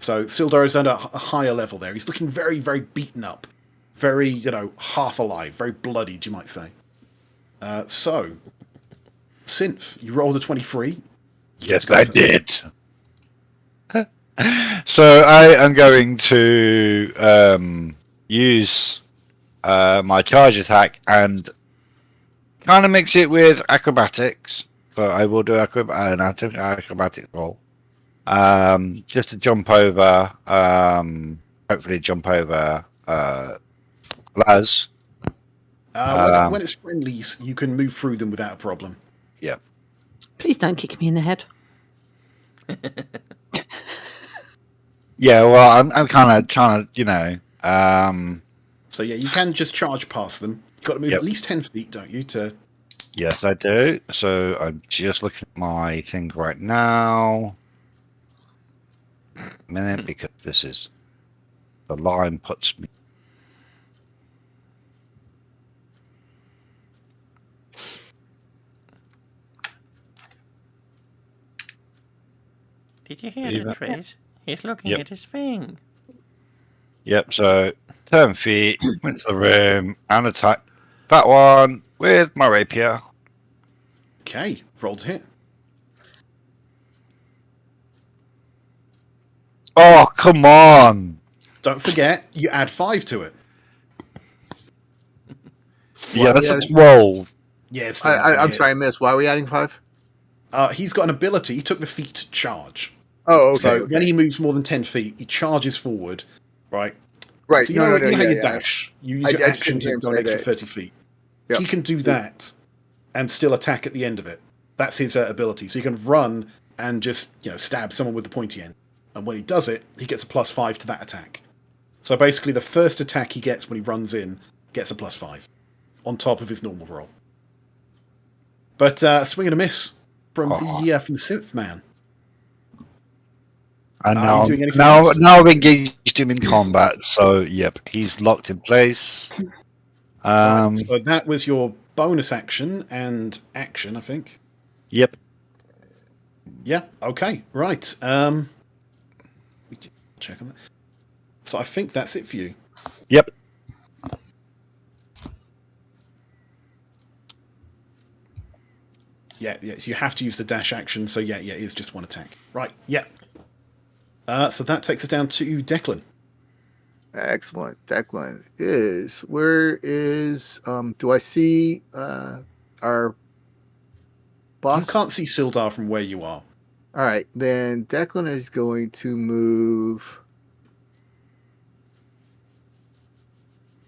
So Sildar is at a higher level there. He's looking very, very beaten up. Very, half alive. Very bloodied, you might say. So, Synth, you rolled a 23. Yes, I did. So I am going to use my charge attack and kind of mix it with acrobatics. So I will do an acrobatic roll. Just to jump over, hopefully jump over Laz. When it's friendlies, you can move through them without a problem. Yeah. Please don't kick me in the head. Yeah, well, I'm kind of trying to, So yeah, you can just charge past them. You've got to move Yep. at least 10 feet, don't you? Yes, I do. So I'm just looking at my thing right now. A minute, because this is the line puts me. Did you hear Leave that, it. Trace? He's looking Yep. at his thing. Yep, so 10 feet into the room and attack that one with my rapier. Okay, roll to hit. Oh, come on. Don't forget, you add 5 to it. Yeah, that's a adding- 12. Yeah, it's still not gonna I'm hit. sorry, I missed. Why are we adding 5? He's got an ability. He took the feat to charge. Oh, okay. So when he moves more than 10 feet, he charges forward, right? Right. So No, you know how yeah, you yeah. dash. You use I your just action didn't hear to him go an say extra that. 30 feet. Yep. He can do that and still attack at the end of it. That's his ability. So he can run and just stab someone with the pointy end. And when he does it, he gets a +5 to that attack. So basically, the first attack he gets when he runs in gets a +5 on top of his normal roll. But swing and a miss from the Synth Man. And Are you doing anything now else? I've engaged him in combat, so yep, he's locked in place. Right, so that was your bonus action and action, I think. Yep. Yeah. Okay. Right. We can check on that. So I think that's it for you. Yep. Yeah. So you have to use the dash action. So yeah, it is just one attack. Right. Yeah. So that takes us down to Declan. Excellent. Declan is where is do I see our boss? You can't see Sildar from where you are. All right, then Declan is going to move.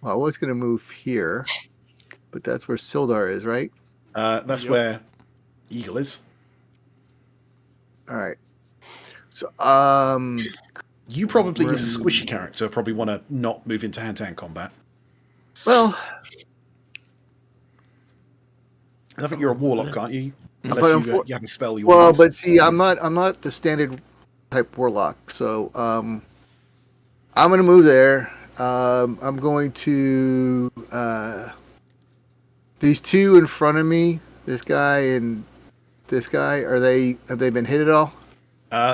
Well, I was going to move here, but that's where Sildar is, right? That's where Eagle is. All right. So You probably, as a squishy character, probably want to not move into hand-to-hand combat. well, I think you're a warlock, aren't you? But Unless you have a spell you well, want to use. but see, I'm not the standard type warlock, so I'm going to move there. I'm going to these two in front of me, this guy and this guy. Have they been hit at all?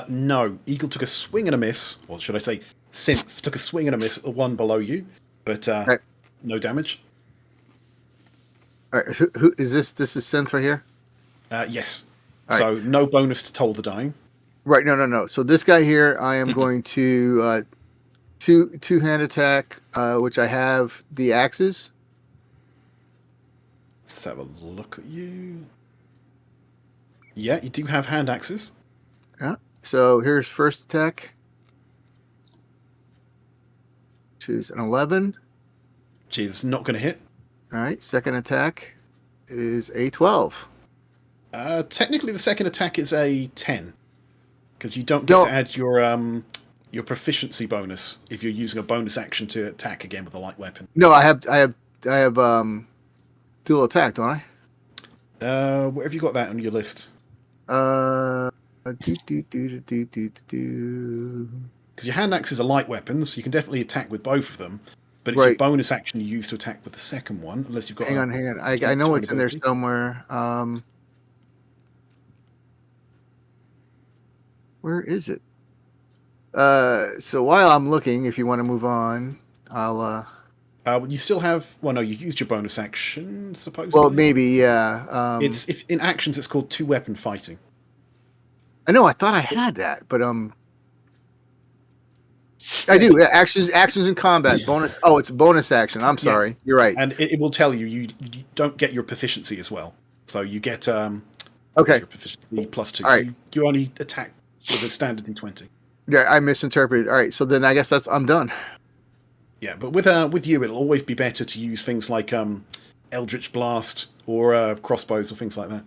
No. Eagle took a swing and a miss, or should I say, Synth took a swing and a miss at the one below you, but Right. no damage. All right, who is this? This is Synth right here. Yes. All So no bonus to Toll the Dying. Right. No. So this guy here, I am going to two-hand attack, which I have the axes. Let's have a look at you. Yeah, you do have hand axes. Yeah. So here's first attack, which is an 11. Gee, it's not going to hit. All right. Second attack is a 12. Technically, the second attack is a 10 because you don't get No. to add your proficiency bonus if you're using a bonus action to attack again with a light weapon. No, I have dual attack, don't I? Where have you got that on your list? Do. Because your hand axe is a light weapon, so you can definitely attack with both of them. But it's your Right. bonus action you use to attack with the second one, unless you've got. Hang on. I know it's in there somewhere. Where is it? So while I'm looking, if you want to move on, I'll. You still have. Well, no, you used your bonus action, supposedly. Well, maybe, yeah. It's if in actions it's called 2-weapon fighting. I know. I thought I had that, but I do. Yeah, actions in combat bonus. Oh, it's a bonus action. I'm sorry. Yeah. You're right. And it will tell you don't get your proficiency as well. So you get okay, your proficiency +2. All right. So you only attack with a standard D20. Yeah, I misinterpreted. All right, so then I guess I'm done. Yeah, but with you, it'll always be better to use things like Eldritch Blast or crossbows or things like that.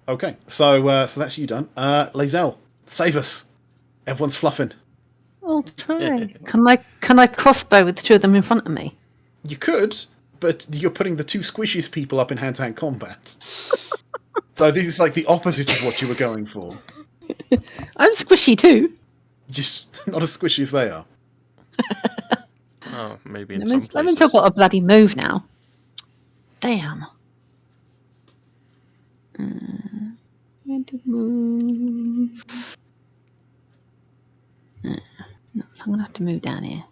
Okay, so that's you done. Lae'zel, save us. Everyone's fluffing. I'll try. Can I crossbow with the two of them in front of me? You could, but you're putting the two squishiest people up in hand-to-hand combat. So this is like the opposite of what you were going for. I'm squishy too. Just not as squishy as they are. Oh, maybe in some places. Lemon's still got a bloody move now. Damn. Where to move? No, so I'm gonna have to move down here.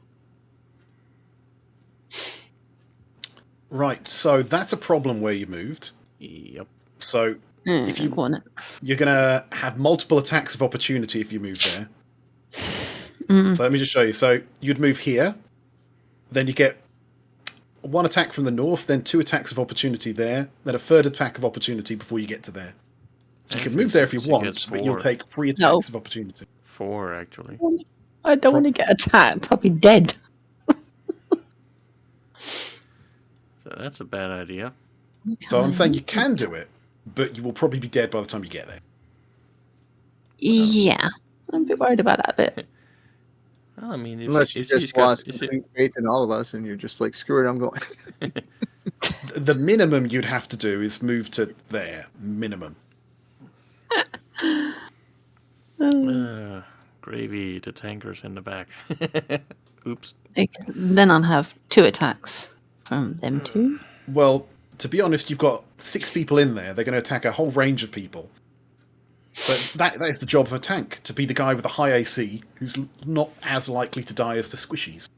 Right, so that's a problem where you moved. Yep. So if you go on it. you're gonna have multiple attacks of opportunity if you move there. So let me just show you. So you'd move here, then you get one attack from the north, then 2 attacks of opportunity there, then a third attack of opportunity before you get to there. So you can move there if you want, but you'll take 3 attacks of opportunity. 4, actually. I don't want to get attacked. I'll be dead. So that's a bad idea. So I'm saying you can do it, but you will probably be dead by the time you get there. Yeah, I'm a bit worried about that bit. Well, I mean, Unless you just lost complete faith in all of us, and you're just like, screw it, I'm going. The minimum you'd have to do is move to there. Minimum. Gravy, the tanker's in the back. Oops. Then I'll have 2 attacks from them two. Well, to be honest, you've got 6 people in there. They're going to attack a whole range of people. But that is the job of a tank, to be the guy with a high AC who's not as likely to die as the squishies.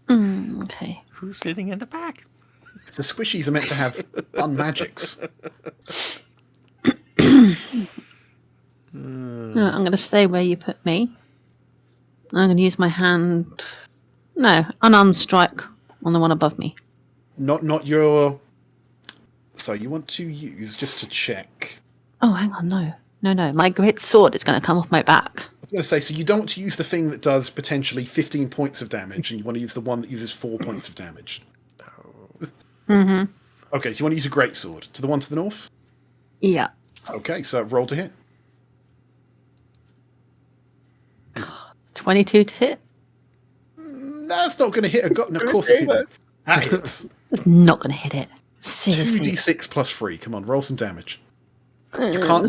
Okay. Who's sitting in the back? The squishies are meant to have fun magics. No, I'm going to stay where you put me. I'm going to use my hand. No, unarmed strike on the one above me. Not your. So you want to use just to check. Oh, hang on, no. My great sword is going to come off my back. I was going to say, so you don't want to use the thing that does potentially 15 points of damage, and you want to use the one that uses 4 points of damage. Mm-hmm. Okay, so you want to use a great sword to the one to the north. Yeah. Okay, so roll to hit. 22 to hit. That's not going to hit. No, of course it's hit. That hits. It's not going to hit it. Seriously. 2d6 plus 3. Come on, roll some damage. You can't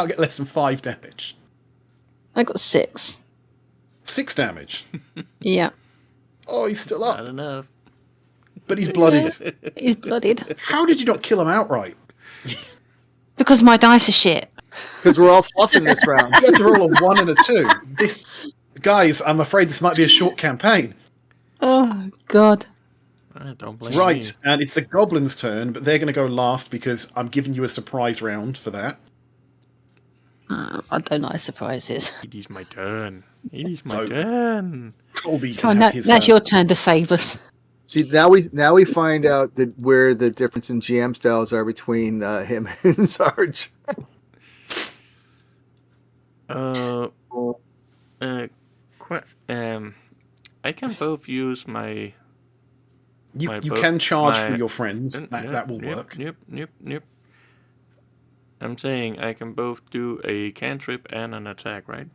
get less than 5 damage. I got 6. 6 damage. Yeah. Oh, he's still up. Not enough. But he's bloodied. He's bloodied. How did you not kill him outright? Because my dice are shit. Because we're all fluffing this round. You had to roll a 1 and a 2. Guys, I'm afraid this might be a short campaign. Oh, God. Don't blame Right, me. and it's the goblins' turn, but they're going to go last because I'm giving you a surprise round for that. I don't like surprises. It is my turn. It is my turn. Colby Come can on, have his that's your turn to save us. See, now we find out that where the difference in GM styles are between him and Sarge. Uh, qu- um, I can both use my You can charge for my. your friends. That will Yep, work. yep. I'm saying I can both do a cantrip and an attack, right?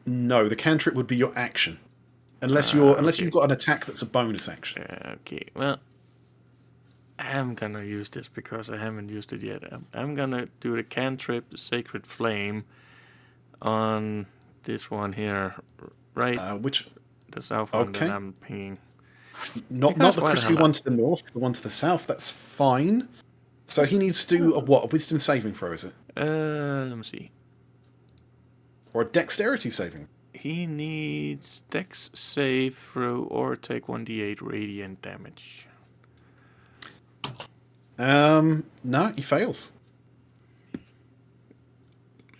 No, the cantrip would be your action, unless Okay. you've got an attack that's a bonus action. Okay. Well, I'm gonna use this because I haven't used it yet. I'm gonna do the cantrip Sacred Flame on this one here, right? Which The south one that okay, I'm pinging. not Because the why the crispy hell one to the north, the one to the south. That's fine. So he needs to do a wisdom saving throw, is it, let me see. or a dexterity saving? He needs Dex save throw or take 1d8 radiant damage. No, he fails.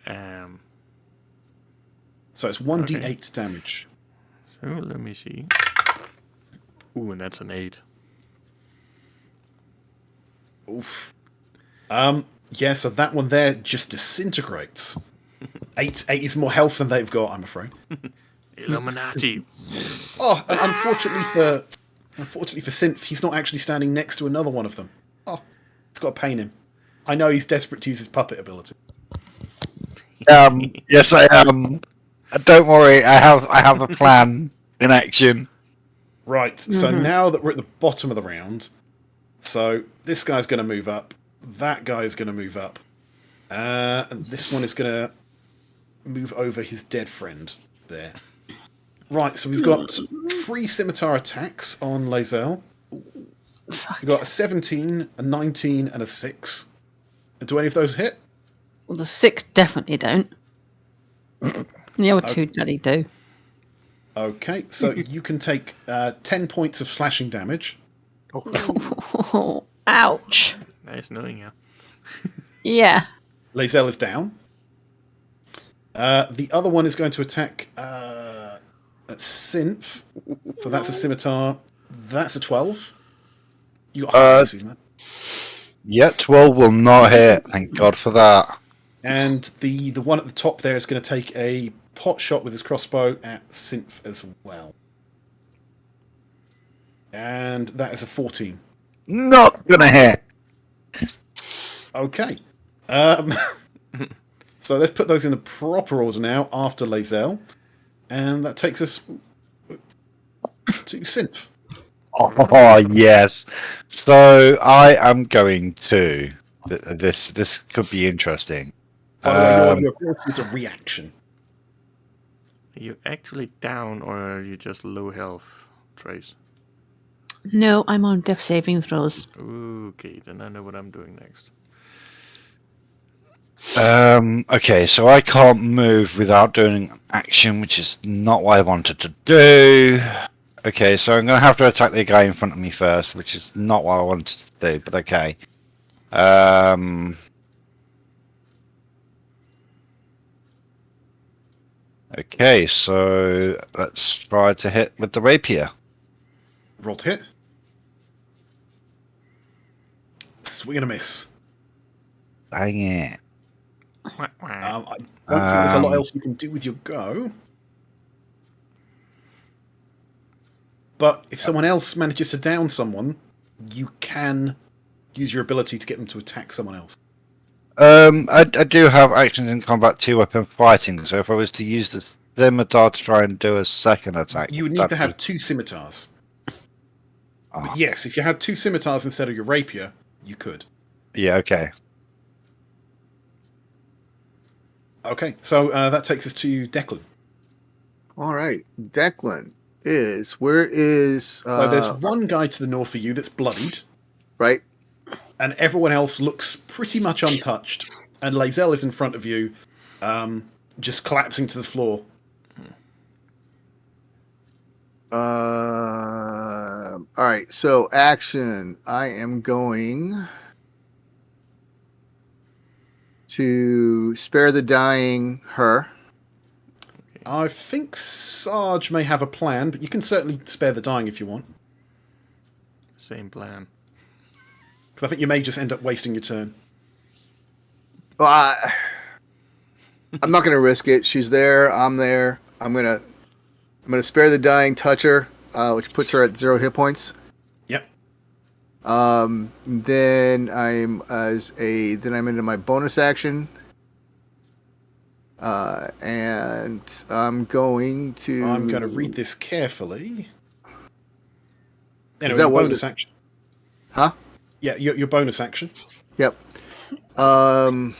Um, So it's 1d8 damage. so let me see. Ooh, and that's an 8. Oof. Yeah, so that one there just disintegrates. Eight is more health than they've got, I'm afraid. Illuminati. Oh, and unfortunately for Synth, he's not actually standing next to another one of them. Oh, it's got to pain him. I know he's desperate to use his puppet ability. Yes, I am. Don't worry, I have a plan in action. Right, so now that we're at the bottom of the round, so this guy's going to move up, that guy's going to move up, and this one is going to move over his dead friend there. Right, so we've got 3 scimitar attacks on Lae'zel. We've got a 17, a 19, and a 6. Do any of those hit? Well, the 6 definitely don't. The other 2 bloody do. Okay, so you can take 10 points of slashing damage. Oh, ouch. Nice knowing you. Yeah. Lae'zel is down. The other one is going to attack Synth. So that's a scimitar. That's a 12. You got high AC, man. Yeah, 12 will not hit. Thank God for that. And the one at the top there is going to take a pot shot with his crossbow at Synth as well. And that is a 14. Not gonna hit. Okay. So let's put those in the proper order now after Lae'zel. And that takes us to Synth. Oh yes. So I am going to. This could be interesting. By the way, your ability is a reaction. Are you actually down or are you just low health, Trace? No, I'm on death saving throws. Okay, then I know what I'm doing next. Okay, so I can't move without doing an action, which is not what I wanted to do. Okay, so I'm going to have to attack the guy in front of me first, which is not what I wanted to do, but okay. Okay, so let's try to hit with the rapier. Roll to hit. Swing and a miss. Dang it. I don't think there's a lot else you can do with your go. But if someone else manages to down someone, you can use your ability to get them to attack someone else. I do have actions in combat 2-weapon fighting, so if I was to use the scimitar to try and do a second attack... You would need to have 2 scimitars. Oh. But yes, if you had 2 scimitars instead of your rapier, you could. Yeah, okay. Okay, so that takes us to Declan. All right, Declan where is So there's one guy to the north of you that's bloodied, right? and everyone else looks pretty much untouched. And Lae'zel is in front of you, just collapsing to the floor. All right, so action. I am going to spare the dying her. I think Sarge may have a plan, but you can certainly spare the dying if you want. same plan. Because I think you may just end up wasting your turn. Well, I'm not going to risk it. She's there. I'm there. I'm gonna spare the dying toucher, which puts her at 0 hit points. Yep. Then I'm into my bonus action. And I'm going to read this carefully. Anyway, that your was bonus it? action. Huh? Yeah, your bonus action. Yep. Because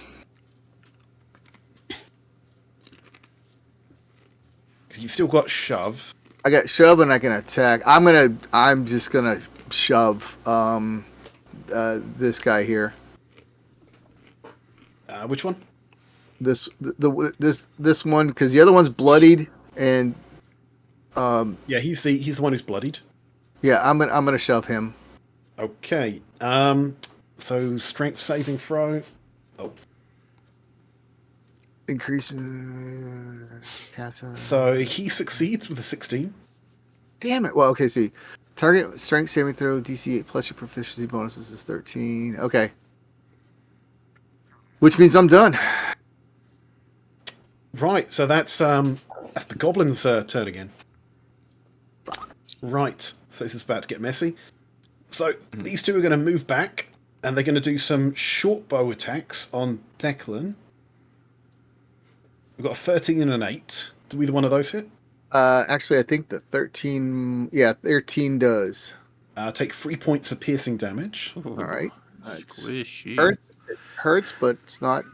you've still got shove. I got shove and I can attack. I'm just gonna shove this guy here. Which one? This one, because the other one's bloodied and Yeah, he's the one who's bloodied. yeah, I'm gonna shove him. Okay. So strength saving throw. Oh. Increase So he succeeds with a 16. Damn it. Well, okay, see. Target strength saving throw DC 8 plus your proficiency bonuses is 13. Okay. Which means I'm done. Right, so that's the goblin's turn again. Right, so this is about to get messy. So these two are going to move back, and they're going to do some short bow attacks on Declan. We've got a 13 and an 8. Do either one of those hit? Actually, I think the 13. Yeah, 13 does. Take 3 points of piercing damage. All right. That's Squishy. hurts, but it's not.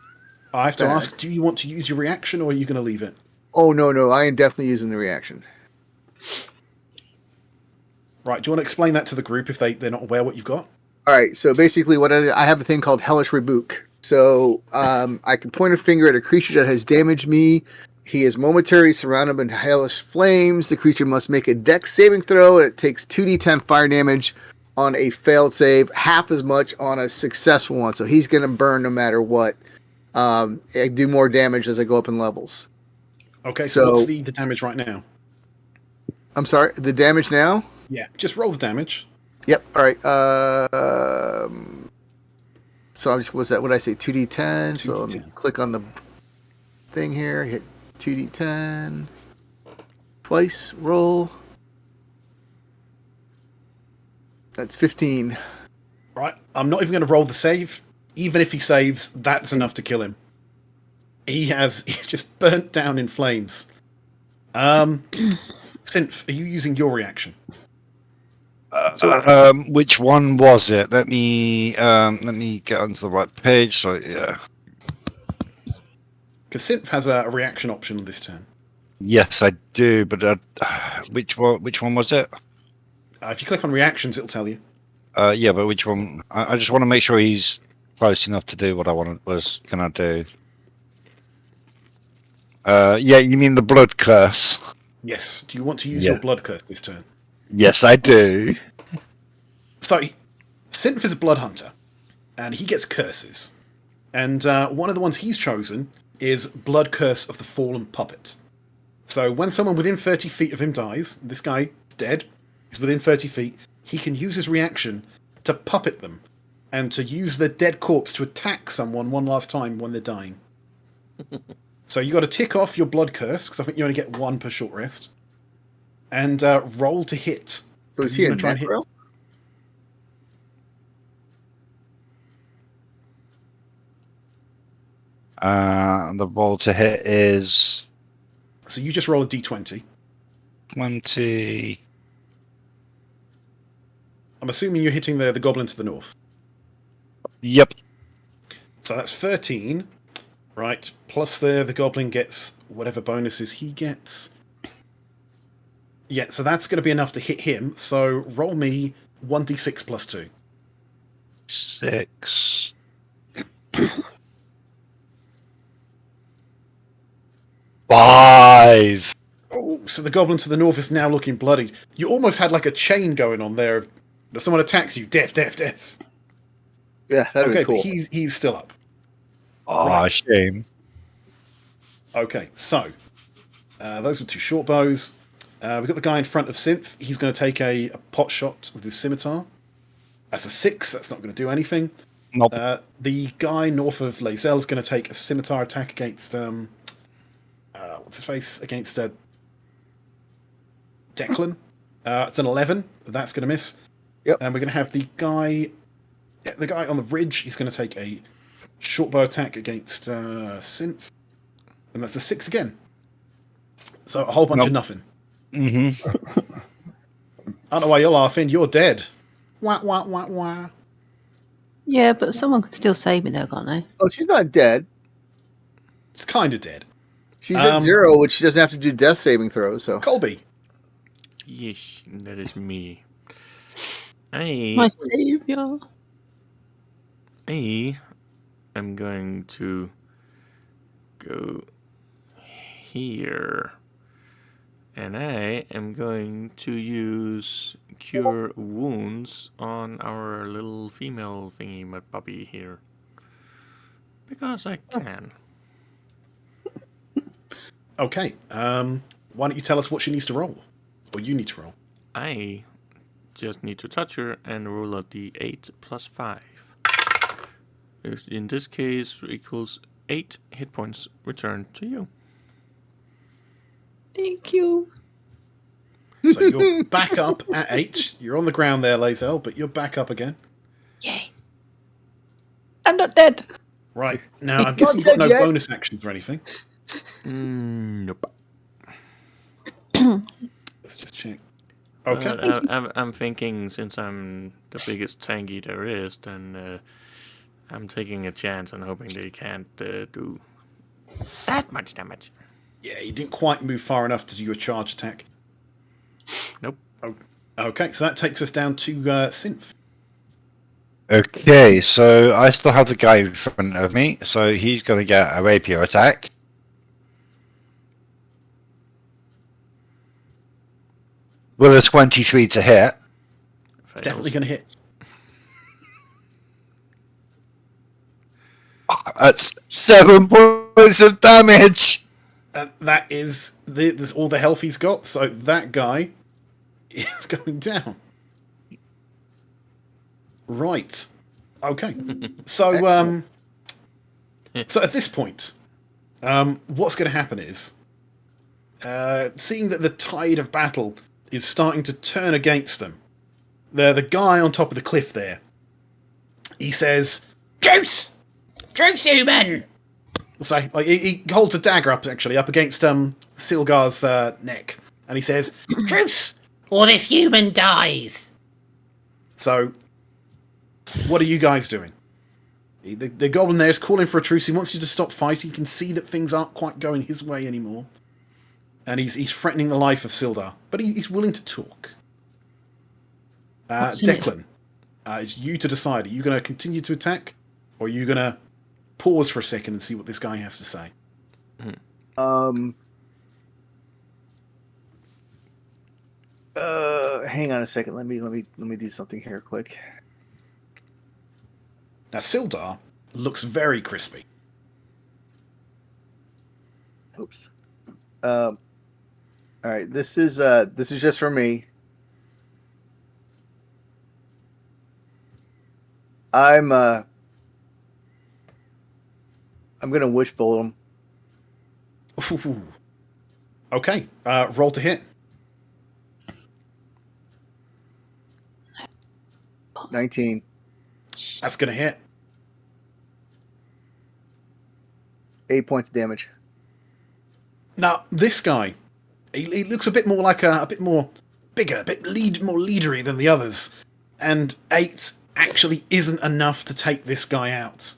I have to bad. ask, do you want to use your reaction, or are you going to leave it? Oh no! I am definitely using the reaction. Right, do you want to explain that to the group if they're not aware what you've got? All right. So basically, what I have a thing called Hellish Rebuke. So I can point a finger at a creature that has damaged me. He is momentarily surrounded by hellish flames. The creature must make a dex saving throw. It takes 2d10 fire damage on a failed save, half as much on a successful one. So he's going to burn no matter what. I do more damage as I go up in levels. Okay, so what's the damage right now? I'm sorry, the damage now? Yeah, just roll the damage. Yep. All right. So I'm just what's that? What did I say? 2d10. So let me click on the thing here. Hit 2d10 twice. Roll. That's 15. Right, I'm not even going to roll the save. Even if he saves, that's enough to kill him. He's just burnt down in flames. Synth, are you using your reaction? Which one was it? Let me get onto the right page. So yeah. Because Synth has a reaction option on this turn. Yes, I do. But which one was it? If you click on reactions, it'll tell you. Yeah, but which one? I just want to make sure he's close enough to do what I was gonna do. Yeah, you mean the blood curse? Yes. Do you want to use your blood curse this turn? Yes, I do. So, Synth is a blood hunter, and he gets curses. And one of the ones he's chosen is Blood Curse of the Fallen Puppet. So when someone within 30 feet of him dies, this guy, dead, is within 30 feet, he can use his reaction to puppet them, and to use the dead corpse to attack someone one last time when they're dying. So you got to tick off your blood curse, because I think you only get 1 per short rest, and roll to hit. So is he a necro? The roll to hit is So you just roll a d20. 20. I'm assuming you're hitting the goblin to the north. Yep. So that's 13. Right, plus the goblin gets whatever bonuses he gets. Yeah, so that's going to be enough to hit him. So roll me 1d6 plus 2. 6. Five. Oh, so the goblin to the north is now looking bloodied. You almost had like a chain going on there. If someone attacks you, death. Yeah, that'd okay, be cool. But he's still up. Oh, Right. shame. Okay, so those were 2 short bows. We've got the guy in front of Synth. He's going to take a pot shot with his scimitar. That's a 6. That's not going to do anything. Nope. The guy north of Lae'zel is going to take a scimitar attack against what's his face? Against Declan. It's an 11. That's going to miss. Yep. And we're going to have the guy on the ridge. He's going to take a short bow attack against Synth, and that's a 6 again. So a whole bunch of nothing. Mm-hmm. I don't know why you're laughing. You're dead. Wah wah wah wah. Yeah, but someone can still save me though, can't they? Oh, she's not dead. It's kind of dead. She's at 0, which she doesn't have to do death saving throws. So Colby. Yes, that is me. My savior. I am going to go here. And I am going to use Cure Wounds on our little female thingy puppy here. Because I can. Okay. Why don't you tell us what she needs to roll? Or you need to roll. I just need to touch her and roll a d8 plus 5. Which in this case equals 8 hit points returned to you. Thank you. So you're back up at 8. You're on the ground there, Lae'zel, but you're back up again. Yay. I'm not dead. Right. Now, I'm guessing you've got no bonus actions or anything. Nope. Let's just check. Okay. I'm thinking since I'm the biggest tanky there is, then I'm taking a chance and hoping they can't do that much damage. Yeah, you didn't quite move far enough to do your charge attack. Nope. Okay, so that takes us down to Synth. Okay, so I still have the guy in front of me, so he's going to get a rapier attack. With a 23 to hit. Fails. Definitely going to hit. That's 7 points of damage. That is all the health he's got, so that guy is going down. Right. Okay. So so at this point, what's going to happen is, seeing that the tide of battle is starting to turn against them, the guy on top of the cliff there, he says, "Juice! Juice, human!" So he holds a dagger up against Silgar's neck, and he says, "Truce, or this human dies." So, what are you guys doing? The goblin there is calling for a truce. He wants you to stop fighting. You can see that things aren't quite going his way anymore, and he's threatening the life of Sildar, but he's willing to talk. Declan, it's you to decide. Are you going to continue to attack, or are you going to pause for a second and see what this guy has to say? Hang on a second. Let me do something here quick. Now Sildar looks very crispy. Oops. All right. This is just for me. I'm gonna wishbolt him. Ooh. Okay. Roll to hit. 19. That's gonna hit. 8 points of damage. Now this guy, he looks a bit more like a bit more bigger, a bit more leadery than the others, and 8 actually isn't enough to take this guy out.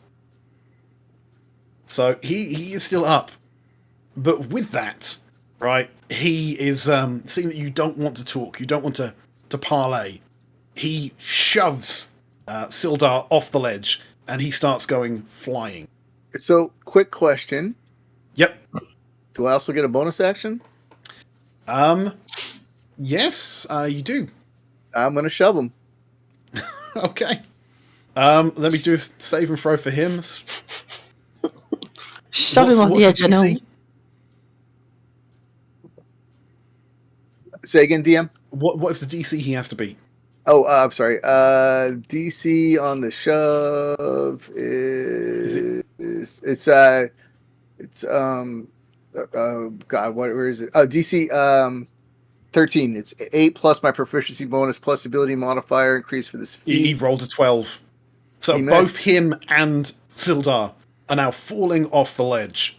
So he is still up, but with that, right, he is seeing that you don't want to talk, you don't want to parley. He shoves Sildar off the ledge, and he starts going flying. So, quick question. Yep. Do I also get a bonus action? Yes, you do. I'm gonna shove him. Okay. Let me do a save and throw for him. Shove him off the edge, I know. Say again, DM. What is the DC he has to beat? Oh, I'm sorry. DC on the shove is God, where is it? Oh, DC 13. It's 8 plus my proficiency bonus plus ability modifier increase for this He feat. rolled a 12. So He both missed. him and Sildar are now falling off the ledge.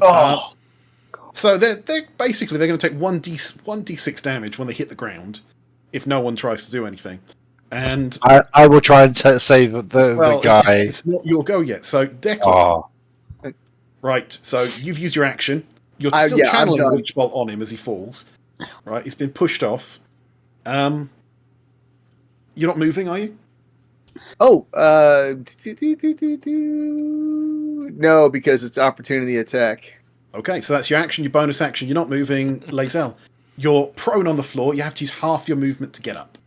Oh, So they're basically they're going to take 1d6 damage when they hit the ground, if no one tries to do anything. And I will try and save the guy. it's not your go yet. So Declan, Oh, right? So you've used your action. You're still yeah, I'm channeling done. Witch Bolt on him as he falls. Right? He's been pushed off. You're not moving, are you? Oh, no, because it's opportunity attack. Okay, so that's your action, your bonus action. You're not moving, Lazel. You're prone on the floor. You have to use half your movement to get up.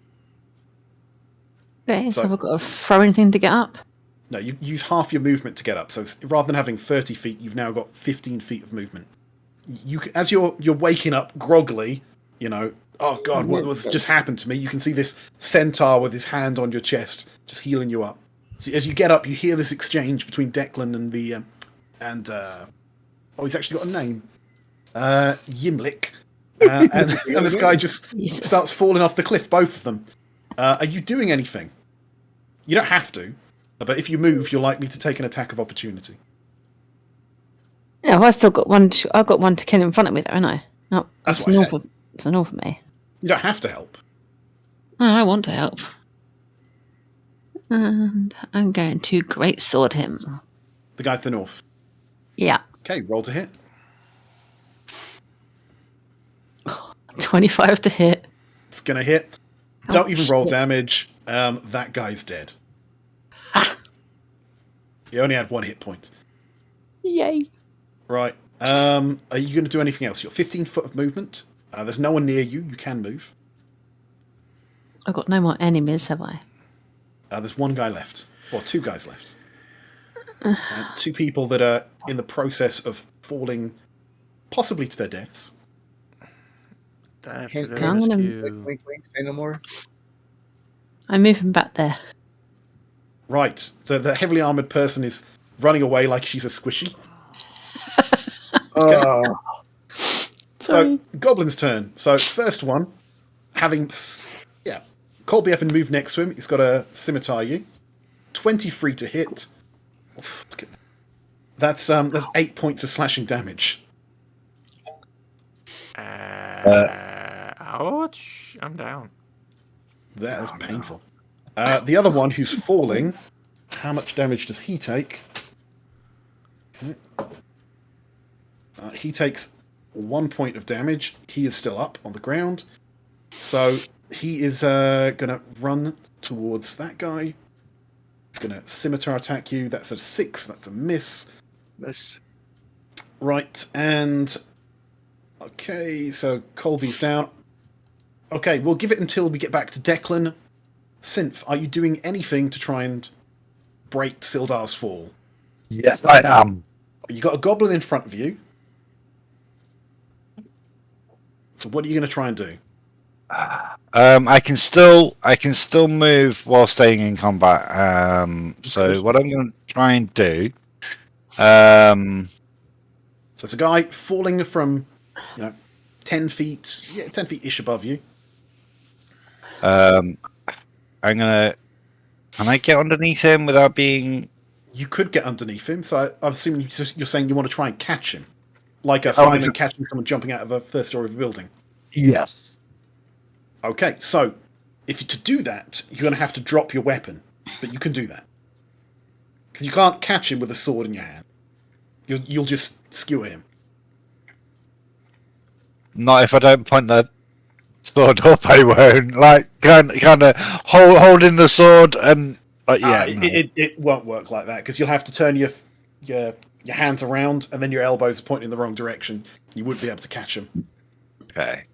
Okay, so So- I've got to throw anything to get up. No, you use half your movement to get up. So rather than having 30 feet, you've now got 15 feet of movement. As you're waking up groggily, you know, oh god, what's just happened to me? You can see this centaur with his hand on your chest, just healing you up. So as you get up, you hear this exchange between Declan and he's actually got a name, Yimlik, and this guy just Jesus. starts falling off the cliff. Both of them. Are you doing anything? You don't have to, but if you move, you're likely to take an attack of opportunity. Yeah, well, I still got one. I've got one to kill in front of me, though, haven't I? No, That's it's what I north said. of. It's north of me. You don't have to help. No, I want to help. And I'm going to great sword him. The guy to the north. Yeah, Okay, roll to hit. 25 to hit. It's gonna hit. Oh, Don't even roll shit. damage. That guy's dead. He only had 1 hit point. Yay! Right. Are you going to do anything else? You've got 15 foot of movement. There's no one near you. You can move. I've got no more enemies, have I? There's one guy left. Or 2 guys left. 2 people that are in the process of falling possibly to their deaths. Dive Can't- to the I'm gonna- rescue. Wink, say no more. I'm moving back there. Right. The heavily armoured person is running away like she's a squishy. Oh, Sorry. So, Goblin's turn. So, first one, Colby Evan moved next to him. He's got a scimitar you. 23 to hit. Oof, look at that. That's 8 points of slashing damage. Ouch! I'm down. That is painful. The other one who's falling, how much damage does he take? Okay. He takes 1 point of damage. He is still up on the ground. So he is going to run towards that guy. He's going to scimitar attack you. That's a 6. That's a miss. miss. Right, and... Okay, so Colby's down. Okay, we'll give it until we get back to Declan. Synth, are you doing anything to try and break Sildar's fall? yes, I am. You got a goblin in front of you. So what are you going to try and do? I can still move while staying in combat. So what I'm going to try and do. So it's a guy falling from, 10 feet, 10 feet ish above you. I'm gonna. Can I get underneath him without being? You could get underneath him. So I'm assuming you're saying you want to try and catch him, like a Oh, I fireman do. catching someone jumping out of a first story of a building. Yes. Okay, so to do that, you're going to have to drop your weapon, but you can do that because you can't catch him with a sword in your hand. You'll just skewer him. Not if I don't point the sword up. I won't. Like kind of holding the sword and. But yeah, no. It won't work like that because you'll have to turn your hands around and then your elbows are pointing in the wrong direction. You wouldn't be able to catch him. Okay.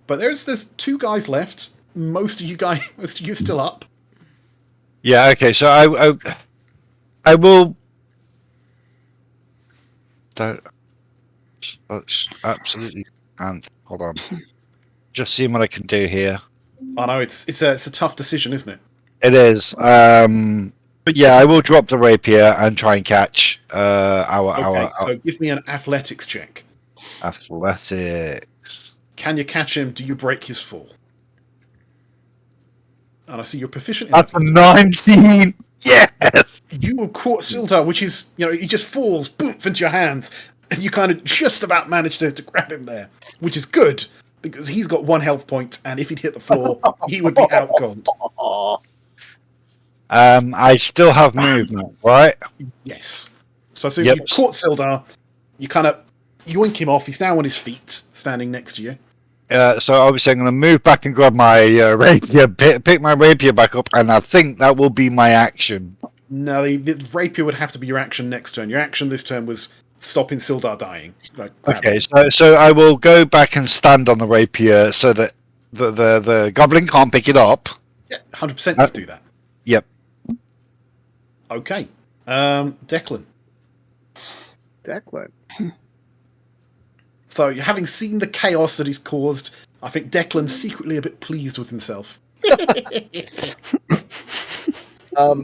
But there's 2 guys left. Most of you still up. Yeah. Okay. So I will. That's absolutely. And hold on. Just seeing what I can do here. I know it's a tough decision, isn't it? It is. But yeah, I will drop the rapier and try and catch our So give me an athletics check. athletics. Can you catch him? Do you break his fall? And I see you're proficient in That's a athletics. 19. Yeah. You have caught Sildar, which is, he just falls, boom, into your hands, and you kind of just about manage to grab him there, which is good, because he's got 1 health point, and if he'd hit the floor, he would be outgunned. I still have movement, right? Yes. So Yep. you caught Sildar, you kind of yoink him off, he's now on his feet, standing next to you. So obviously I'm going to move back and grab my rapier, pick my rapier back up, and I think that will be my action. No, the rapier would have to be your action next turn. Your action this turn was stopping Sildar dying. Okay, so I will go back and stand on the rapier so that the goblin can't pick it up. Yeah, 100% you do that. Yep. Okay. Declan. So, having seen the chaos that he's caused, I think Declan's secretly a bit pleased with himself.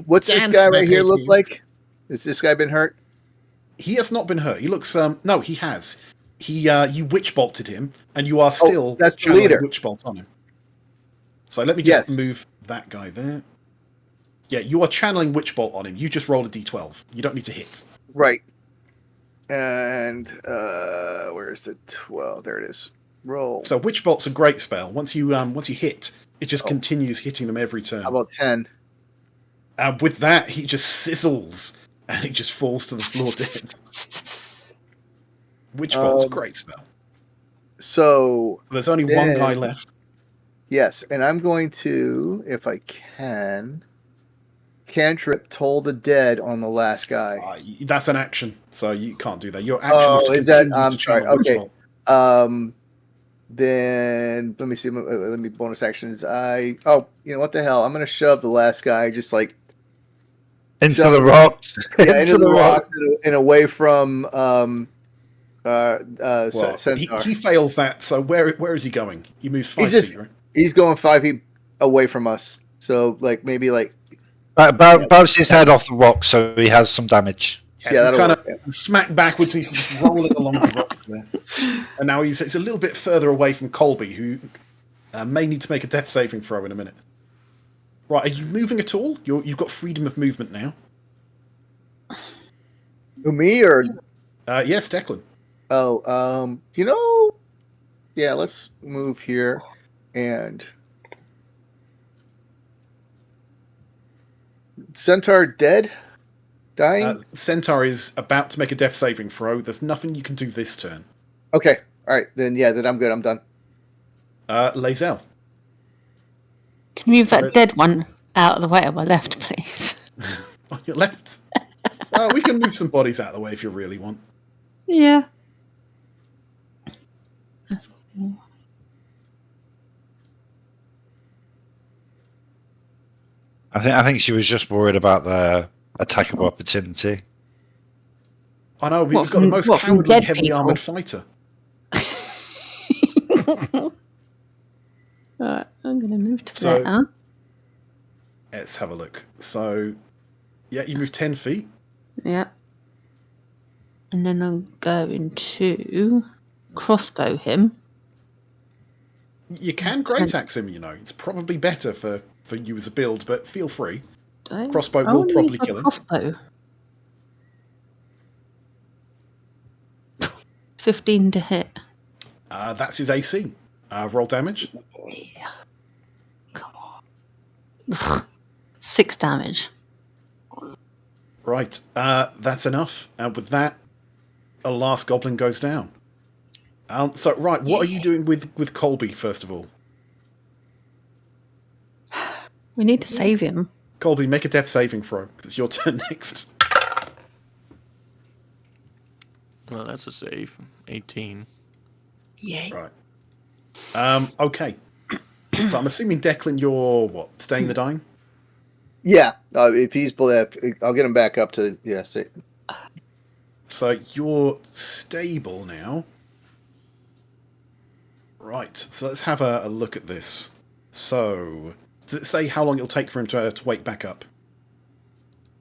What's this guy right here look like? Has this guy been hurt? He has not been hurt. He looks no, he has. You witch bolted him, and you are still that's the leader. Witch bolt on him. So let me just move that guy there. Yeah, you are channeling witch bolt on him. You just roll a d12. You don't need to hit. Right. And where's the 12? There it is. Roll. So witch bolt's a great spell. Once you hit, it just continues hitting them every turn. How about 10? With that, he just sizzles and he just falls to the floor dead. Witch bolt's a great spell. So there's only one guy left. Yes, and I'm going to, if I cantrip Toll the Dead on the last guy. That's an action, so you can't do that. Your action is that? I'm sorry. Okay. Then let me see. Let me bonus actions. You know what the hell? I'm going to shove the last guy just like into the rocks. Yeah, into the rocks and away from Centaur. He fails that. So where is he going? He moves 5 feet, right? He's going 5 feet away from us. So maybe bounce his head off the rock, so he has some damage. Yeah, he's kind of smacked backwards. He's just rolling along the rocks there, and now he's a little bit further away from Colby, who may need to make a death saving throw in a minute. Right, are you moving at all? You've got freedom of movement now. Me or? Yes, Declan. Oh, yeah. Let's move here, and Centaur dead. Dying? Centaur is about to make a death saving throw. There's nothing you can do this turn. Okay. All right. Then I'm good. I'm done. Lae'zel. Can you move that dead one out of the way on my left, please? On your left? We can move some bodies out of the way if you really want. Yeah. That's cool. I think she was just worried about the attack of opportunity. I know, we've got the most cowardly, heavily armoured fighter. Alright, I'm going to move to there. Let's have a look. So, yeah, you move 10 feet. Yeah. And then I'm going to crossbow him. You can great axe him, It's probably better for you as a build, but feel free. Crossbow will probably kill him. Crossbow. 15 to hit. That's his AC. Roll damage. Yeah. Come on. 6 damage. Right. That's enough. And with that, a last goblin goes down. What are you doing with Colby, first of all? We need to save him. Colby, make a death saving throw. It's your turn next. Well, that's a save. 18. Yay. Right. Okay. So I'm assuming, Declan, you're, staying the dying? Yeah. If he's I'll get him back up to, So you're stable now. Right, so let's have a look at this. So, does it say how long it'll take for him to wake back up?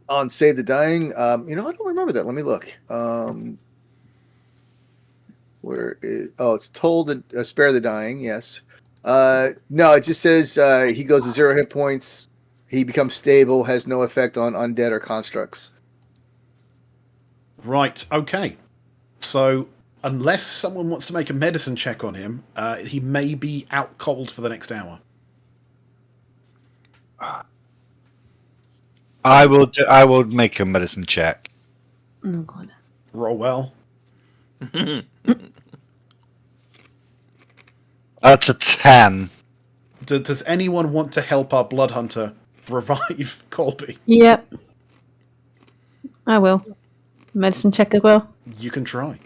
On Save the Dying, I don't remember that. Let me look. Where is? Oh, it's told that spare the dying. Yes. No, it just says he goes to 0 hit points. He becomes stable. Has no effect on undead or constructs. Right, okay. So, unless someone wants to make a medicine check on him, he may be out cold for the next hour. I will make a medicine check. Oh god. Roll well. That's a 10. Does anyone want to help our blood hunter revive Colby? Yep. I will. Medicine check as well. You can try.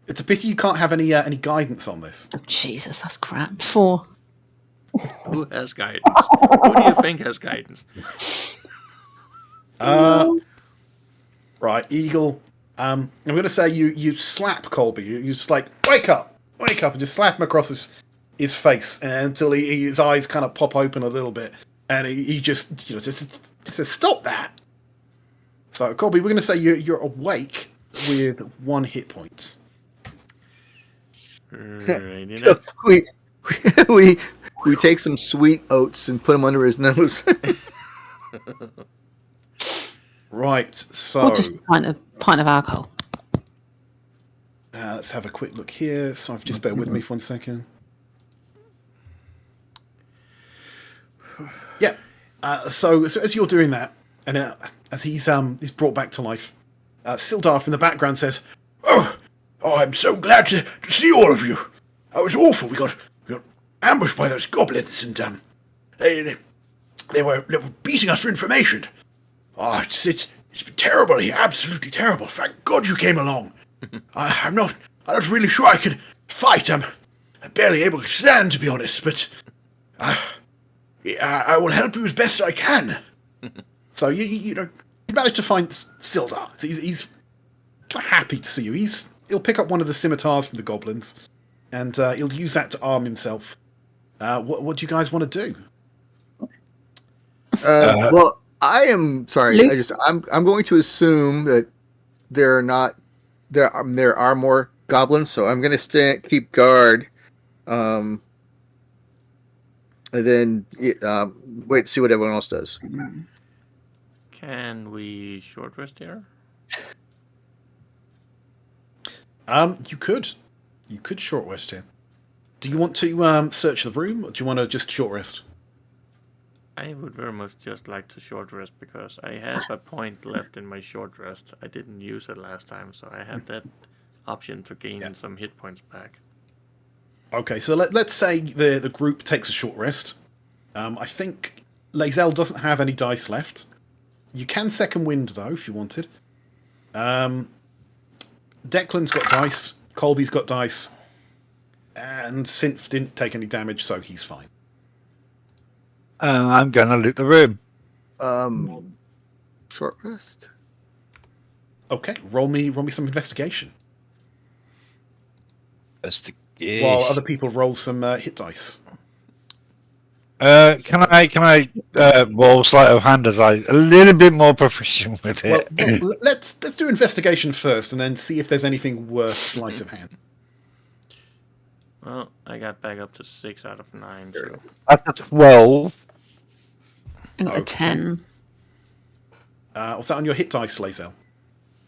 It's a pity you can't have any guidance on this. Oh, Jesus, that's crap. 4. Who has guidance? Who do you think has guidance? Right, Eagle. I'm going to say you slap Colby. You just like wake up, and just slap him across his face until his eyes kind of pop open a little bit, and he just says stop that. So Colby, we're going to say you're awake with 1 hit point. Righty So now. we take some sweet oats and put them under his nose. Right, so Or just a pint of alcohol. let's have a quick look here. So just bear with me for 1 second. Yeah. So as you're doing that, and as he's brought back to life, Sildar from the background says, "Oh, I'm so glad to see all of you. That was awful. We got ambushed by those goblins, and they were beating us for information. Oh, it's been terrible here, absolutely terrible. Thank God you came along. I'm not really sure I can fight. I'm barely able to stand, to be honest, but I will help you as best I can." So you managed to find Sildar. He's happy to see you. He'll pick up one of the scimitars from the goblins, and he'll use that to arm himself. What do you guys want to do? Well, I am sorry. Luke? I'm going to assume that there are more goblins, so I'm going to keep guard. And then wait to see what everyone else does. Can we short rest here? You could short rest here. Do you want to search the room, or do you want to just short rest? I would very much just like to short rest because I have a point left in my short rest. I didn't use it last time, so I have that option to gain some hit points back. Okay, so let's say the group takes a short rest. I think Lae'zel doesn't have any dice left. You can second wind, though, if you wanted. Declan's got dice. Colby's got dice. And Synth didn't take any damage, so he's fine. I'm going to loot the room. Short rest. Okay, roll me some investigation. Investigation. While other people roll some hit dice. Can I roll sleight of hand as I'm a little bit more proficient with it? Well, let's do investigation first, and then see if there's anything worth sleight of hand. Well, I got back up to 6 out of 9. So That's a 12. I got a 10. Was that on your hit dice, Lae'zel?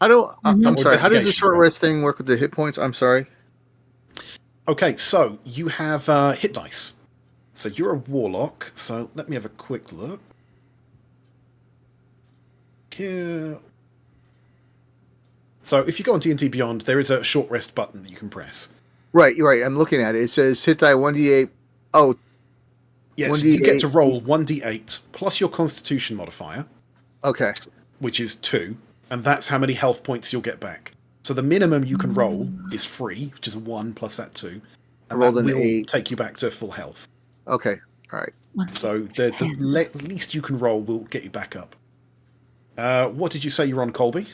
I'm sorry. How does the Investigation, short right? rest thing work with the hit points? I'm sorry. Okay, so you have hit dice. So you're a warlock. So let me have a quick look. Here. So if you go on D&D Beyond, there is a short rest button that you can press. Right, you're right. I'm looking at it. It says hit die 1d8. Oh, Yes, 1d8. you get to roll 1d8 plus your Constitution modifier, okay. which is 2, and that's how many health points you'll get back. So the minimum you can roll is 3, which is 1 plus that 2, and rolled that an will 8. take you back to full health. Okay. All right. So the least you can roll will get you back up. What did you say you're on, Colby?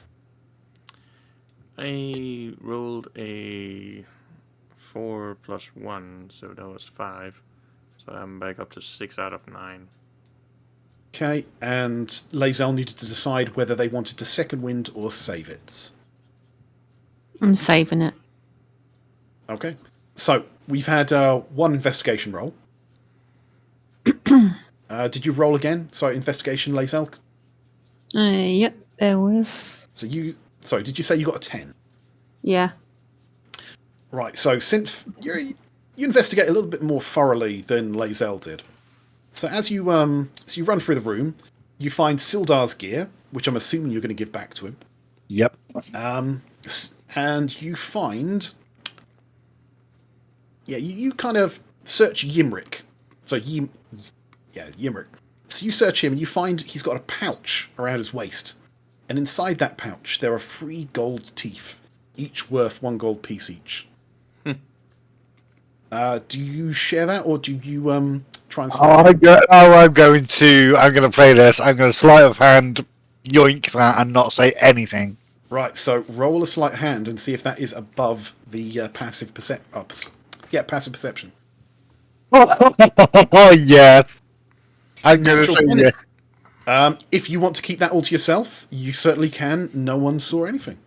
I rolled a 4 plus 1, so that was 5. So I'm back up to 6 out of 9. Okay, and Lae'zel needed to decide whether they wanted to second wind or save it. I'm saving it. Okay, so we've had one investigation roll. Did you roll again? Sorry, investigation, Lae'zel. Yep, there with. So sorry, did you say you got a 10? Yeah. Right, so since you investigate a little bit more thoroughly than Lae'zel did. So as you run through the room, you find Sildar's gear, which I'm assuming you're going to give back to him. Yep. And you find, you kind of search Ymric. So Ymric. So you search him, and you find he's got a pouch around his waist, and inside that pouch there are 3 gold teeth, each worth 1 gold piece each. Do you share that, or do you try and? I'm going to play this. I'm going to sleight of hand yoink that and not say anything. Right. So roll a sleight hand and see if that is above the passive passive perception. Oh yeah. I'm going to Natural say 20. yeah. If you want to keep that all to yourself, you certainly can. No one saw anything.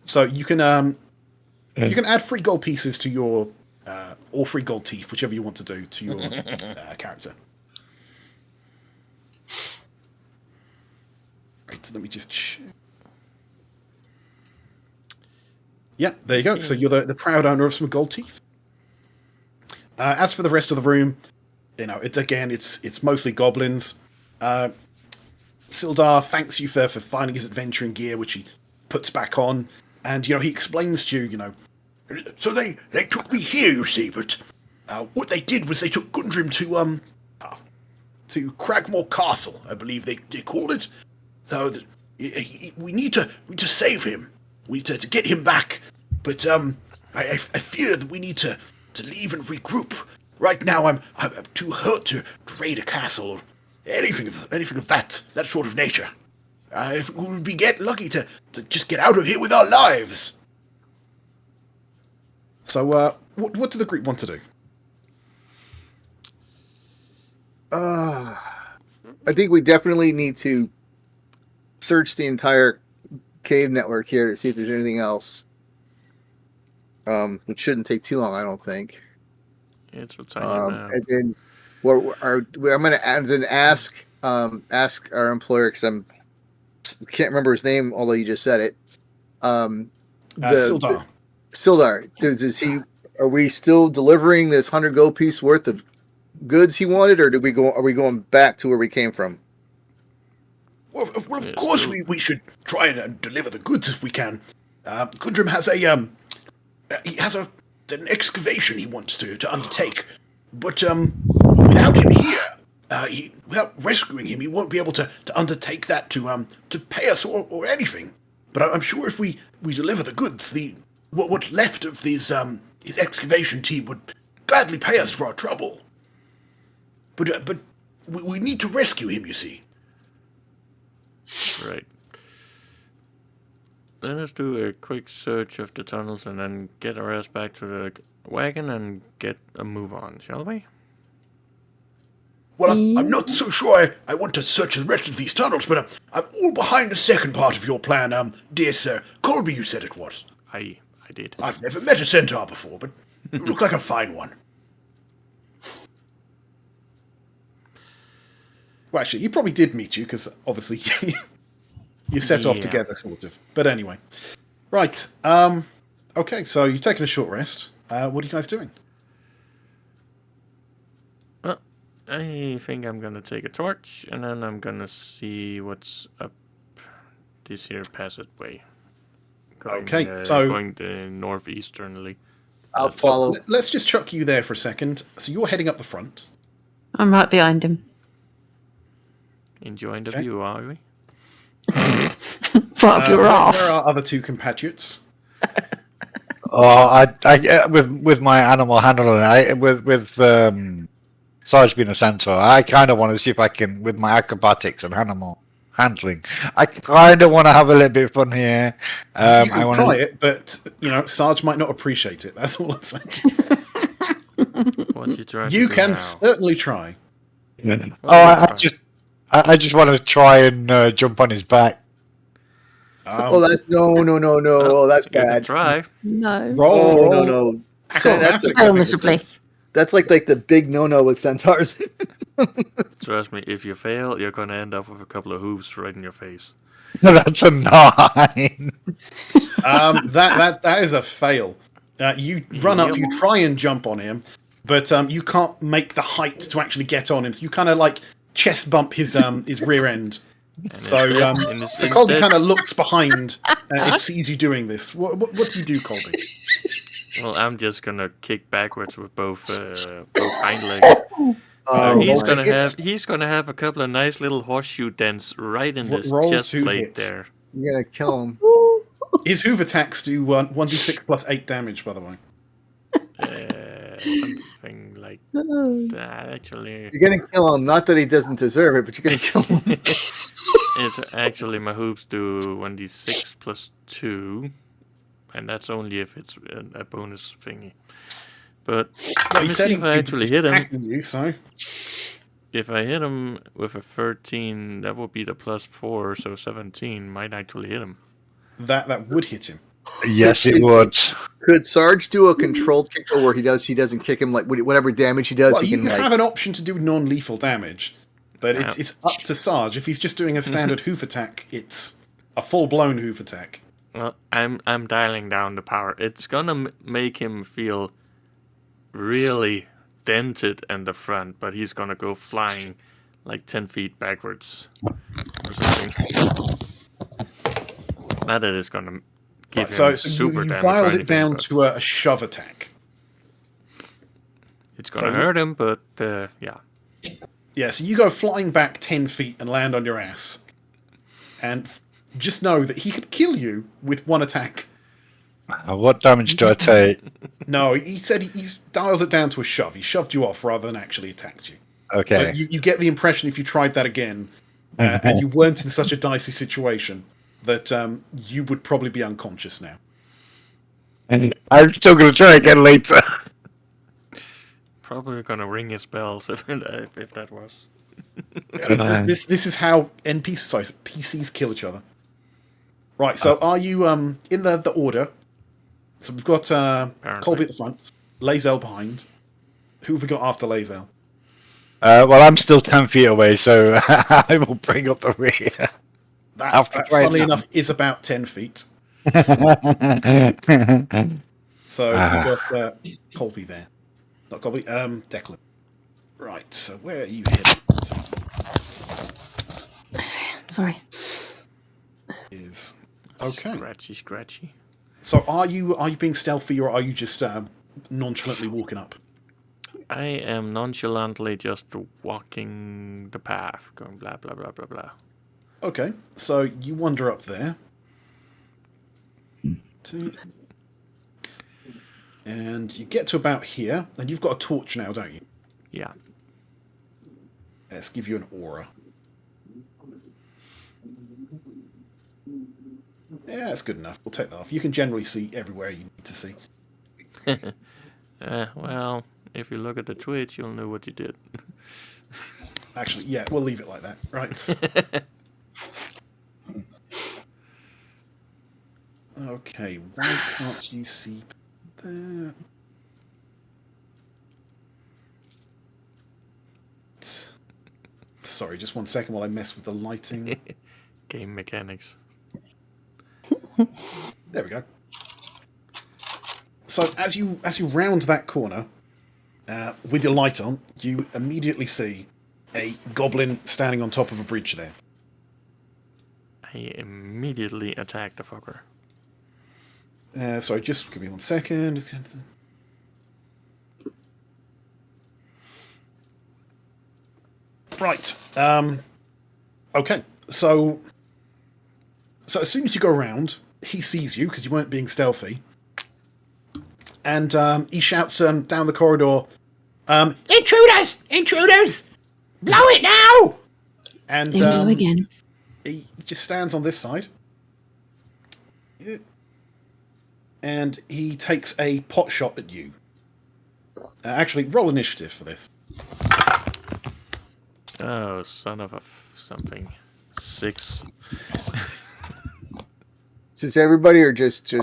So you can add 3 gold pieces to your or 3 gold teeth, whichever you want to do to your character. Right, let me just check. Yeah, there you go. So you're the proud owner of some gold teeth. As for the rest of the room, it's mostly goblins. Sildar thanks you for finding his adventuring gear, which he puts back on, and he explains to you, so they took me here, you see, but what they did was they took Gundrim to Cragmore Castle, I believe they called it. So we need to save him. We need to get him back, but I fear that we need to leave and regroup. Right now, I'm too hurt to raid a castle or anything of that sort of nature. If we would be lucky to just get out of here with our lives. So, what do the group want to do? I think we definitely need to search the entire cave network here to see if there's anything else. Which shouldn't take too long, I don't think. It's what's on and then I'm going to then ask our employer, because can't remember his name, although you just said it. Sildar. Sildar, are we still delivering this 100 gold piece worth of goods he wanted, or are we going back to where we came from? Well, of course we should try and deliver the goods if we can. Gundrim has an excavation he wants to undertake, but without him here, without rescuing him, he won't be able to undertake that to pay us or anything. But I'm sure if we deliver the goods, what's left of his excavation team would gladly pay us for our trouble. But we need to rescue him, you see. Right. Let us do a quick search of the tunnels and then get our ass back to the wagon and get a move on, shall we? Well, I'm not so sure I want to search the rest of these tunnels, but I'm all behind the second part of your plan, dear sir. Colby, you said it was. I did. I've never met a centaur before, but you look like a fine one. Well, actually, he probably did meet you, because obviously you set off together, sort of. But anyway. Right. Okay, so you've taken a short rest. What are you guys doing? Well, I think I'm going to take a torch, and then I'm going to see what's up this here passageway. Going to northeasternly. I'll follow. Let's just chuck you there for a second. So you're heading up the front. I'm right behind him. Enjoying the view, are we? Part of your ass. There are other 2 compatriots. Oh, with my animal handling, with Sarge being a centaur, I kind of want to see if I can, with my acrobatics and animal handling. I kind of want to have a little bit of fun here. You I can want try to. it, but Sarge might not appreciate it. That's all I'm saying. What you trying You to do can now? certainly try. What Oh, are you I just want to try and jump on his back. Oh, that's no. Oh, that's You can bad. try. No. Roll, Oh roll. no. That's Acrobatics, Fail I think it miserably. is. that's like the big no with centaurs. Trust me, if you fail, you're gonna end up with a couple of hooves right in your face. So that's a 9. That is a fail. You run up, Yep. you try and jump on him, but you can't make the height to actually get on him. So you kind of like chest bump his rear end. And So instead- Colby instead- kind of looks behind and sees you doing this. What do you do, Colby? Well, I'm just gonna kick backwards with both hind legs. So Oh, he's roll gonna to have hit. he's gonna have a couple of nice little horseshoe dents right in this Roll chest to plate hit. there. You're gonna kill him. His hoof attacks do 1d6 plus 8 damage, by the way. Something like that, actually. You're gonna kill him. Not that he doesn't deserve it, but you're gonna kill him. It's actually my hoops do 1d6 plus 2, and that's only if it's a bonus thingy. But Well, let me see if I actually hit him. attacking you, so If I hit him with a 13, that would be the plus 4, so 17 might actually hit him. that would hit him. Yes, it would. Could Sarge do a controlled kick where he doesn't kick him like whatever damage he does? Well, he you can can like. have an option to do non-lethal damage, but it's up to Sarge. If he's just doing a standard hoof attack, it's a full-blown hoof attack. Well, I'm dialing down the power. It's gonna make him feel really dented in the front, but he's gonna go flying like 10 feet backwards or something. Not that it's gonna give Right, him so super you damage or dialed anything, it down but to a shove attack. it's gonna so- hurt him, but yeah. Yeah, so you go flying back 10 feet and land on your ass. And just know that he could kill you with one attack. What damage do I take? No, he said he's dialed it down to a shove. He shoved you off rather than actually attacked you. Okay. But you get the impression if you tried that again, and you weren't in such a dicey situation, that you would probably be unconscious now. I'm still going to try again later. Probably gonna ring his bells if that was. This is how PCs kill each other. Right, so are you in the order? So we've got Colby at the front, Lazel behind. Who have we got after Lazel? Well, I'm still 10 feet away, so I will bring up the rear. That, I've tried funnily that. enough, is about 10 feet. So we've got Colby there. Not Colby, Declan. Right, so where are you headed? Sorry. Is okay. Scratchy. So are you being stealthy or are you just nonchalantly walking up? I am nonchalantly just walking the path, going blah blah blah blah blah. Okay, so you wander up there. And you get to about here, and you've got a torch now, don't you? Yeah. Let's give you an aura. Yeah, that's good enough. We'll take that off. You can generally see everywhere you need to see. Well, if you look at the Twitch, you'll know what you did. Actually, yeah, we'll leave it like that. Right. Okay, why can't you see there? Sorry, just 1 second while I mess with the lighting. Game mechanics. There we go. So as you round that corner, with your light on, you immediately see a goblin standing on top of a bridge there. I immediately attack the fucker. Sorry, just give me 1 second. Right. Okay. So as soon as you go around, he sees you because you weren't being stealthy, and he shouts down the corridor, "Intruders! Intruders! Blow it now!" And There we go again. he just stands on this side. And he takes a pot shot at you. Actually, roll initiative for this. Oh, son of a something. 6. Since everybody or just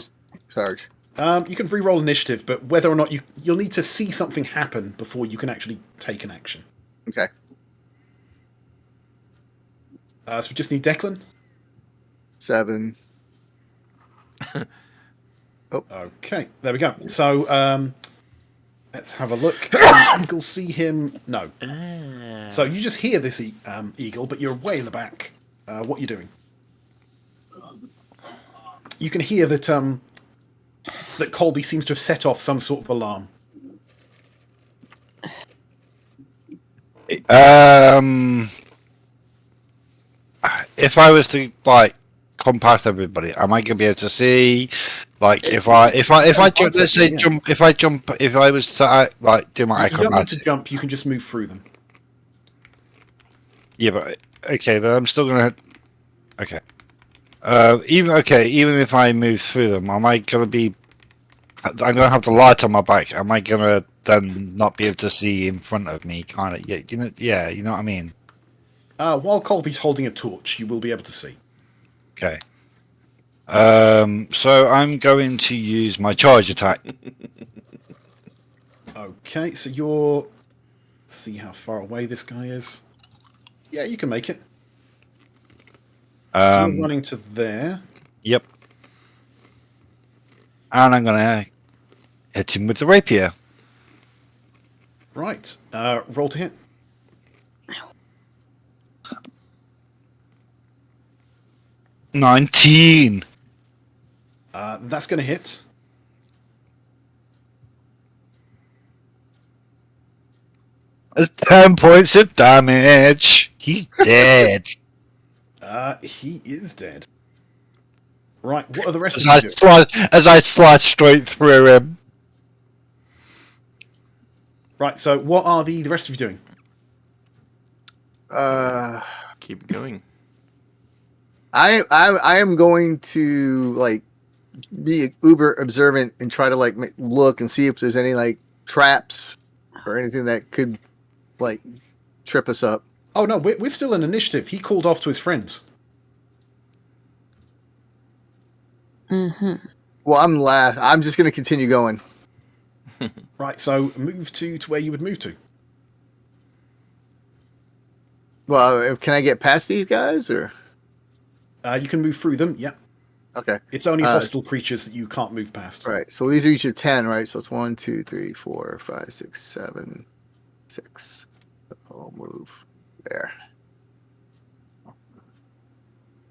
Sarge? You can re-roll initiative, but whether or not you'll need to see something happen before you can actually take an action. Okay. So we just need Declan. 7. Okay, there we go. So let's have a look. Eagle see him? No. So you just hear this eagle, but you're way in the back. What are you doing? You can hear that that Colby seems to have set off some sort of alarm. If I was to come past everybody, am I gonna be able to see? If I jump, let's say jump. If I was to do my You don't need acrobatics. to jump. You can just move through them. Yeah, but okay, but I'm still gonna. Okay. Even if I move through them, am I gonna be? I'm gonna have the light on my back. Am I gonna then not be able to see in front of me? Kind of. Yeah, you know what I mean. While Colby's holding a torch, you will be able to see. Okay. So I'm going to use my charge attack. Okay, so you're. See how far away this guy is. Yeah, you can make it. So you're running to there. Yep. And I'm gonna hit him with the rapier. Right. Roll to hit. $19. That's going to hit. That's 10 points of damage. He's dead. He is dead. Right, what are the rest as, of I you doing? as I slide straight through him. Right, so what are the rest of you doing? Keep going. I am going to be uber observant and try to look and see if there's any traps or anything that could trip us up. Oh no, we're still in initiative. He called off to his friends. Well, I'm last. I'm just going to continue going. Right, so move to where you would move to. Well, can I get past these guys or? You can move through them. Yeah, Okay. it's only hostile creatures that you can't move past. Right. So these are each of 10, right? So it's 1, 2, 3, 4, 5, 6, 7, 6. I'll move there.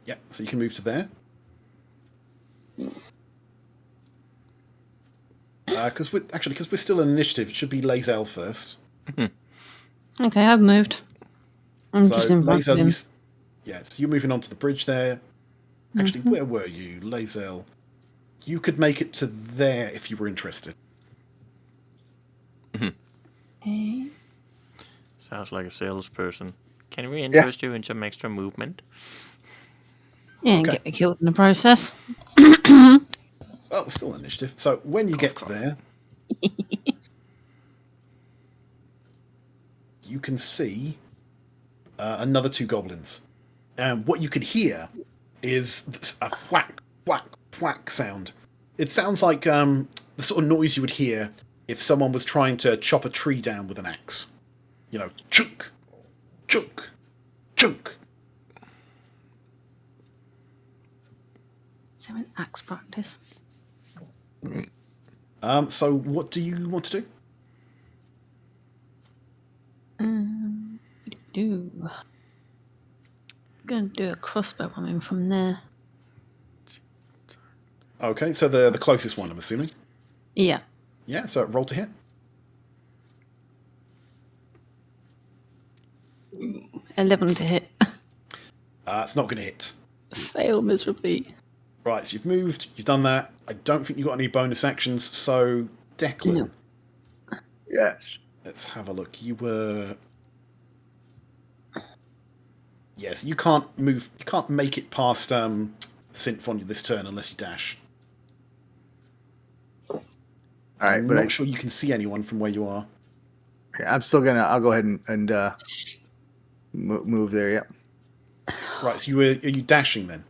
Yeah, so you can move to there. Because we're still in initiative, it should be Lazel first. Okay, I've moved. I'm just in front of him. so you're moving on to the bridge there. Actually, where were you, Lazel? You could make it to there if you were interested. Okay. Sounds like a salesperson. Can we interest you in some extra movement? Yeah, and Okay. get me killed in the process. Oh, we're still in initiative. So when you get to there, you can see another 2 goblins. And what you could hear is a whack, whack, whack sound. It sounds like the sort of noise you would hear if someone was trying to chop a tree down with an axe. You know, chunk, chunk, chunk. Is there an axe practice? So what do you want to do? I'm going to do a crossbow on him from there. Okay, so the closest one, I'm assuming. Yeah. Yeah, so roll to hit. 11 to hit. It's not going to hit. Fail miserably. Right, so you've moved, you've done that. I don't think you've got any bonus actions, so Declan. No. Yes. Let's have a look. You were... Yes, you can't move. You can't make it past Synth on you this turn unless you dash. All right, I'm but not sure you can see anyone from where you are. I'm still gonna. I'll go ahead and move there. Yeah. Right, so are you dashing then?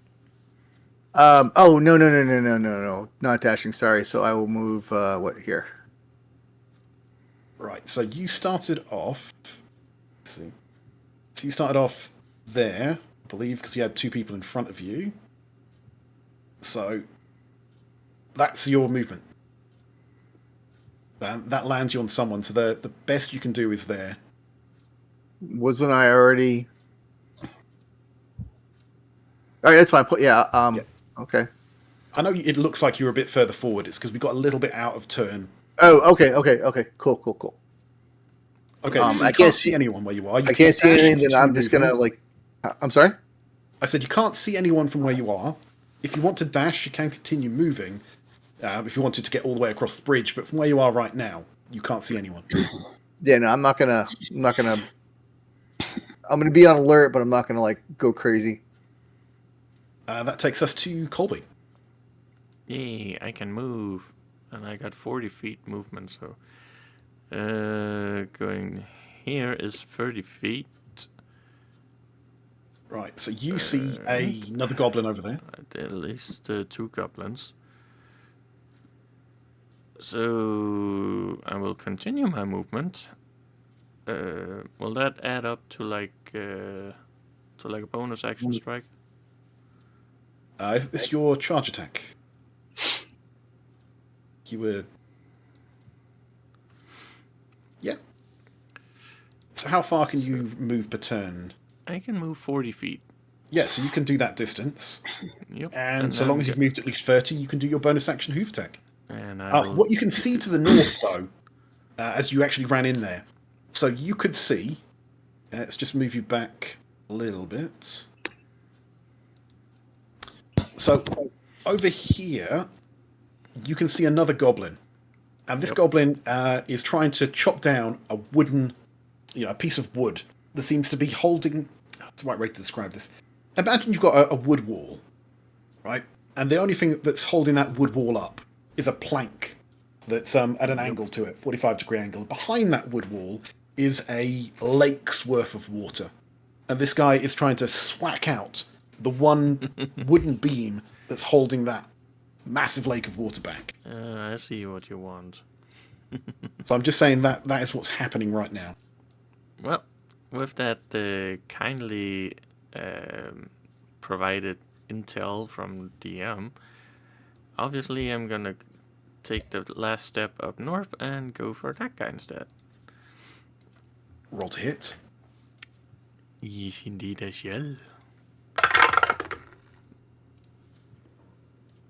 Oh no, not dashing. Sorry. So I will move. What here? Right, so you started off. Let's see. So you started off there, I believe, because you had two people in front of you. So that's your movement. That lands you on someone. So the best you can do is there. Wasn't I already? All right, that's fine. Yeah. Yeah. Okay. I know it looks like you're a bit further forward. It's because we got a little bit out of turn. Oh, okay. Cool. Okay, so I you can't can't see see anyone where you are. You I can't see dash and anything. Then I'm continue just gonna moving. I'm sorry. I said you can't see anyone from where you are. If you want to dash, you can continue moving. If you wanted to get all the way across the bridge, but from where you are right now, you can't see anyone. Yeah, no, I'm not gonna. I'm gonna be on alert, but I'm not gonna like go crazy. That takes us to Colby. Yay, I can move. And I got 40 feet movement, so... going here is 30 feet. Right, so you see another goblin over there. At least 2 goblins. So I will continue my movement. Will that add up to like a bonus action strike? Is this your charge attack? You were... Yeah. So how far can you move per turn? I can move 40 feet. Yeah, so you can do that distance. Yep. And so long as you've moved at least 30, you can do your bonus action hoof attack. And What you can see to the north, though, as you actually ran in there, so you could see... let's just move you back a little bit. So over here, you can see another goblin. And this goblin is trying to chop down a wooden... a piece of wood that seems to be holding... What's the right way to describe this? Imagine you've got a wood wall, right? And the only thing that's holding that wood wall up is a plank that's at an angle to it, 45-degree angle. Behind that wood wall is a lake's worth of water. And this guy is trying to swack out the one wooden beam that's holding that massive lake of water back. I see what you want. So I'm just saying that is what's happening right now. Well, with that kindly provided intel from DM, obviously I'm gonna take the last step up north and go for that guy instead. Roll to hit. Yes, indeed I shall.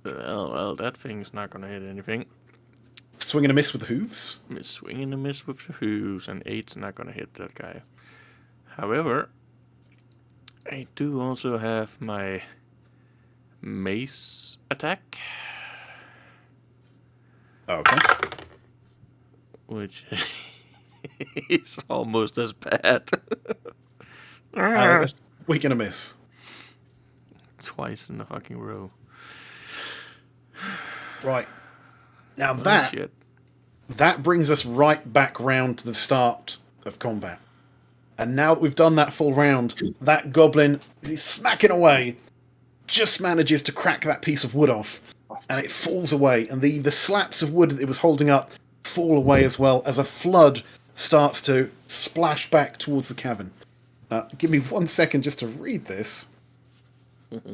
Well, that thing's not gonna hit anything. Swing and a miss with the hooves. Swing and a miss with the hooves, and 8's not gonna hit that guy. However, I do also have my mace attack, Okay. which is almost as bad. We're gonna miss. Twice in a fucking row. Right. Now Holy shit. that brings us right back round to the start of combat. And now that we've done that full round, that goblin is smacking away, just manages to crack that piece of wood off, and it falls away. And the slats of wood that it was holding up fall away as well as a flood starts to splash back towards the cavern. Give me 1 second just to read this.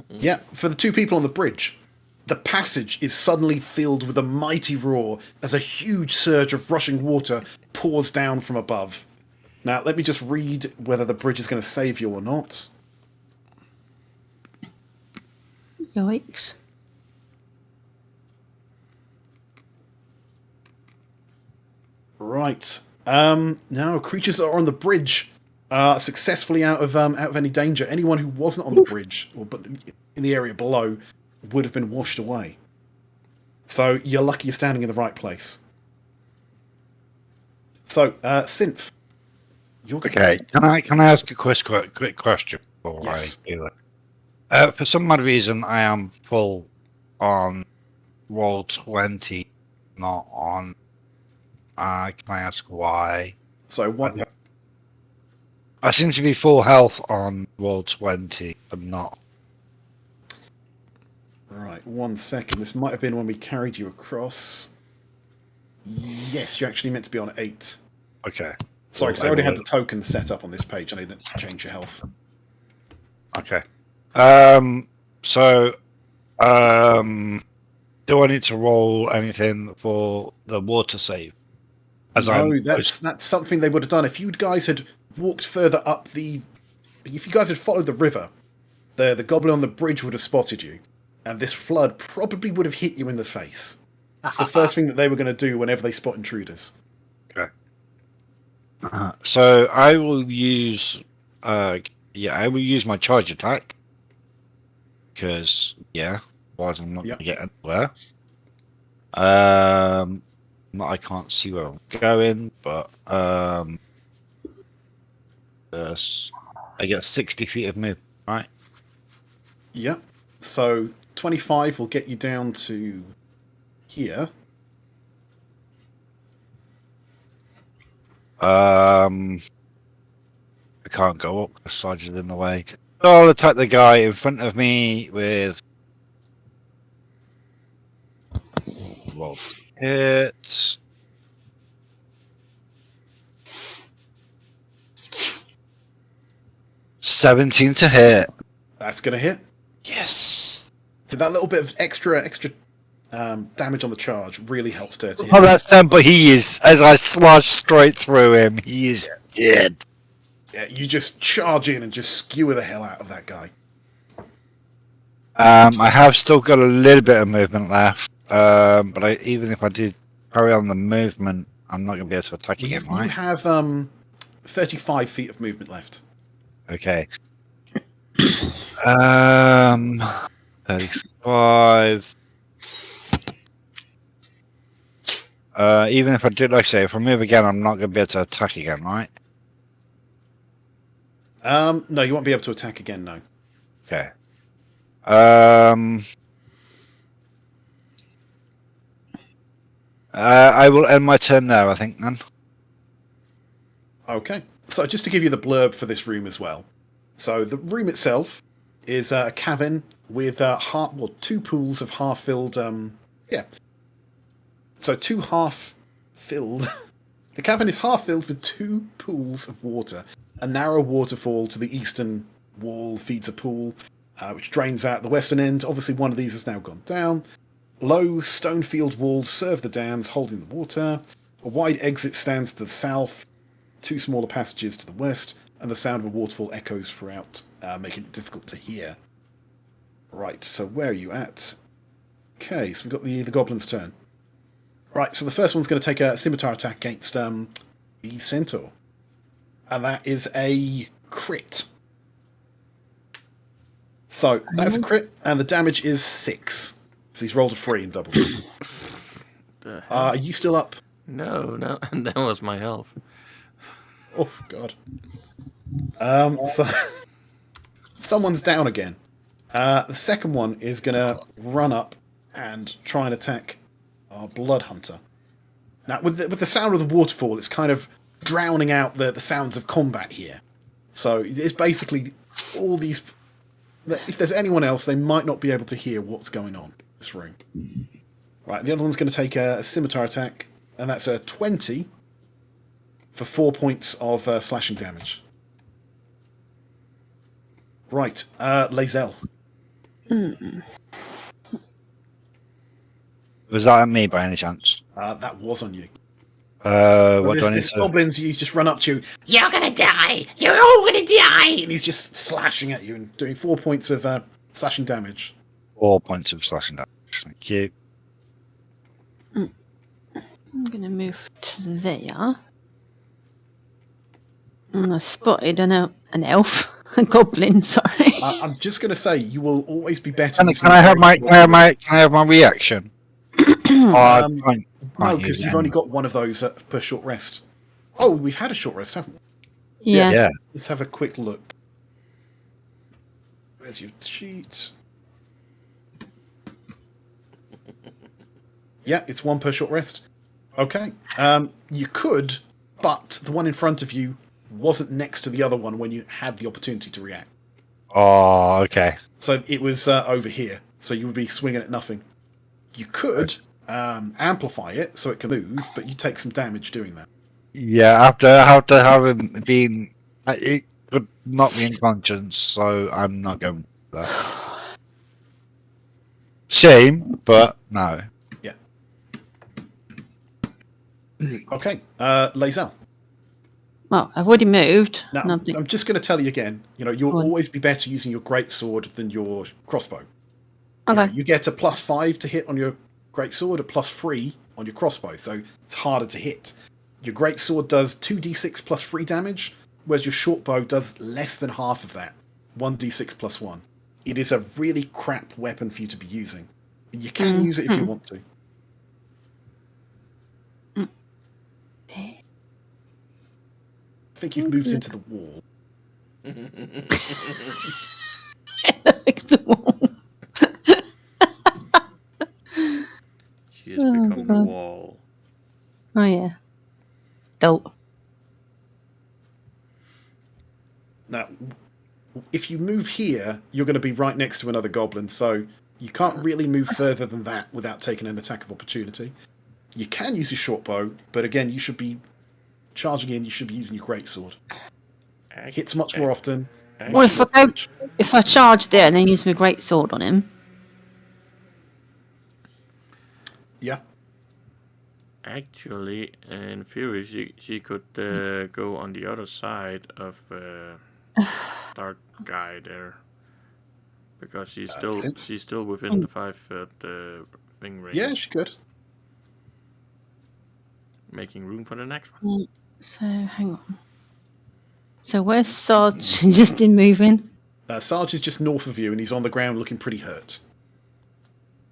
Yeah, for the two people on the bridge, the passage is suddenly filled with a mighty roar as a huge surge of rushing water pours down from above. Now, let me just read whether the bridge is going to save you or not. Yikes. Right. Now, creatures that are on the bridge are successfully out of any danger. Anyone who wasn't on the bridge or but in the area below would have been washed away. So you're lucky you're standing in the right place. So, Synth, you're Okay, can I ask a quick question? Or Yes. I do it. For some odd reason, I am full on roll 20, not on. Can I ask why? So what? I seem to be full health on roll 20, but not. Right, 1 second. This might have been when we carried you across. Yes, you're actually meant to be on 8. Okay. Sorry, because I already had the token set up on this page. I didn't change your health. Okay. So, do I need to roll anything for the water save? No, that's something they would have done if you guys had walked further up the. If you guys had followed the river, the goblin on the bridge would have spotted you, and this flood probably would have hit you in the face. It's the first thing that they were going to do whenever they spot intruders. Okay. So I will use, I will use my charge attack because otherwise I'm not going to get anywhere. I can't see where I'm going, but yes, I get 60 feet of movement, right? Yeah. So 25 will get you down to here. I can't go up because Sarge is in the way. So I'll attack the guy in front of me with roll hit. $17 to hit. That's going to hit. Yes. So that little bit of extra damage on the charge really helps to hit. Oh, that's 10, but he is, as I slash straight through him, he is dead. Yeah, you just charge in and just skewer the hell out of that guy. I have still got a little bit of movement left, but even if I did carry on the movement, I'm not going to be able to attack again, You right? have 35 feet of movement left. Okay. 35. Even if I did, like I say, if I move again, I'm not going to be able to attack again, right? No, you won't be able to attack again, no. Okay. I will end my turn there, I think, then. Okay. So just to give you the blurb for this room as well. So the room itself is a cavern with 2 pools of half-filled. So 2 half-filled. The cavern is half-filled with 2 pools of water. A narrow waterfall to the eastern wall feeds a pool, which drains out the western end. Obviously, one of these has now gone down. Low stone-field walls serve the dams, holding the water. A wide exit stands to the south. 2 smaller passages to the west, and the sound of a waterfall echoes throughout, making it difficult to hear. Right, so where are you at? Okay, so we've got the goblin's turn. Right, so the first one's going to take a scimitar attack against the centaur. And that is a crit. So, that's a crit, and the damage is 6. So he's rolled a 3 in double. Are you still up? No, that was my health. Oh, God. So someone's down again. The second one is going to run up and try and attack our blood hunter. Now, with the sound of the waterfall, it's kind of drowning out the sounds of combat here. So it's basically all these. If there's anyone else, they might not be able to hear what's going on in this room. Right, the other one's going to take a scimitar attack, and that's a 20 for 4 points of slashing damage. Right, Lae'zel. Was that on me by any chance? That was on you. What do I need This to... goblin's he's just run up to you. You're gonna die! You're all gonna die! And he's just slashing at you and doing 4 points of slashing damage. 4 points of slashing damage. Thank you. I'm going to move to there. And I spotted an elf, a goblin. Sorry. I'm just gonna say you will always be better. Can using I have very my reaction? No, Can't because use you've it. only got one of those per short rest. Oh, we've had a short rest, haven't we? Yeah. Yeah. Let's have a quick look. Where's your sheet? Yeah, it's 1 per short rest. Okay. You could, but the one in front of you wasn't next to the other one when you had the opportunity to react. Oh, okay. So it was over here. So you would be swinging at nothing. You could amplify it so it can move, but you take some damage doing that. Yeah, after having been, it could knock me unconscious, so I'm not going with that. Shame, but no. Yeah. Okay. Lae'zel. Well, I've already moved. Now, and I think, I'm just going to tell you again, you'll Go on. always be better using your greatsword than your crossbow. You know, okay. you get a +5 to hit on your greatsword, a +3 on your crossbow, so it's harder to hit. Your greatsword does 2d6 plus 3 damage, whereas your shortbow does less than half of that, 1d6 plus 1. It is a really crap weapon for you to be using. You can use it if you want to. Okay. I think you've moved into the wall. Fix the wall. She has Oh, become the God. wall. Oh, yeah. Dope. Now, if you move here, you're going to be right next to another goblin, so you can't really move further than that without taking an attack of opportunity. You can use your shortbow, but again, you should be charging in. You should be using your greatsword. Hits much more often. Well, Much more damage. if I charge there and then use my great sword on him, Yeah. Actually, in theory, she could go on the other side of Dark Guy there, because she's still within the 5 foot thing range. Yeah, she could. Making room for the next one. so hang on. So where's Sarge just in moving? Sarge is just north of you, and he's on the ground looking pretty hurt.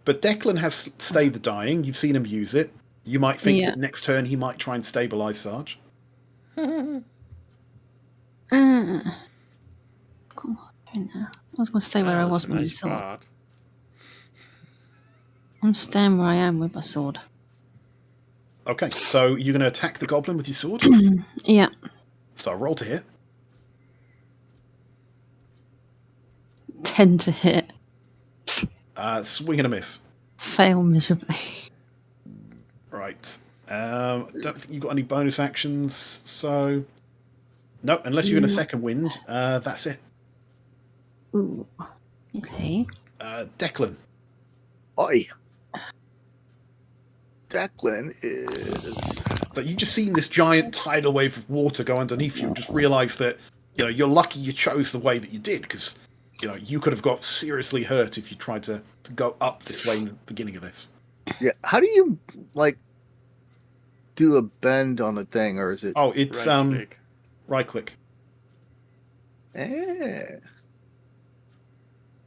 But Declan has stayed the dying. You've seen him use it. You might think Yeah. that next turn he might try and stabilise Sarge. Come on, now. I was going to stay where I That's was a with my nice sword. spot. I'm staying where I am with my sword. Okay, so you're going to attack the goblin with your sword. Yeah. So roll to hit. 10 to hit. Swing and a miss. Fail miserably. Right. Don't think you've got any bonus actions, so... No, unless you're in a second wind, that's it. Ooh. Okay. Declan. Oi. Declan is. So you just seen this giant tidal wave of water go underneath you and just realise that, you're lucky you chose the way that you did, because, you could have got seriously hurt if you tried to go up this way in the beginning of this. Yeah. How do you do a bend on the thing, or is it? Oh, it's Right click. right click.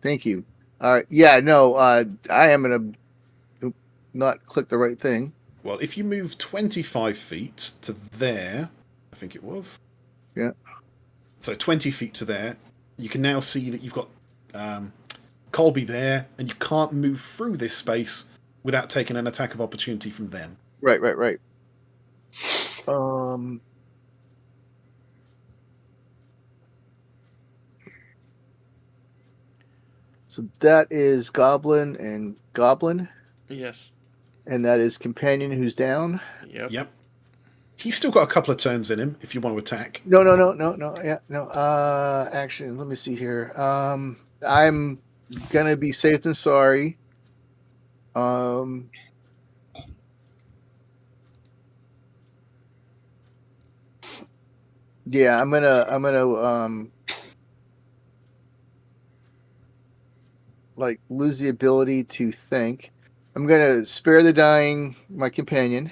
Thank you. All right. Yeah. No. I am gonna not click the right thing. Well, if you move 25 feet to there, I think it was. Yeah. So 20 feet to there, you can now see that you've got Colby there, and you can't move through this space without taking an attack of opportunity from them. Right. So that is Goblin and Goblin, Yes. and that is Companion who's down. Yep. He's still got a couple of turns in him if you want to attack. No. Yeah, no. Action. Let me see here. I'm gonna be safe than sorry. Yeah, I'm gonna lose the ability to think. I'm gonna spare the dying my companion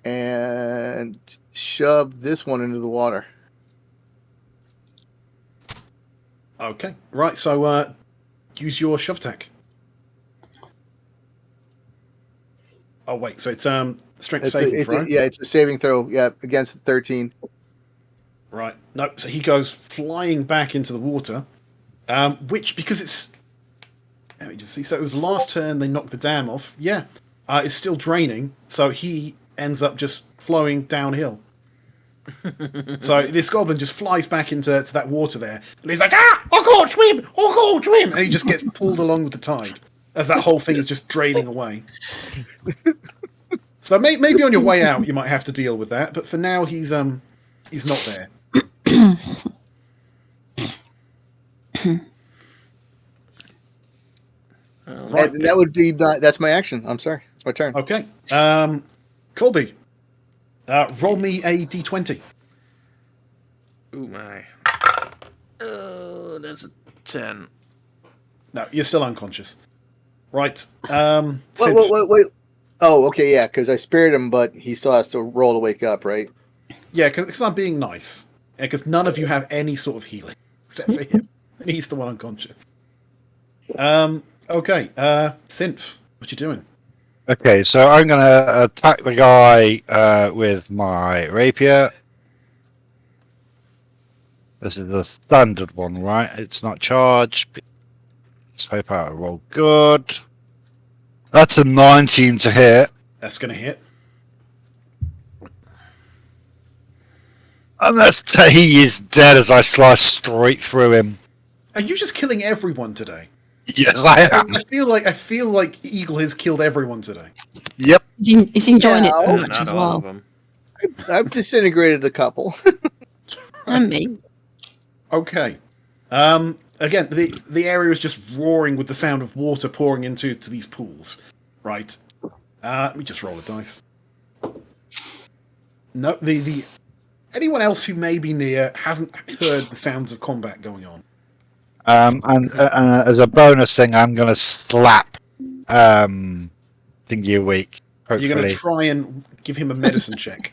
and shove this one into the water. Okay. Right, so use your shove attack. Oh wait, so it's strength saving throw. It's a saving throw. Yeah, against 13. Right. No, so he goes flying back into the water, which, because it's... Let me just see. So it was last turn they knocked the dam off. Yeah. It's still draining, so he ends up just flowing downhill. So this goblin just flies back into that water there, and he's like, "Ah, I can't swim! I can't swim!" And he just gets pulled along with the tide as that whole thing is just draining away. So maybe on your way out you might have to deal with that, but for now he's not there. Right. And that would be that's my action. I'm sorry, it's my turn. Okay, Colby, roll me a d20. Ooh my. Oh, that's a 10. No, you're still unconscious. Right. Wait. Oh, okay, yeah, because I spared him, but he still has to roll to wake up, right? Yeah, because I'm being nice. Because none of you have any sort of healing except for him, and he's the one unconscious. Okay. Synth, what you doing? Okay, so I'm going to attack the guy with my rapier. This is a standard one, right? It's not charged. Let's hope I roll good. That's a 19 to hit. That's going to hit. And he is dead as I slice straight through him. Are you just killing everyone today? Yes, I am. I feel like Eagle has killed everyone today. Yep. He's enjoying it No, very much Not as all well. of them. I've disintegrated a couple. And me. Okay. Again, the area is just roaring with the sound of water pouring into these pools. Right. Let me just roll a dice. No, the anyone else who may be near hasn't heard the sounds of combat going on. And as a bonus thing, I'm going to slap Thingy awake. Hopefully. You're going to try and give him a medicine check.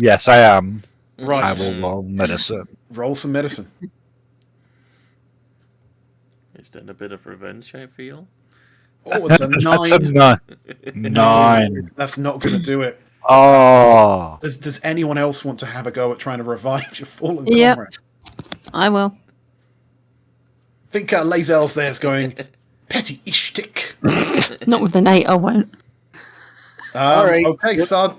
Yes, I am. Right. I will roll medicine. Roll some medicine. Is that a bit of revenge, I feel? Oh, it's a 9. That's a 9. 9. That's not going to do it. Oh. Does anyone else want to have a go at trying to revive your fallen Yep. comrade? I will. I think Lazel's there's going, petty ishtik. Not with the Nate, I won't. All right. Okay, so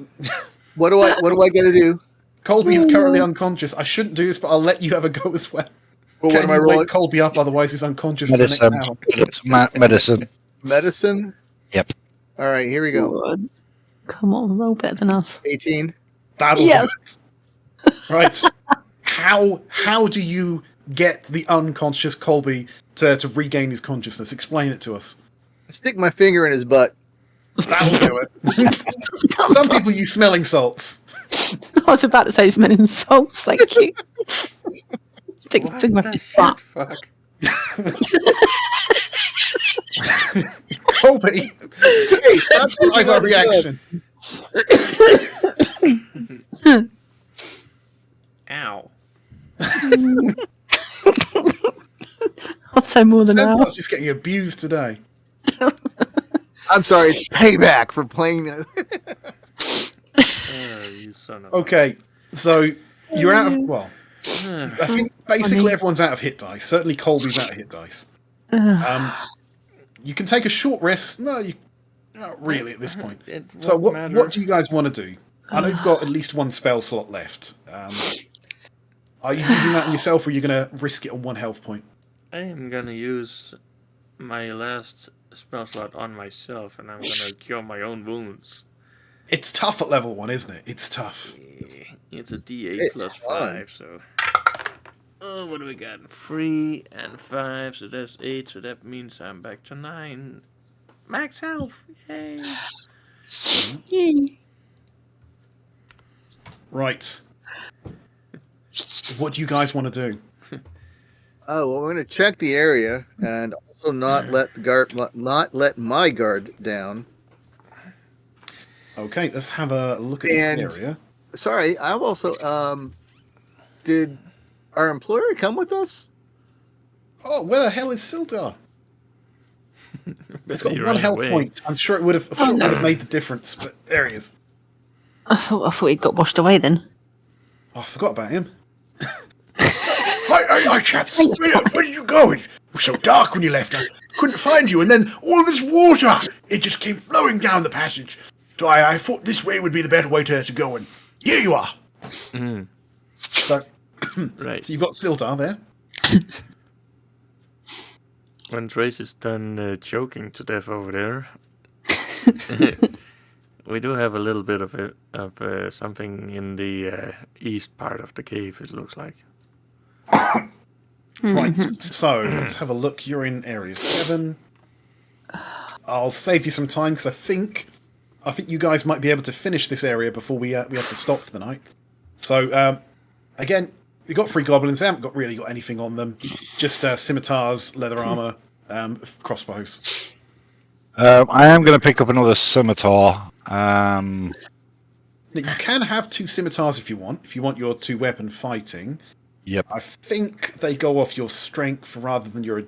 What do I got to do? Colby is currently unconscious. I shouldn't do this, but I'll let you have a go as well. Well, Can what am I you rolling? wake Colby up, otherwise he's unconscious for the Medicine. next hour. Medicine. Medicine. Yep. All right, here we go. God. Come on, roll better than us. 18. That'll Yes. do it. Right. How do you get the unconscious Colby to regain his consciousness? Explain it to us. Stick my finger in his butt. That'll do it. Some people use smelling salts. I was about to say smelling salts, thank you. Stick What my the fist shit, butt. fuck? Colby, that's my reaction. Ow. I'll say more than that. Senpar's just getting abused today. I'm sorry, it's payback for playing. Oh, you son of Okay, so you're out of... Well, a... I think basically everyone's out of hit dice. Certainly Colby's out of hit dice. You can take a short rest. No, you not really at this point. It So won't what matter. do you guys want to do? I know you've got at least one spell slot left. Are you using that on yourself, or are you going to risk it on one health point? I am gonna use my last spell slot on myself, and I'm gonna cure my own wounds. It's tough at level 1, isn't it? It's tough. It's a D8 It's plus fun. 5, so... Oh, what do we got? 3 and 5, so that's 8, so that means I'm back to 9. Max health! Yay! Yay. Right. What do you guys want to do? Oh well, we're going to check the area and also not let my guard down. Okay, let's have a look at And- the area. Sorry, I've also did our employer come with us? Oh, where the hell is Sildar? It's got He one ran health away. point. I'm sure it would have made the difference, but there he is. I thought he'd got washed away then. Oh, I forgot about him. Hi, chaps. Where did you go? It was so dark when you left. I couldn't find you. And then all this water, it just came flowing down the passage. So I thought this way would be the better way to go. And here you are. Mm, So, right. so you've got Sildar there. When Trace is done choking to death over there, we do have a little bit of something in the east part of the cave, it looks like. Right, so let's have a look. You're in Area 7. I'll save you some time because I think you guys might be able to finish this area before we have to stop for the night. So, again, we've got 3 goblins. They haven't really got anything on them. Just scimitars, leather armor, crossbows. I am going to pick up another scimitar. Now, you can have 2 scimitars if you want your 2-weapon fighting. Yep. I think they go off your strength rather than your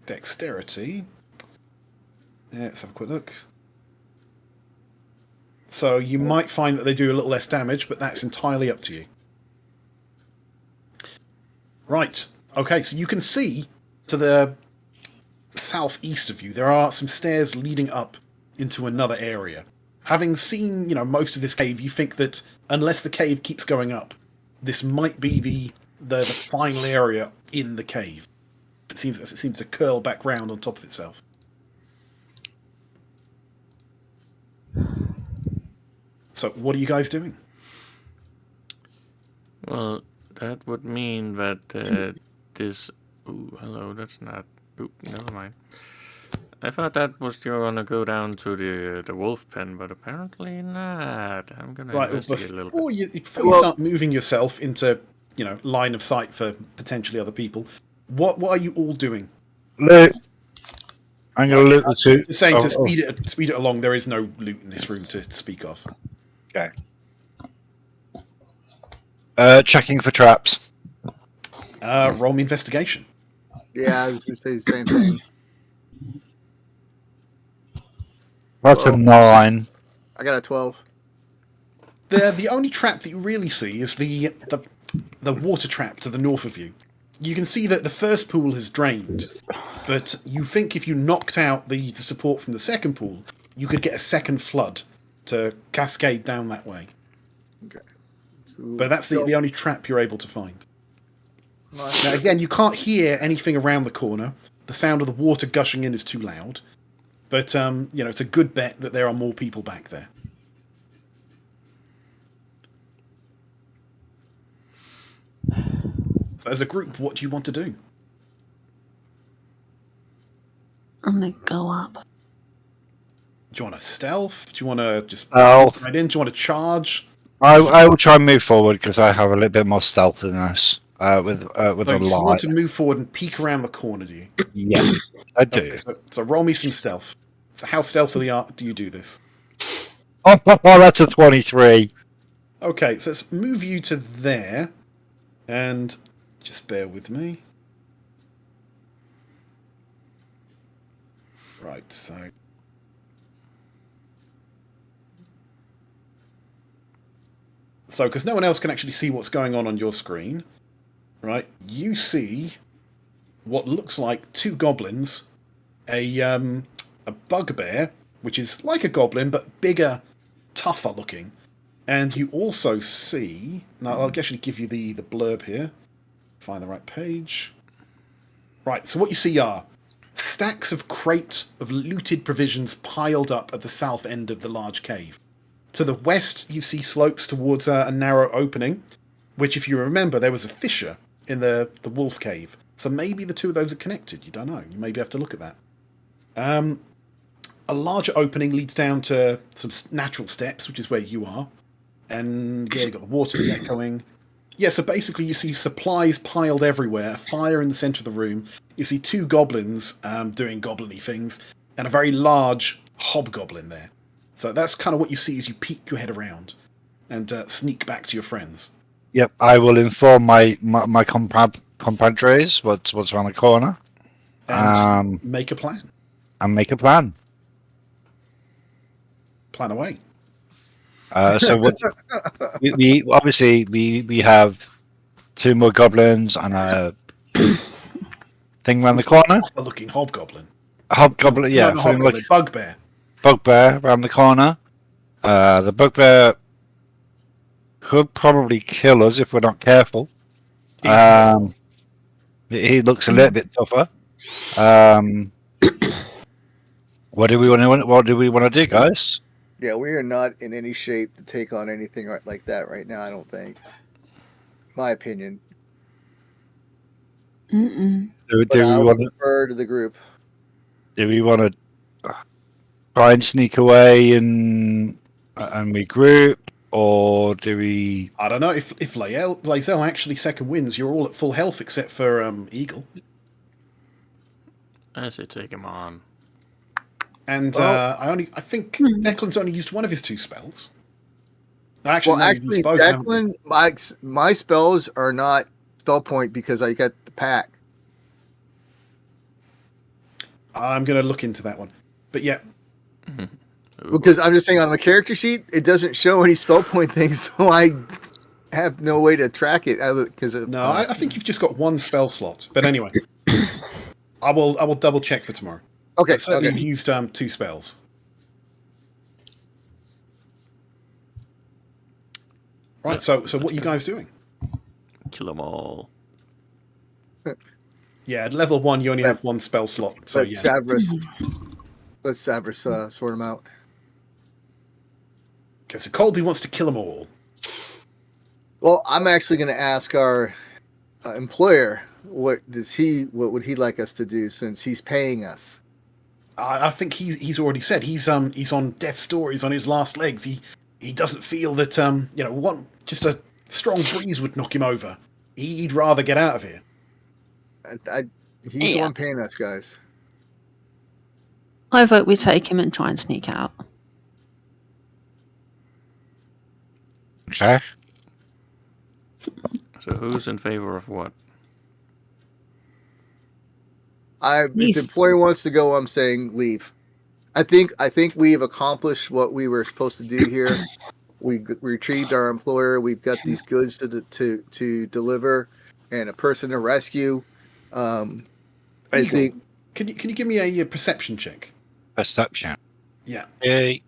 dexterity. Let's have a quick look. So you might find that they do a little less damage, but that's entirely up to you. Right. Okay, so you can see to the southeast of you, there are some stairs leading up into another area. Having seen, most of this cave, you think that unless the cave keeps going up, this might be the final area in the cave. It seems to curl back round on top of itself. So, what are you guys doing? Well, that would mean that this... Ooh, hello, that's not... Ooh, never mind. I thought that was you're gonna go down to the wolf pen, but apparently not. I'm gonna investigate a little bit. Before you start moving yourself into, line of sight for potentially other people, what are you all doing? Loot. I'm going to loot the 2. Just saying to speed it along. There is no loot in this room to speak of. Okay. Checking for traps. Roll me investigation. Yeah, I was going to say the same thing. That's a 9. I got a 12. The only trap that you really see is the water trap to the north of you. You can see that the first pool has drained, but you think if you knocked out the support from the second pool, you could get a second flood to cascade down that way. Okay. But that's the only trap you're able to find. Now, again, you can't hear anything around the corner. The sound of the water gushing in is too loud. But, it's a good bet that there are more people back there. So as a group, what do you want to do? I'm going to go up. Do you want to stealth? Do you want to just Stealth. right in? Do you want to charge? I will try and move forward because I have a little bit more stealth than this with a So you light. want to move forward and peek around the corner, do you? Yes, I do. Okay, so roll me some stealth. So how stealthily do you do this? Oh, that's a 23. Okay, so let's move you to there. And just bear with me. Right, so... So, because no one else can actually see what's going on your screen, right, you see what looks like 2 goblins, a bugbear, which is like a goblin, but bigger, tougher looking. And you also see... Now, I'll actually give you the blurb here. Find the right page. Right, so what you see are stacks of crates of looted provisions piled up at the south end of the large cave. To the west, you see slopes towards a narrow opening, which, if you remember, there was a fissure in the wolf cave. So maybe the 2 of those are connected. You don't know. You maybe have to look at that. A larger opening leads down to some natural steps, which is where you are. And yeah, you've got the water echoing. Yeah, so basically you see supplies piled everywhere, a fire in the centre of the room. You see 2 goblins doing goblin-y things, and a very large hobgoblin there. So that's kind of what you see as you peek your head around and sneak back to your friends. Yep, I will inform my compadres what's around the corner. And make a plan. And make a plan. Plan away. So what, we obviously we have 2 more goblins and a thing around the corner. Looking hobgoblin. Hobgoblin, yeah. No, not hobgoblin. Bugbear. Bugbear around the corner. The bugbear could probably kill us if we're not careful. He looks a little bit tougher. What do we want to do, guys? Yeah, we are not in any shape to take on anything like that right now. I don't think. My opinion. Mm-mm. Do But I we would want to? refer to the group. Do we want to try and sneak away and regroup, or do we? I don't know if Lae'zel actually second wins. You're all at full health except for Eagle. I say take him on. And Well- I think Declan's only used one of his 2 spells. Actually, Well, actually, both, Declan, my spells are not spell point because I got the pack. I'm going to look into that one. But yeah, Because I'm just saying on the character sheet, it doesn't show any spell point things, so I have no way to track it. Because no, I think you've just got 1 spell slot. But anyway, I will double check for tomorrow. okay, But certainly okay. you've used 2 spells. Right, so what are you guys doing? Kill them all. Yeah, at level 1 you only have 1 spell slot. So Let yeah. Savras sort them out. Okay, so Colby wants to kill them all. Well, I'm actually going to ask our employer what would he like us to do since he's paying us. I think he's already said he's on death's door. He's on his last legs. He doesn't feel that just a strong breeze would knock him over. He'd rather get out of here. He's the one paying us, guys. I vote we take him and try and sneak out. Okay. So who's in favor of what? If the employer wants to go, I'm saying leave. I think we've accomplished what we were supposed to do here. We retrieved our employer. We've got these goods to deliver and a person to rescue. I Eagle, think. Can you give me a perception check? Perception. Yeah. Okay.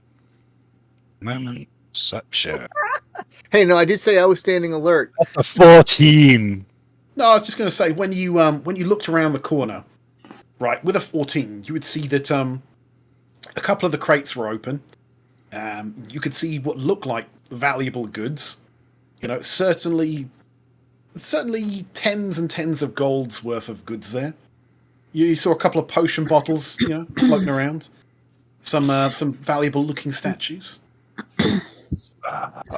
Perception. Hey, no, I did say I was standing alert. A 14. No, I was just going to say when you looked around the corner, right, with a 14, you would see that a couple of the crates were open. You could see what looked like valuable goods. Certainly tens and tens of gold's worth of goods there. You saw a couple of potion bottles, floating around. Some valuable looking statues.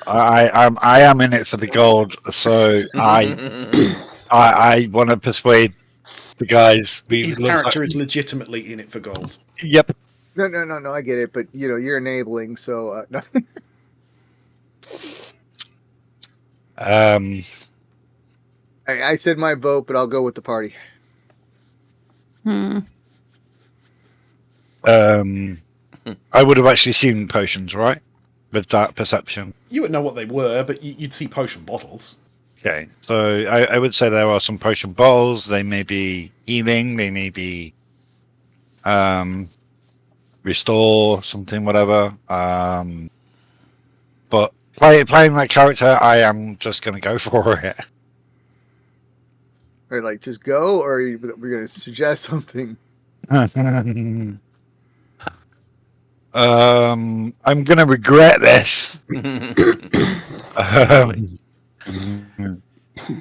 I am in it for the gold, so I want to persuade the guys. His character is legitimately in it for gold. Yep. No, I get it, but you're enabling, so no. I said my vote, but I'll go with the party. I would have actually seen potions, right? With that perception. You would know what they were, but you'd see potion bottles. Okay, so I would say there are some potion bottles. They may be healing. They may be restore something, whatever. But playing that character, I am just going to go for it. Or just go, or we're going to suggest something. I'm going to regret this.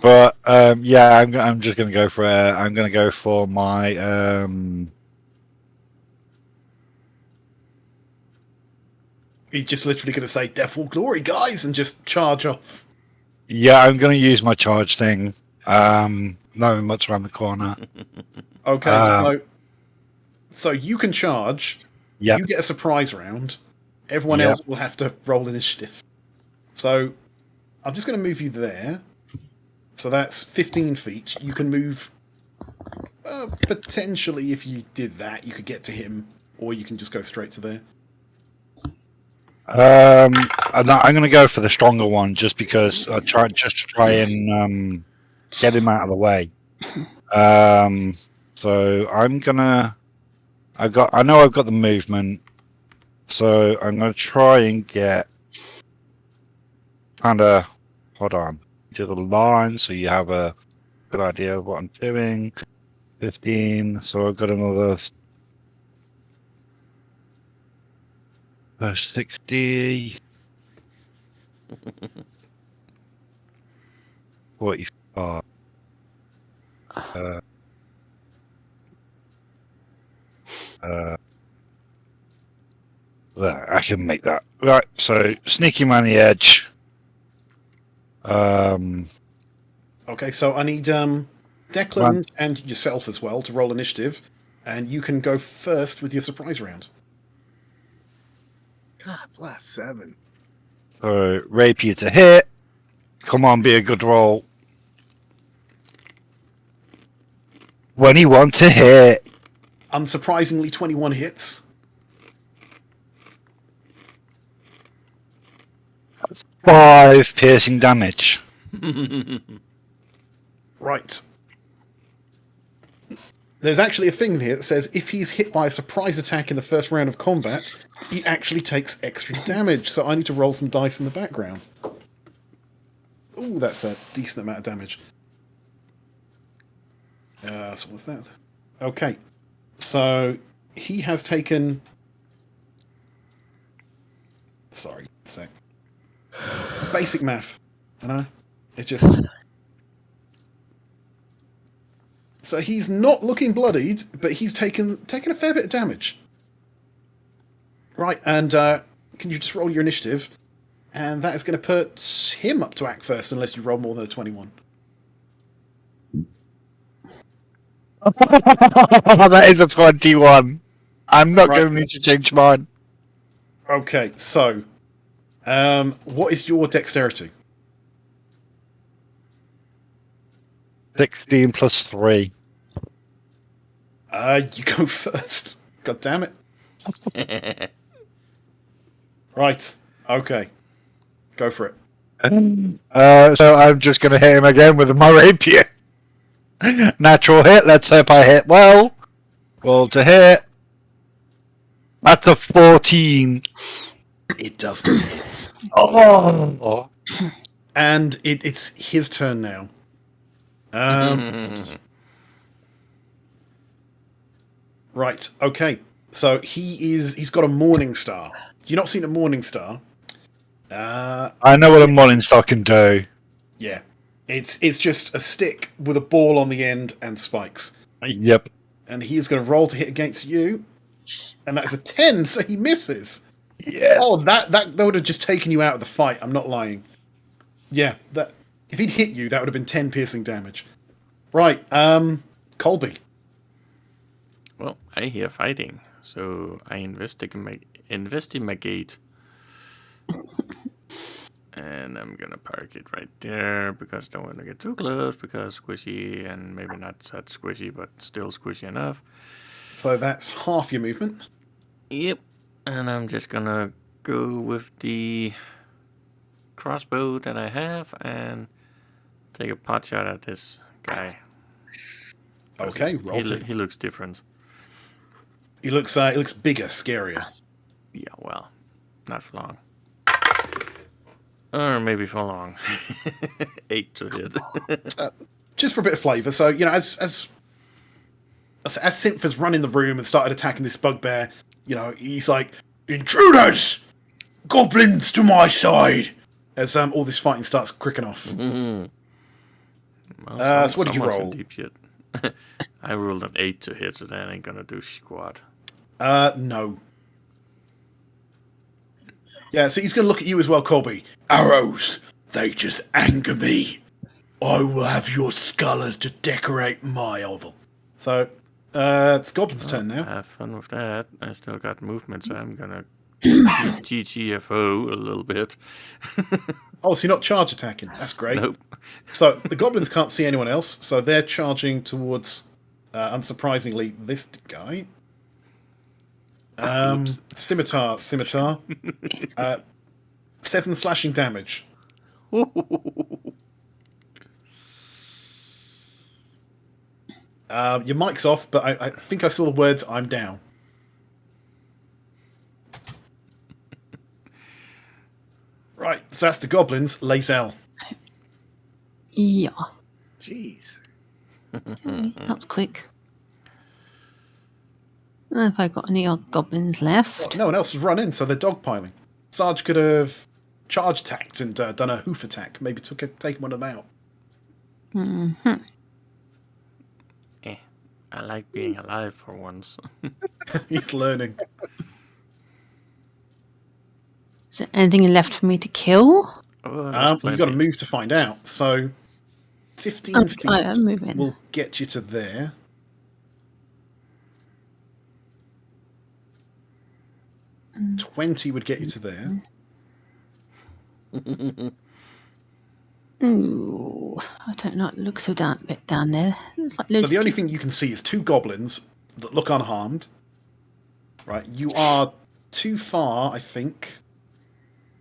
But yeah, I'm just going to go for it. I'm going to go for my He's just literally going to say "Death or Glory, guys," and just charge off. Yeah, I'm going to use my charge thing. Knowing much around the corner. Okay, so you can charge. Yeah. You get a surprise round. Everyone else will have to roll initiative. So I'm just going to move you there. So that's 15 feet. You can move. Potentially, if you did that, you could get to him, or you can just go straight to there. I'm going to go for the stronger one, just because I try and get him out of the way. So I'm gonna. I know I've got the movement, so I'm gonna try and get kind of. Hold on. To the line, so you have a good idea of what I'm doing. 15. So I've got another 60. 45. There, I can make that. Right, so sneaking around the edge. Okay, so I need Declan and yourself as well to roll initiative, and you can go first with your surprise round. God bless 7. So rapier to hit. Come on, be a good roll. 21 to hit. Unsurprisingly, 21 hits. 5 piercing damage. Right. There's actually a thing here that says if he's hit by a surprise attack in the first round of combat, he actually takes extra damage. So I need to roll some dice in the background. Ooh, that's a decent amount of damage. So what's that? Okay. So he has taken... Sorry, a sec. Basic math. You know? It just... So he's not looking bloodied, but he's taken a fair bit of damage. Right, and can you just roll your initiative? And that is going to put him up to act first, unless you roll more than a 21. That is a 21. I'm not Right. going to need to change mine. Okay, so what is your dexterity? 16 plus 3. You go first. God damn it. Right. Okay. Go for it. So I'm just going to hit him again with my rapier. Natural hit. Let's hope I hit well. Roll to hit. That's a 14. It doesn't hit. Oh. And it's his turn now. Right. Okay. So he's got a morning star. You've not seen a morning star. I know what a Morning Star can do. Yeah. It's just a stick with a ball on the end and spikes. Yep. And he is going to roll to hit against you. And that's a 10, so he misses. Yes. Oh, that would have just taken you out of the fight. I'm not lying. Yeah, that if he'd hit you, that would have been 10 piercing damage. Right, Colby. Well, I hear fighting, so I investigate. And I'm gonna park it right there because I don't want to get too close because squishy and maybe not such squishy, but still squishy enough. So that's half your movement. Yep. And I'm just gonna go with the crossbow that I have and take a pot shot at this guy. Okay, roll to. He looks different. He looks bigger, scarier. Yeah, well, not for long. Or maybe for long. 8 to hit. Just for a bit of flavour. So, you know, as Synth has run in the room and started attacking this bugbear, you know, he's like, "Intruders! Goblins to my side!" As all this fighting starts cricking off. Well, so what did you someone's in roll? deep shit. I rolled an 8 to hit, so that ain't gonna do squat. No. Yeah, so he's going to look at you as well, Colby. "Arrows, they just anger me. I will have your skull to decorate my oval." So, it's Goblin's turn now. Have fun with that. I still got movement, so I'm gonna GTFO a little bit. Oh, so you're not charge attacking. That's great. Nope. So, the Goblins can't see anyone else, so they're charging towards, unsurprisingly, this guy. Scimitar. 7 slashing damage. Your mic's off, but I think I saw the words "I'm down." Right, so that's the goblins. Lazel. Yeah. Jeez. Okay, that's quick. Have I got any odd goblins left? Well, no one else has run in, so they're dogpiling. Sarge could have charge attacked and done a hoof attack. Maybe taken one of them out. Mm-hmm. I like being alive for once. He's learning. Is there anything left for me to kill? Oh, You've got to move to find out. So, 15 feet I'm moving. will get you to there. Mm. 20 would get you to there. Ooh, I don't know. It looks so down, bit down there. It's like loads So the of only people. thing you can see is 2 goblins that look unharmed. Right, you are too far, I think.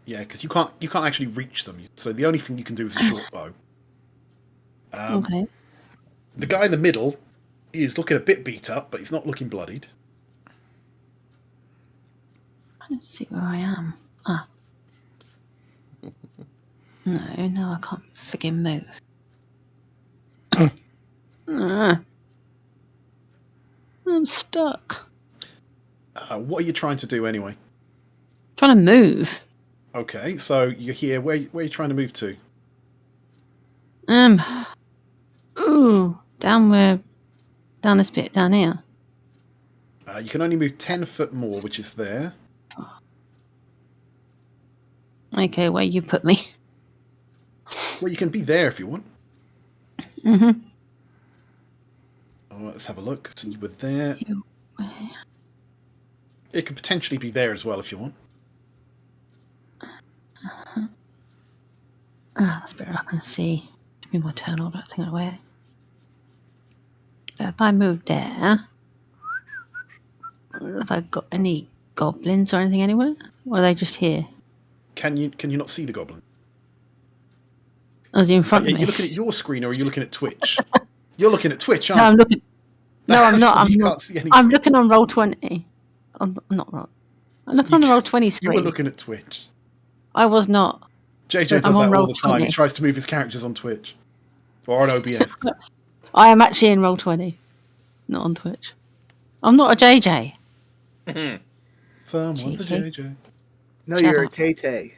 Yeah, because you can't actually reach them. So the only thing you can do is a short bow. Okay. The guy in the middle is looking a bit beat up, but he's not looking bloodied. Let's see where I am. Ah. No, I can't friggin' move. I'm stuck. What are you trying to do anyway? Trying to move. Okay, so you're here. Where are you trying to move to? Down this bit down here. You can only move 10 foot more, which is there. Okay, where you put me. Well, you can be there if you want. Mm-hmm. Oh, let's have a look. So you were there. Where? It could potentially be there as well if you want. That's better. I can see. Give me my turn all that thing away. If I move there, have I got any goblins or anything anywhere? Or are they just here? Can you not see the goblin? Or is he in front Are of me? you looking at your screen or are you looking at Twitch? You're looking at Twitch, No, aren't I'm looking. No, I'm not. I'm you not. can't see anything. I'm looking on Roll20. I'm not roll. I'm looking on the Roll20 screen. You were looking at Twitch. I was not. JJ I'm does on that all the time. He Roll20. tries to move his characters on Twitch. Or on OBS. I am actually in Roll20, not on Twitch. I'm not a JJ. Someone's a Cheeky. JJ. No, Shut you're up. a Tay-Tay.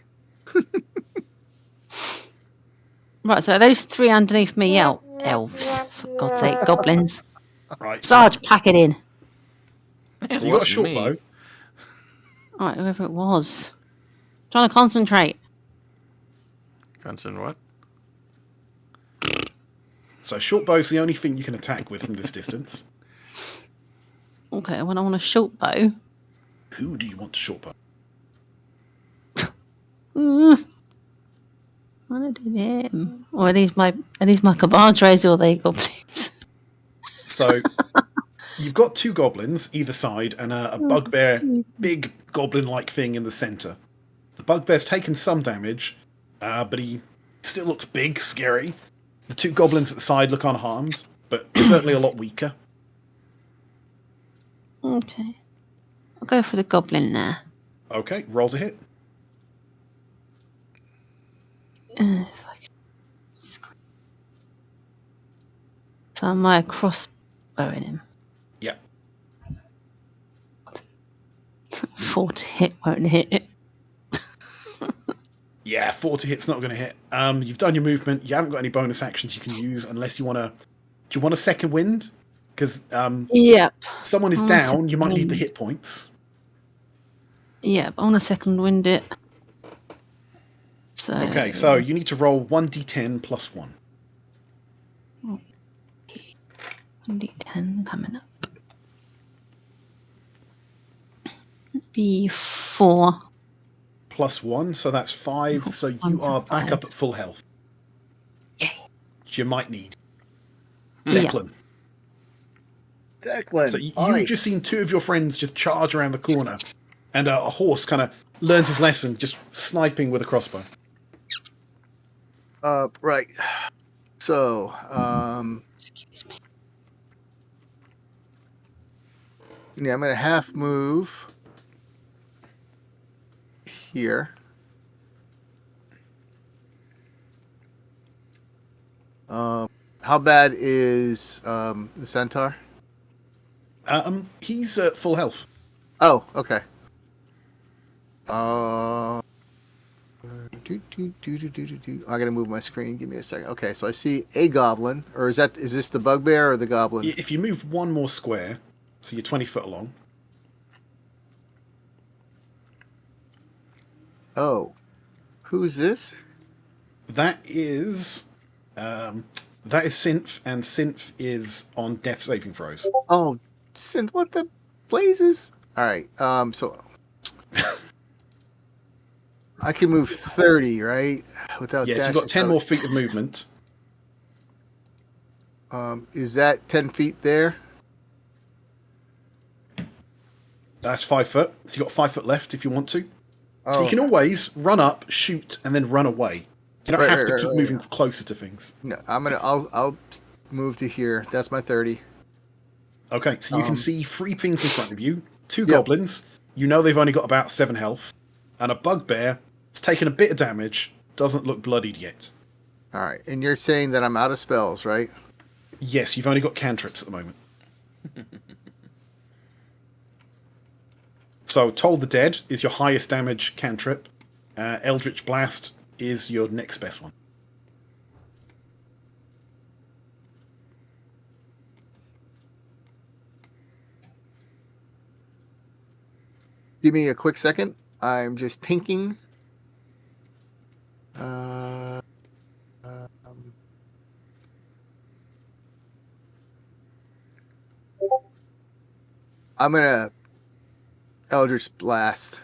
Right, so are those 3 underneath me elves? For God's sake, goblins. Right. Sarge, pack it in. So you got a short bow. Right, whoever it was. Trying to concentrate. Constant what? So short bow's the only thing you can attack with from this distance. Okay, when I want a short bow. Who do you want to short bow? I want to do them. Or are these my cabadres or are they goblins? So you've got 2 goblins either side and a bugbear, jeez. big goblin-like thing in the centre. The bugbear's taken some damage, but he still looks big, scary. The 2 goblins at the side look unharmed, but certainly a lot weaker. Okay. I'll go for the goblin there. Okay, roll to hit. If I can... So am I crossbowing him? Yeah. 4 to hit won't hit it. Yeah, 4 to hit's not going to hit. You've done your movement. You haven't got any bonus actions you can use unless you want to... Do you want a second wind? Because Yep. someone is I want a down, second you might need the wind. hit points. Yep, I want a second wind it. So... Okay, so you need to roll 1d10 plus 1. D10 coming up. Be 4. Plus 1, so that's 5. So you One's a are back 5. up at full health. Yay. Which you might need. Yeah. Declan. Declan. So you've Aye. just seen 2 of your friends just charge around the corner, and a horse kind of learns his lesson, just sniping with a crossbow. Right. So, Excuse me. Yeah, I'm gonna half move here. How bad is the centaur? He's at full health. Oh, okay. I gotta move my screen. Give me a second. Okay, so I see a goblin, or is this the bugbear or the goblin? If you move one more square, so you're 20 foot along. Oh, who's this? That is Synth, and Synth is on death saving throws. Oh, what the blazes? All right. So I can move 30, right? Without Yes, you've dashing. got 10 more feet of movement. Is that 10 feet there? That's 5 foot. So you've got 5 foot left if you want to. Oh, So you can always run up, shoot, and then run away. You don't have to keep moving closer to things. No, I'll move to here. That's my 30. Okay, so you can see 3 things in front of you. 2 Yep. goblins. You know they've only got about 7 health. And a bugbear. It's taken a bit of damage. Doesn't look bloodied yet. All right, and you're saying that I'm out of spells, right? Yes, you've only got cantrips at the moment. So, Toll the Dead is your highest damage cantrip. Eldritch Blast is your next best one. Give me a quick second. I'm just thinking. I'm gonna Eldritch Blast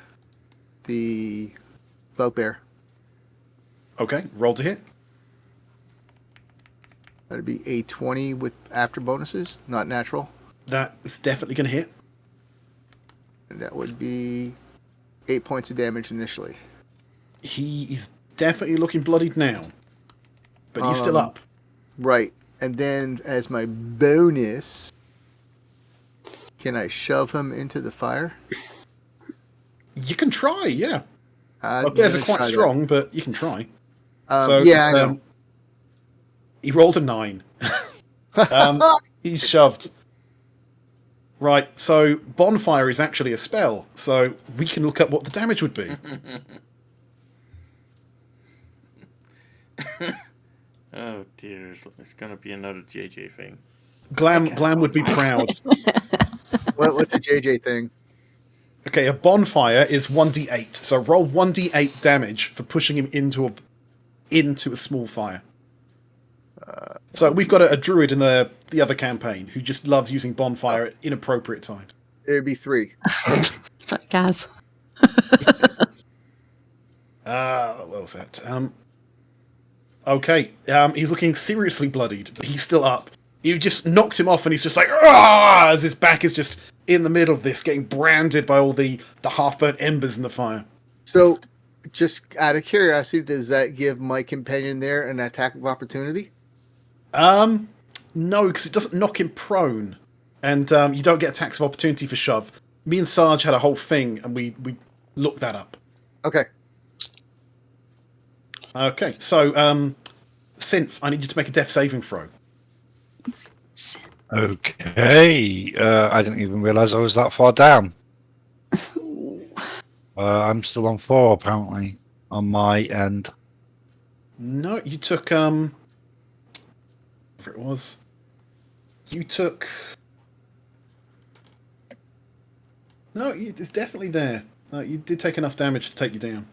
the bugbear. Okay, roll to hit. That'd be a 20 with after bonuses, not natural. That is definitely going to hit. And that would be 8 points of damage initially. He is definitely looking bloodied now. But he's still up. Right. And then as my bonus, can I shove him into the fire? You can try, yeah. Bugbears are quite strong, but you can try. Yeah, I know. He rolled a 9. He's shoved. Right, so Bonfire is actually a spell, so we can look up what the damage would be. Oh dear, it's gonna be another JJ thing. Glam would be proud. What's a JJ thing? Okay, a bonfire is 1d8, so roll 1d8 damage for pushing him into a small fire. So we've got a druid in the other campaign who just loves using bonfire at inappropriate times. It'd be 3. Fuck Gaz. What was that? Okay, he's looking seriously bloodied, but he's still up. You just knocked him off, and he's just like, "Ah!" as his back is just in the middle of this, getting branded by all the half-burnt embers in the fire. So, just out of curiosity, does that give my companion there an attack of opportunity? No, because it doesn't knock him prone, and you don't get attacks of opportunity for shove. Me and Sarge had a whole thing, and we looked that up. Okay. Okay, so Synth, I need you to make a death saving throw. Okay. I didn't even realise I was that far down. I'm still on 4, apparently, on my end. No, you took whatever it was. You took. No, it's definitely there. You did take enough damage to take you down.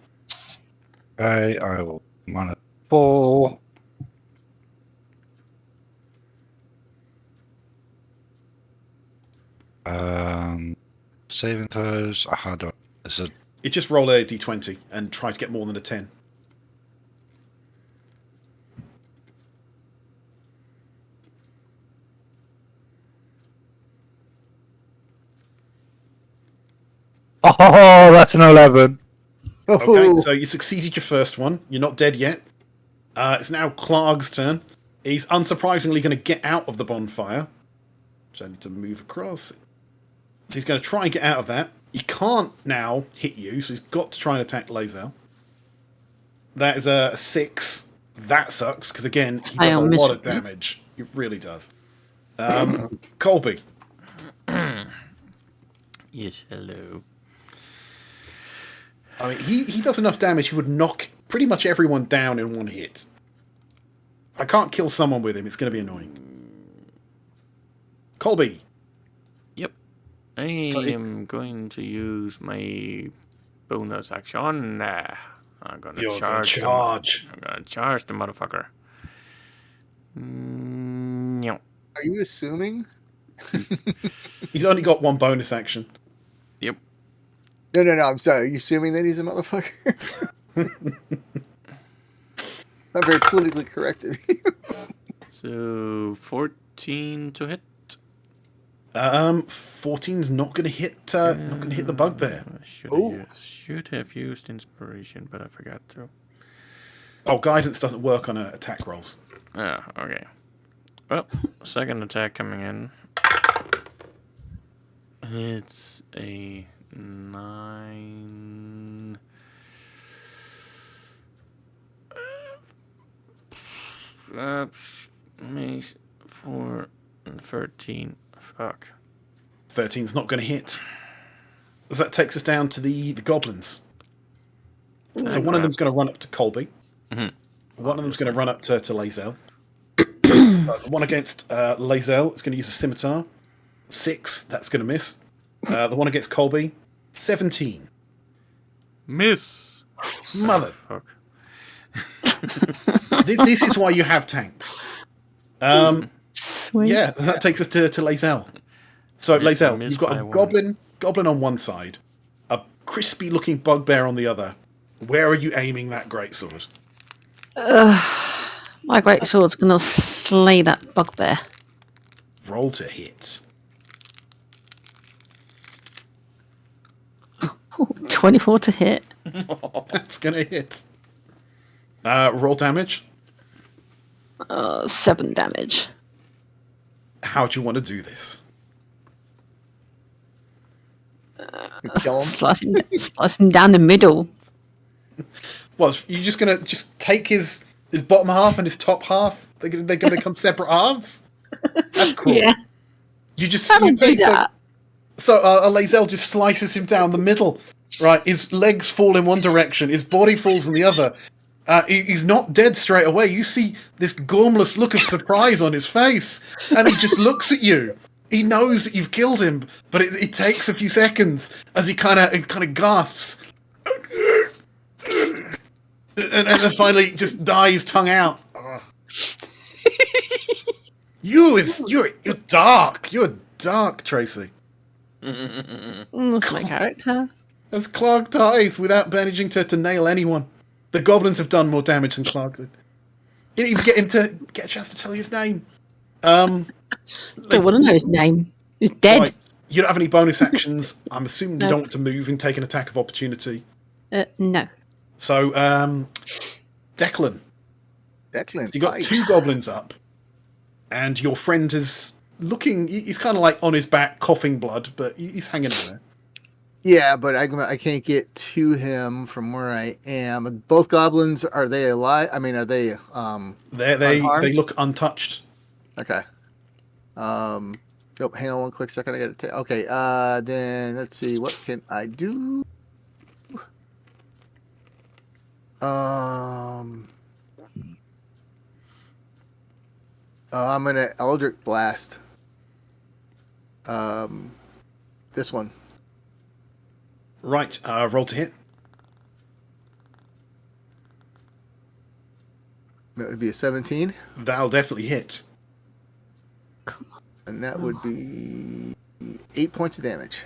Okay, I will run a 4. Saving throws. How do I? You just roll a d20 and try to get more than a 10. Oh, that's an 11. Okay, so you succeeded your first one. You're not dead yet. It's now Clark's turn. He's unsurprisingly going to get out of the bonfire. Which I need to move across. So he's going to try and get out of that. He can't now hit you, so he's got to try and attack Lazel. That is a 6. That sucks, because again, he does a Fail lot of miserably. damage. He really does. Colby. Yes, hello. I mean, he does enough damage, he would knock pretty much everyone down in one hit. I can't kill someone with him, it's going to be annoying. Colby. Yep. I So am going to use my bonus action. I'm gonna You're charge. going to charge. I'm gonna charge the motherfucker. No. Are you assuming? He's only got one bonus action. Yep. No. I'm sorry. Are you assuming that he's a motherfucker? Not very politically correct of you. So 14 to hit. 14's not going to hit. Not going to hit the bugbear. Should have used inspiration, but I forgot to. Oh, guidance doesn't work on attack rolls. Ah, okay. Well, second attack coming in. It's a 9. 4 and 13. Fuck. 13's not going to hit. So that takes us down to the goblins. So one of them's going to run up to Colby. Mhm. One of them's going to run up to Lazel. The one against Lazel is going to use a scimitar. 6, that's going to miss. The one against Colby, 17. Miss. Mother. Fuck. This is why you have tanks. Sweet. Yeah, that takes us to Lazel. So, Miss Lazel, you've got by a one. goblin on one side, a crispy-looking bugbear on the other. Where are you aiming that greatsword? My great sword's gonna slay that bugbear. Roll to hit. Ooh, 24 to hit. That's going to hit. Roll damage. 7 damage. How do you want to do this? Kill him. Slice him down the middle. Well, you're just going to just take his bottom half and his top half? They're going to become separate halves? That's cool. Yeah. You just How do you do that? So Lazel just slices him down the middle. Right, his legs fall in one direction, his body falls in the other. He's not dead straight away. You see this gormless look of surprise on his face, and he just looks at you. He knows that you've killed him, but it takes a few seconds as he kind of gasps, and then finally just dies, tongue out. You're dark. You're dark, Tracy. That's my character. As Clark dies without managing to nail anyone. The goblins have done more damage than Clark did. You didn't even get him to get a chance to tell you his name. Don't want to know his name. He's dead. Right. You don't have any bonus actions. I'm assuming you No. don't want to move and take an attack of opportunity. No. So, Declan, Declan. you got fight. 2 goblins up, and your friend is looking. He's kind of like on his back, coughing blood, but he's hanging in there. Yeah, but I can't get to him from where I am. Both goblins, are they alive? I mean, are they They unharmed? look untouched. Okay. Oh, hang on one quick second. I got to. Okay. Then let's see. What can I do? I'm gonna Eldritch Blast. This one. Right, roll to hit. That would be a 17, That'll definitely hit. and that would be 8 points of damage.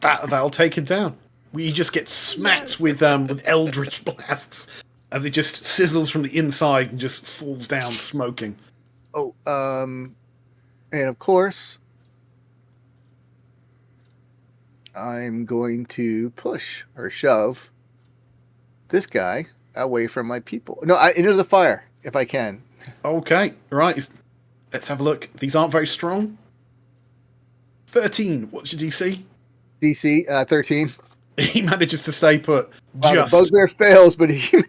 That'll take him down. You just get smacked with eldritch blasts, and it just sizzles from the inside and just falls down smoking. Oh, and of course, I'm going to push or shove this guy away from my people. No, into the fire if I can. Okay, right. Let's have a look. These aren't very strong. 13. What's your DC? DC 13. He manages to stay put. Wow, Just the bugbear fails, but he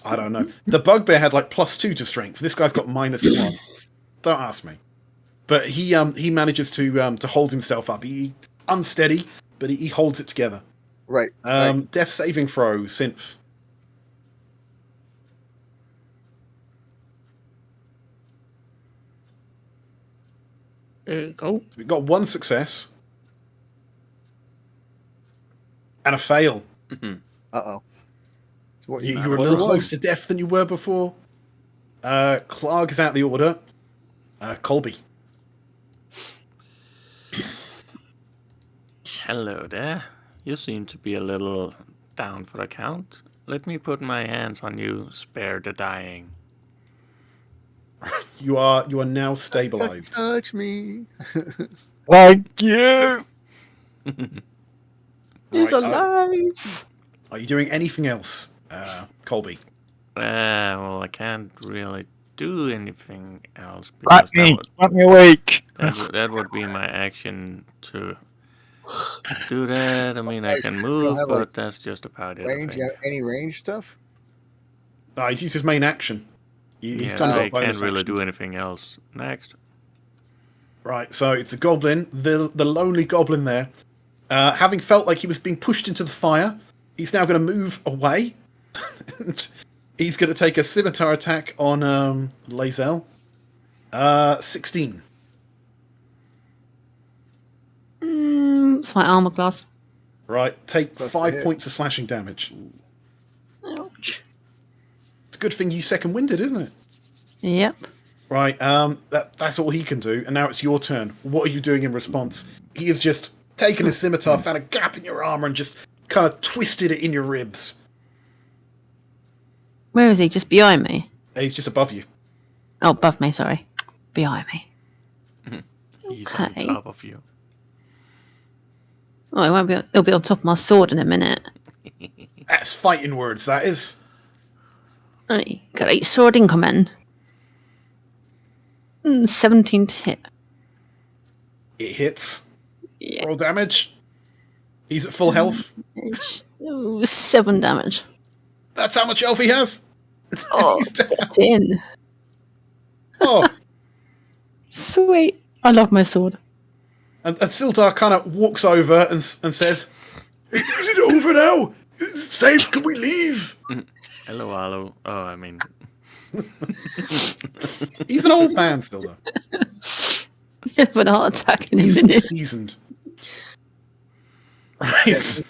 I don't know. The bugbear had like +2 to strength. This guy's got -1. Don't ask me. But he manages to hold himself up. He unsteady, but he holds it together. right. Death saving throw, Synth. There you go. We've got 1 success and a fail. Uh-oh. So what, You Not were a what little it closer was. to death than you were before. Clark is out the order. Colby. Hello there. You seem to be a little down for the count. Let me put my hands on you. Spare the dying. You are now stabilized. touch me. Thank you. He's Right, alive. Are you doing anything else, Colby? Well, I can't really do anything else Let because me. Let me awake. that would be my action to do that. I mean, I can You don't move, have, but like, that's just about it. I Range? think. Any range stuff? He's used his main action. He's Yeah, done I got bonus can't really actions. do anything else. Next. Right, so it's a goblin, the lonely goblin there. Having felt like he was being pushed into the fire, he's now going to move away. And he's going to take a scimitar attack on Lae'zel. 16. It's my armor class. Right, take So it's 5 a hit. points of slashing damage. Ouch. It's a good thing you second winded, isn't it? Yep. Right, that's all he can do, and now it's your turn. What are you doing in response? He has just taken his scimitar, found a gap in your armor, and just kind of twisted it in your ribs. Where is he? Just behind me? He's just above you. Oh, above me, sorry. Behind me. He's Okay. on top of you. Oh, it won't be. It'll be on top of my sword in a minute. That's fighting words, that is. Aye, got 8 sword incoming. 17 to hit. It hits. Yeah. Roll damage. He's at full health. It's, 7 damage. That's how much health he has. Oh, He's down. get in. Oh, Sweet. I love my sword. and Sildar kind of walks over and says, Is it over now? Is it safe? Can we leave? Hello. Oh, I mean, he's an old man, Sildar. You have an heart attack in a He's minute. seasoned. Right.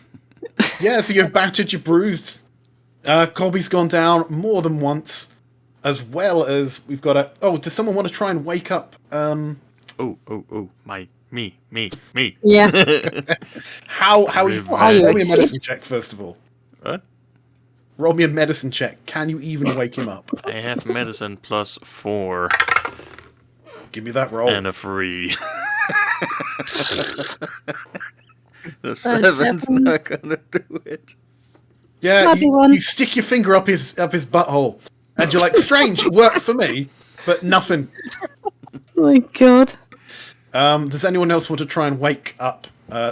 Yeah, so you've battered, you're bruised. Colby's gone down more than once, as well as we've got a... Oh, does someone want to try and wake up... oh, me. Yeah. How are you... What are you, Roll me a a medicine check, first of all. What? Roll me a medicine check. Can you even wake him up? I have medicine +4 Give me that roll. and a 3. The That's 7's 7. not gonna do it. Yeah, Bloody you, one. you stick your finger up his butthole, and you're like, strange, it worked for me, but nothing. Oh my god. Does anyone else want to try and wake up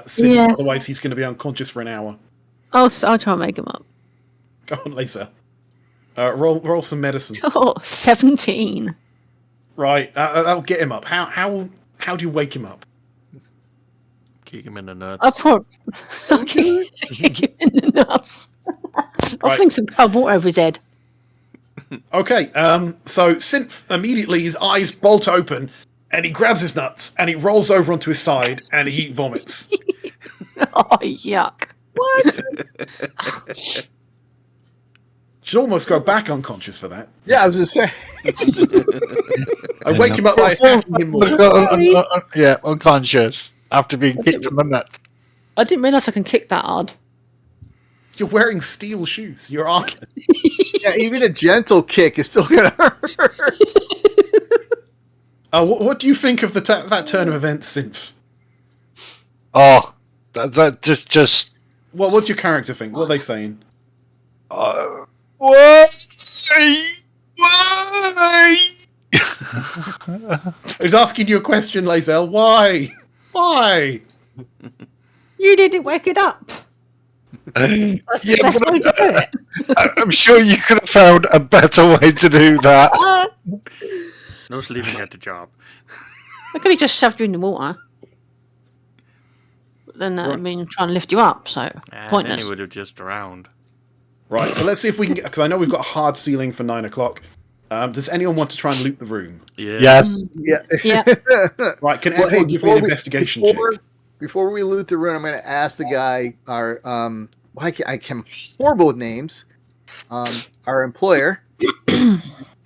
Sid? Yeah. Otherwise, he's going to be unconscious for an hour. I'll try and make him up. Go on, Lisa. Roll some medicine. Oh, 17. Right, that'll get him up. How do you wake him up? Kick him in the nuts. I'll kick him in the nuts. I'll Right. fling some cold water over his head. Okay, so Synth immediately his eyes bolt open, and he grabs his nuts and he rolls over onto his side and he vomits. Oh, yuck. Should almost go back unconscious for that. Yeah, I was just saying. I wake him up by attacking him more. Yeah, unconscious after being kicked from the nuts. I didn't realise I can kick that hard. You're wearing steel shoes. You're armored. Yeah, even a gentle kick is still gonna hurt. What do you think of that turn of events, Synth? Oh, that just. Well, what's your character think? What are they saying? What? Why? Who's asking you a question, Lazel? Why? Why? You didn't wake it up. That's the best way to do it. I'm sure you could have found a better way to do that. No sleeping at the job. I could have just shoved you in the water. But then that would mean trying to lift you up, so And then pointless. he would have just drowned. Right, so let's see if we can get... Because I know we've got a hard ceiling for 9 o'clock. Does anyone want to try and loot the room? Yeah. Yes. Yeah. Yeah. Right, can Well, everyone hey, give me an before we- investigation before- check? Before we loot the room, I'm going to ask the guy, our I am horrible with names. Our employer.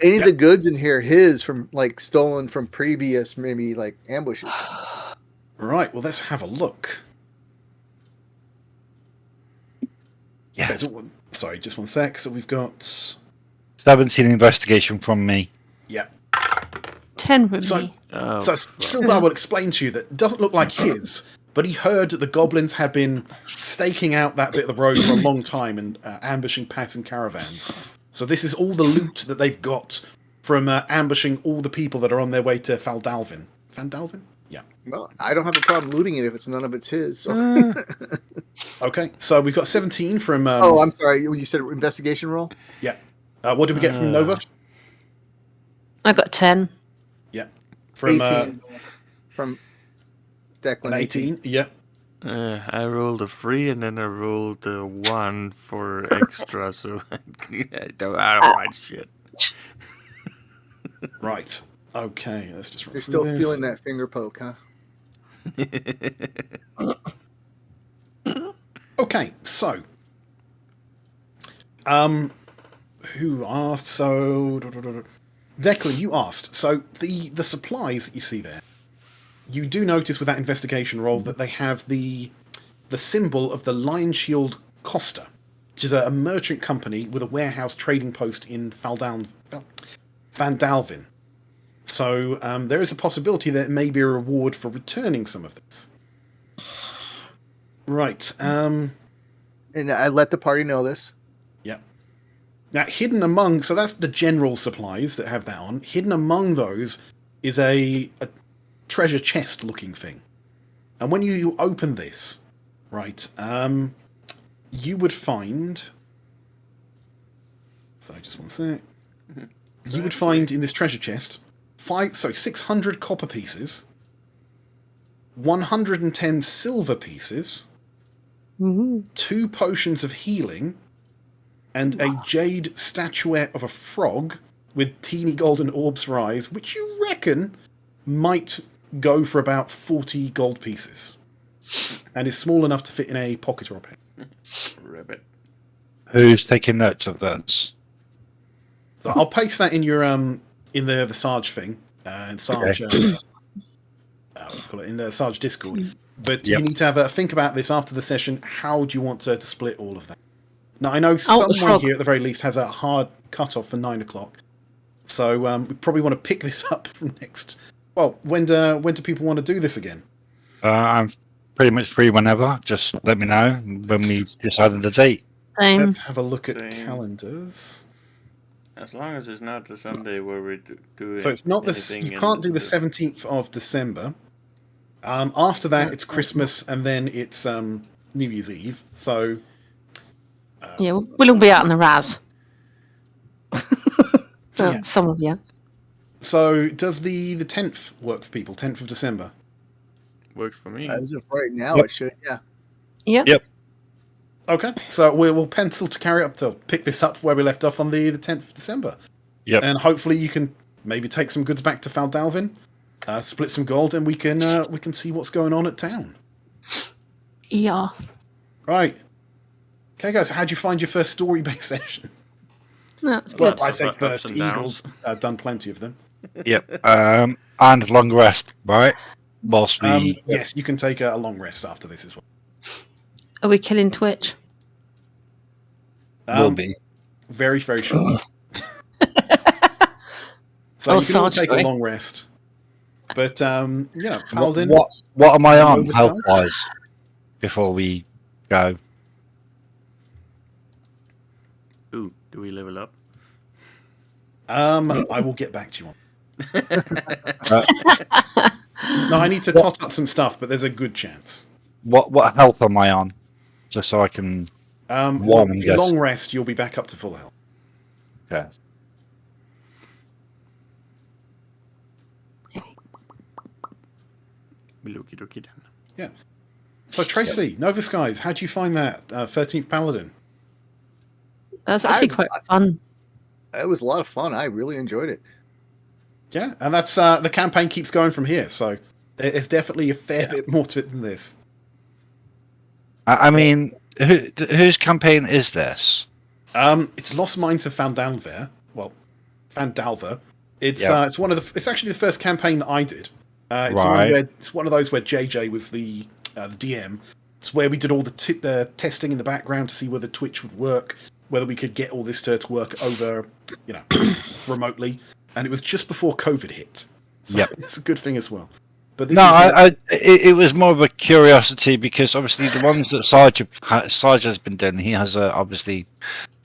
Any of the goods in here, his from like stolen from previous maybe like ambushes. Right, well, let's have a look. Yes. Okay, so, sorry, just one sec. So we've got... 17 investigation from me. Yeah. 10 from So- me. Oh, So still, I will explain to you that it doesn't look like his, but he heard that the goblins had been staking out that bit of the road for a long time and ambushing passing caravans. So this is all the loot that they've got from ambushing all the people that are on their way to Phandelver. Phandelver? Yeah. Well, I don't have a problem looting it if it's none of it's his. So. Okay, so we've got 17 from... Oh, I'm sorry. You said investigation roll? Yeah. What did we get from Nova? I got 10. Yeah. From 18 from Declan. an 18. Yeah. I rolled a 3 and then I rolled a 1 for extra, so I don't find shit. Right. Okay, let's just... You're still feeling that finger poke, huh? Okay, so... Who asked? So... Declan, you asked. So the supplies that you see there, you do notice with that investigation roll that they have the symbol of the Lion Shield Costa, which is a merchant company with a warehouse trading post in Phandelver. So there is a possibility that it may be a reward for returning some of this. Right. And I let the party know this. Yeah. Now, hidden among... So that's the general supplies that have that on. Hidden among those is a treasure chest-looking thing. And when you open this, right, you would find... Sorry, just one sec. You would find in this treasure chest 600 copper pieces, 110 silver pieces, Ooh. 2 potions of healing, and a jade statuette of a frog with teeny golden orbs for eyes, which you reckon might go for about 40 gold pieces, and is small enough to fit in a pocket or a pen. Ribbit. Who's taking notes of that? So I'll paste that in your in the Sarge thing, and Sarge, what do you call it, in the Sarge Discord. But you need to have a think about this after the session. How do you want to split all of that? Now I know the someone frog. here at the very least has a hard cut-off for 9 o'clock, so we probably want to pick this up from next. Well, when do people want to do this again? I'm pretty much free whenever. Just let me know when we decide on the date. Same. Let's have a look at Same. calendars. As long as it's not the Sunday where we're doing. So it's not anything you can't do the in 17th of December. After that, it's Christmas, and then it's New Year's Eve. So Yeah, we'll all be out in the Raz. Yeah. Some of you. So does the 10th work for people? 10th of December. Works for me. As of right now, Yep. it should. Yeah. Yep. Yep. Okay, so we'll pencil to carry up to pick this up where we left off on the 10th of December. Yep. And hopefully you can maybe take some goods back to Phandelver, split some gold, and we can see what's going on at town. Yeah. Right. Okay, guys, how'd you find your first story-based session? That's good. Well, I say Ups first. and Eagles downs. done plenty of them. Yep. And long rest, right? Whilst we. Yes, you can take a long rest after this as well. Are we killing Twitch? Will be. Very, very short. So Oh, you can all Sarge, take sorry. a long rest. But, Paladin... What am I on Overtime? health wise before we go? Ooh, do we level up? I will get back to you on. No, I need to tot up some stuff, but there's a good chance. What health am I on? Just so I can. Well, if you long rest, you'll be back up to full health. Okay. Looky dooky then. Yeah. So Tracy, Nova Skies, how do you find that 13th Paladin? That's actually quite fun. It was a lot of fun. I really enjoyed it. Yeah, and that's the campaign keeps going from here, so there's definitely a fair bit more to it than this. I mean, whose campaign is this? It's Lost Mines of Phandelver. Well, Phandelver. It's one of the. It's actually the first campaign that I did. It's one of those where JJ was the DM. It's where we did all the testing in the background to see whether Twitch would work, whether we could get all this to work over, remotely. And it was just before COVID hit. So it's a good thing as well. But it was more of a curiosity because obviously the ones that Sarge has been doing, he has obviously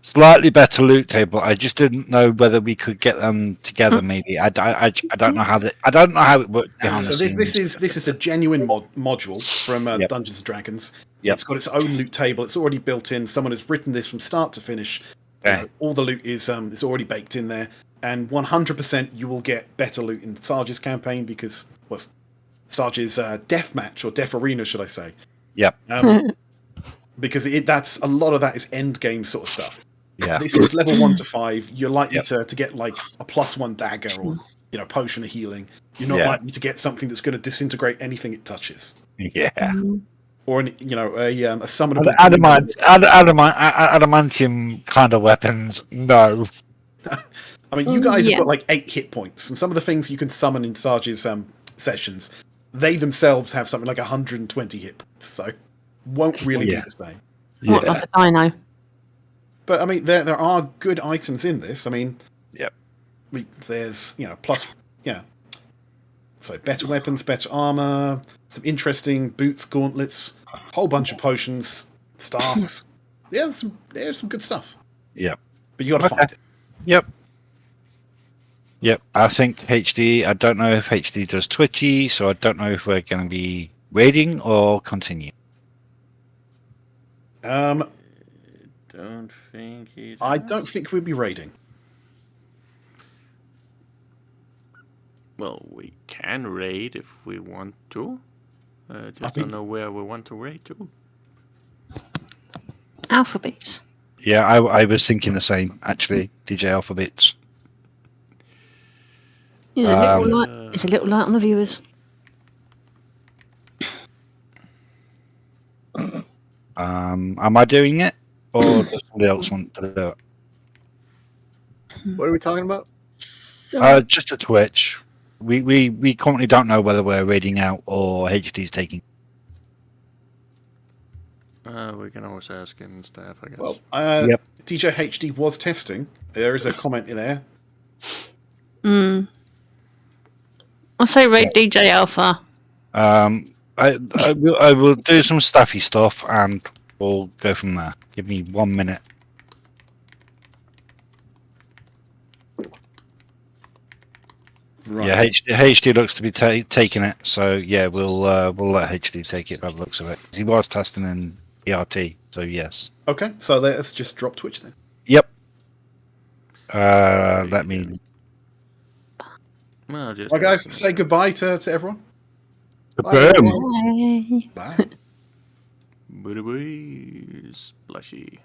slightly better loot table. I just didn't know whether we could get them together. Maybe I don't know how it worked behind the scenes. This is a genuine module from Dungeons and Dragons. Yep. It's got its own loot table. It's already built in. Someone has written this from start to finish. Okay. All the loot is already baked in there, and 100% you will get better loot in Sarge's campaign because Sarge's death match or death arena, should I say? Yep. Because that's a lot of that is end game sort of stuff. Yeah. This is level 1 to 5. You're likely to get like a +1 dagger or potion of healing. You're not likely to get something that's going to disintegrate anything it touches. Yeah. Or a summonable Adamantium kind of weapons. No. I mean, you guys have got like 8 hit points, and some of the things you can summon in Sarge's sessions, they themselves have something like 120 hit points, so won't really be the same. What, like a dino? But I mean, there are good items in this. I mean, there's so better weapons, better armor, some interesting boots, gauntlets, a whole bunch of potions, staffs. There's some good stuff. Yep. But you got to find it. Yep. I think HD. I don't know if HD does Twitchy, so I don't know if we're going to be raiding or continue. Don't think he does. I don't think we'll be raiding. Well, we can raid if we want to. Just don't know where we want to raid to. Alphabets. Yeah, I was thinking the same, actually. DJ Alphabets. Yeah, it's a little light on the viewers. Am I doing it? Or does somebody else want to do it? What are we talking about? So, Just a Twitch. We currently don't know whether we're raiding out or HD's taking. We can always ask in staff, I guess. Well, DJ HD was testing. There is a comment in there. I'll say raid DJ Alpha. I will do some stuffy stuff and we'll go from there. Give me 1 minute. Right. Yeah, HD looks to be taking it, so yeah, we'll let HD take it by the looks of it. He was testing in ERT, so yes. Okay, so let's just drop Twitch then. Yep. Let me. Well, just Well, guys, say goodbye to everyone. Boom. Bye. Bye. Bye-bye, splashy.